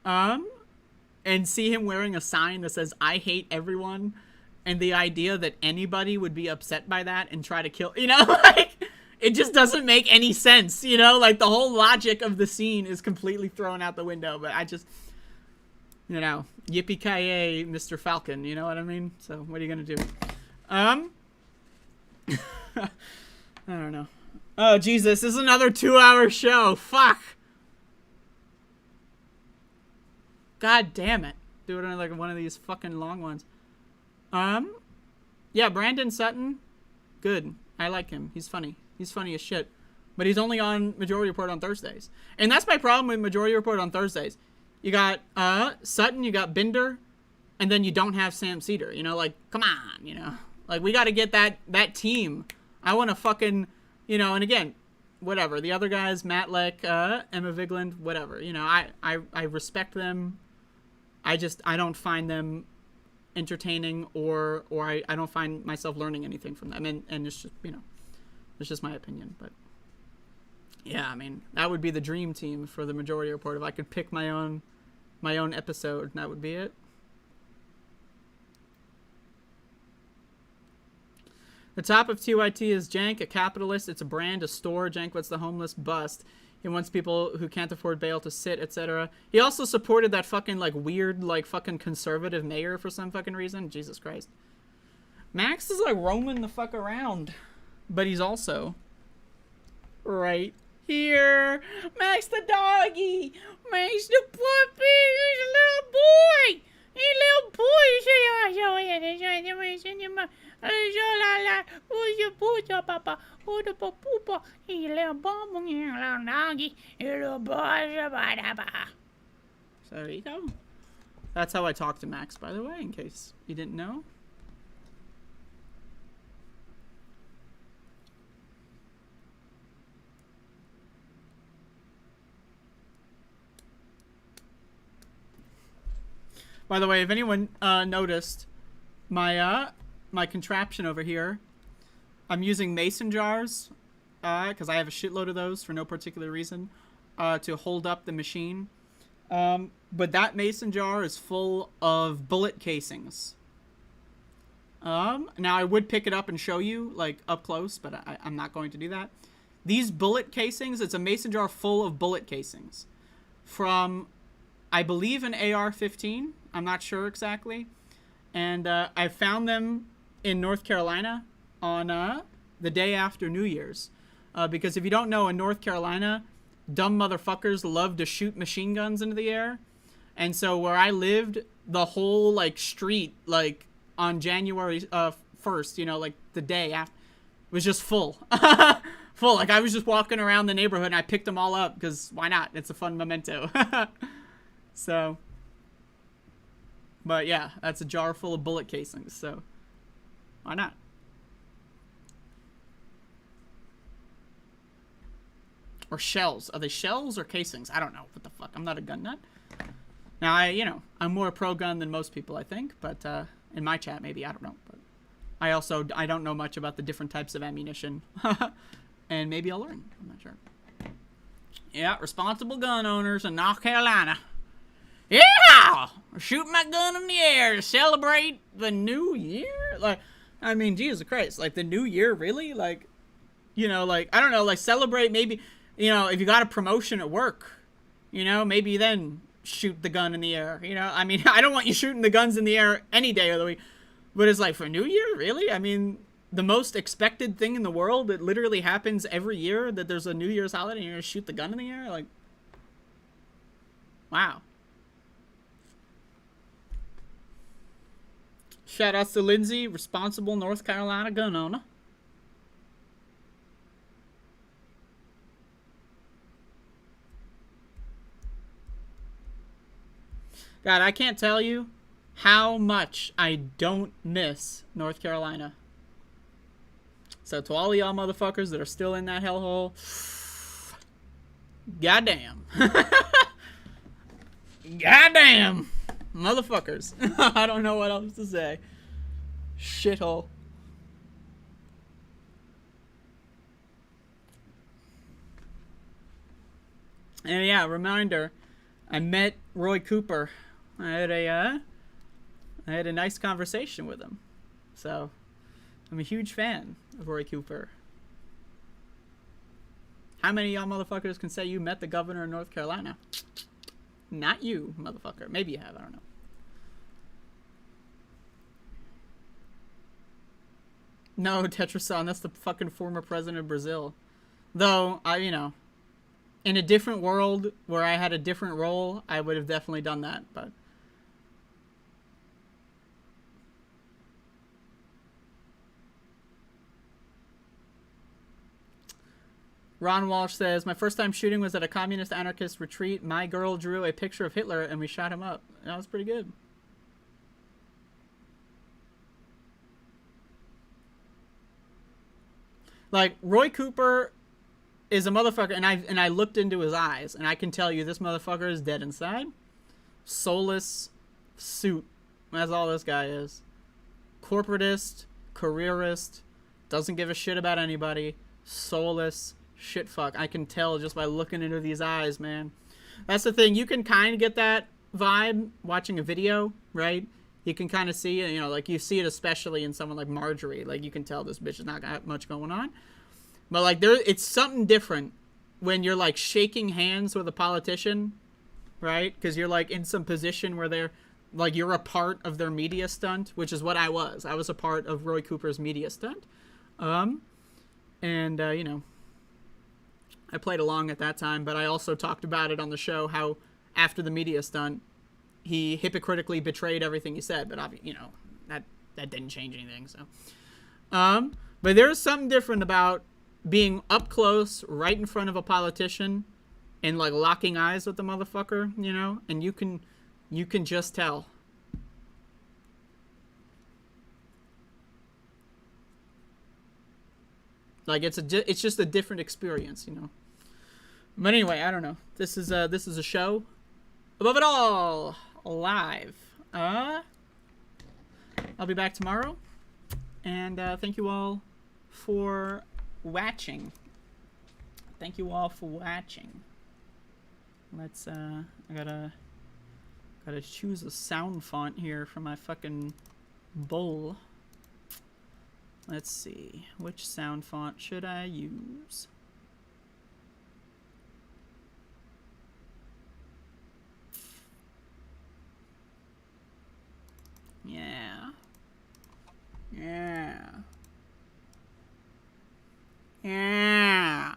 And see him wearing a sign that says, "I hate everyone." And the idea that anybody would be upset by that and try to kill, you know, like, it just doesn't make any sense, you know? Like, the whole logic of the scene is completely thrown out the window. But I just, you know, yippee-ki-yay, Mr. Falcon, you know what I mean? So, what are you gonna do? I don't know. Oh, Jesus, this is another 2-hour show. Fuck. God damn it. Do it on, like, one of these fucking long ones. Yeah, Brandon Sutton, good. I like him. He's funny. He's funny as shit. But he's only on Majority Report on Thursdays. And that's my problem with Majority Report on Thursdays. You got, Sutton, you got Binder, and then you don't have Sam Cedar. You know, like, come on, you know. Like, we gotta get that team. I wanna fucking, you know, and again, whatever. The other guys, Matt Leck, Emma Vigland, whatever. You know, I respect them. I don't find them entertaining, or I don't find myself learning anything from them, and it's just, you know, it's just my opinion. But yeah, I mean, that would be the dream team for the Majority Report. If I could pick my own episode, that would be it. The top of TYT is Jank, a capitalist. It's a brand, a store. Jank wants the homeless bust. He wants people who can't afford bail to sit, etc. He also supported that fucking, like, weird, like, fucking conservative mayor for some fucking reason. Jesus Christ. Max is, like, roaming the fuck around. But he's also right here. Max the doggy. Max the puppy. He's a little boy. He's a little boy. So there you go. That's how I talk to Max, by the way, in case you didn't know. By the way, if anyone noticed, my contraption over here, I'm using mason jars, because I have a shitload of those for no particular reason, to hold up the machine. But that mason jar is full of bullet casings. Now I would pick it up and show you, like, up close, but I'm not going to do that. These bullet casings, it's a mason jar full of bullet casings from, I believe, an AR-15. I'm not sure exactly. And I found them in North Carolina on the day after New Year's. Because if you don't know, in North Carolina, dumb motherfuckers love to shoot machine guns into the air. And so where I lived, the whole, like, street, like, on January 1st, you know, like, the day after, was just full. Full. Like, I was just walking around the neighborhood and I picked them all up because why not? It's a fun memento. So, But yeah, that's a jar full of bullet casings, so why not? Or shells. Are they shells or casings? I don't know. What the fuck? I'm not a gun nut. Now, I'm more pro-gun than most people, I think. But in my chat, maybe. I don't know. But I don't know much about the different types of ammunition. And maybe I'll learn. I'm not sure. Yeah, responsible gun owners in North Carolina. Yeah! Shoot my gun in the air to celebrate the new year? Like, I mean, Jesus Christ. Like, the new year, really? Like, like, I don't know, like, celebrate maybe, if you got a promotion at work, maybe then shoot the gun in the air, I mean, I don't want you shooting the guns in the air any day of the week, but it's like, for New Year, really? I mean, the most expected thing in the world, it literally happens every year that there's a New Year's holiday and you're gonna shoot the gun in the air? Like, wow. Shout outs to Lindsay, responsible North Carolina gun owner. God, I can't tell you how much I don't miss North Carolina. So to all of y'all motherfuckers that are still in that hellhole, goddamn. Goddamn. Motherfuckers. I don't know what else to say. Shithole. And yeah, reminder, I met Roy Cooper. I had a nice conversation with him. So, I'm a huge fan of Roy Cooper. How many of y'all motherfuckers can say you met the governor of North Carolina? Not you, motherfucker. Maybe you have, I don't know. No, Tetrason, that's the fucking former president of Brazil. Though, in a different world where I had a different role, I would have definitely done that, but... Ron Walsh says, my first time shooting was at a communist anarchist retreat. My girl drew a picture of Hitler and we shot him up. That was pretty good. Like, Roy Cooper is a motherfucker, and I looked into his eyes, and I can tell you this motherfucker is dead inside. Soulless suit. That's all this guy is. Corporatist, careerist, doesn't give a shit about anybody, soulless shit fuck. I can tell just by looking into these eyes, man. That's the thing. You can kind of get that vibe watching a video, right? You can kind of see it, like you see it especially in someone like Marjorie. Like, you can tell this bitch is not got much going on. But, like, it's something different when you're, like, shaking hands with a politician, right? Because you're, like, in some position where they're, like, you're a part of their media stunt, which is what I was. I was a part of Roy Cooper's media stunt. I played along at that time, but I also talked about it on the show, how after the media stunt, he hypocritically betrayed everything he said, but that didn't change anything. So, but there's something different about being up close, right in front of a politician, and like locking eyes with the motherfucker, and you can just tell. Like it's just a different experience, But anyway, I don't know. This is a show above it all. Live. I'll be back tomorrow, and thank you all for watching. Thank you all for watching. Let's I gotta choose a sound font here for my fucking bowl. Let's see, which sound font should I use? Yeah. Yeah. Yeah.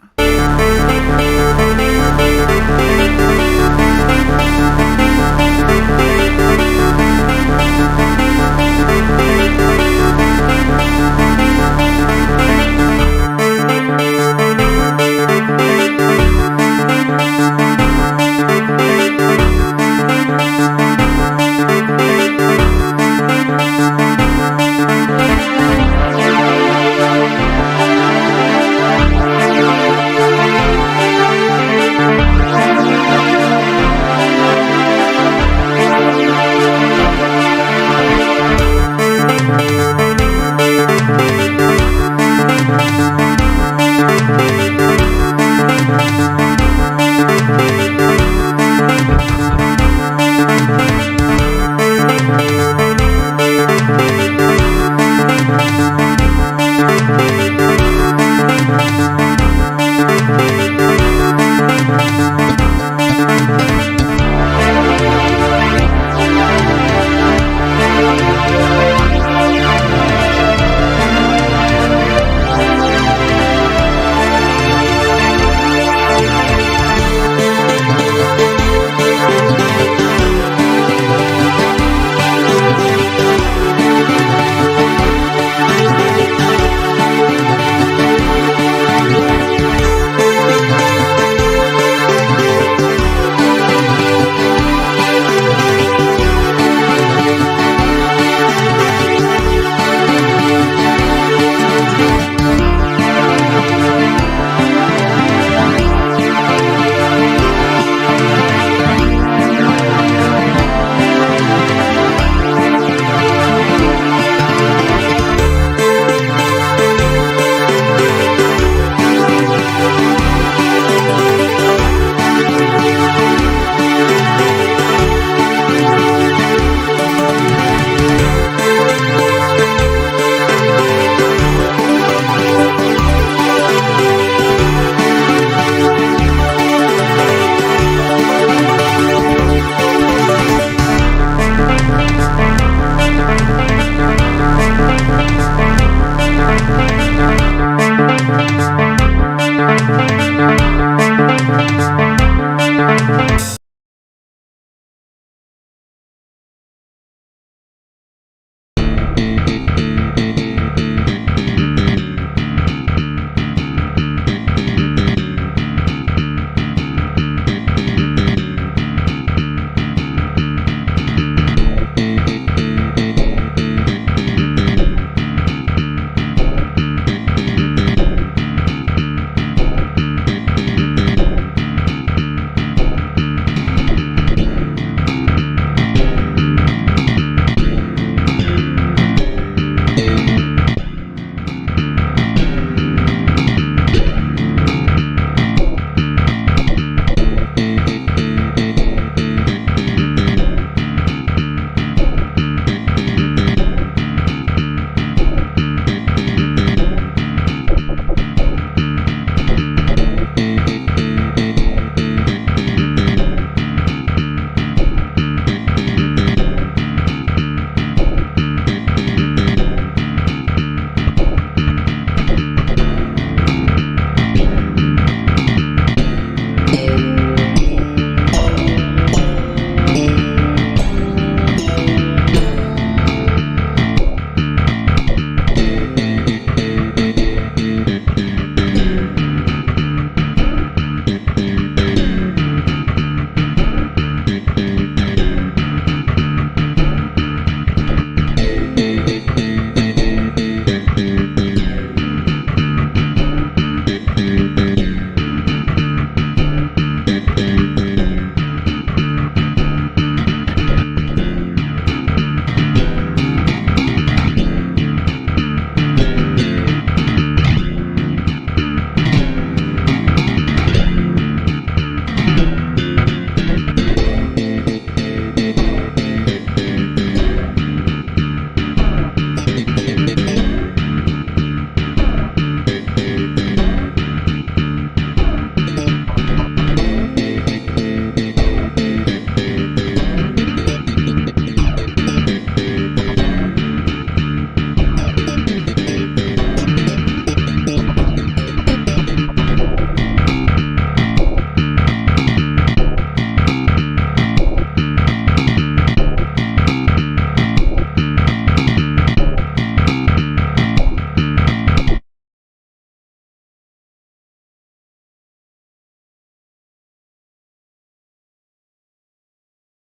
you.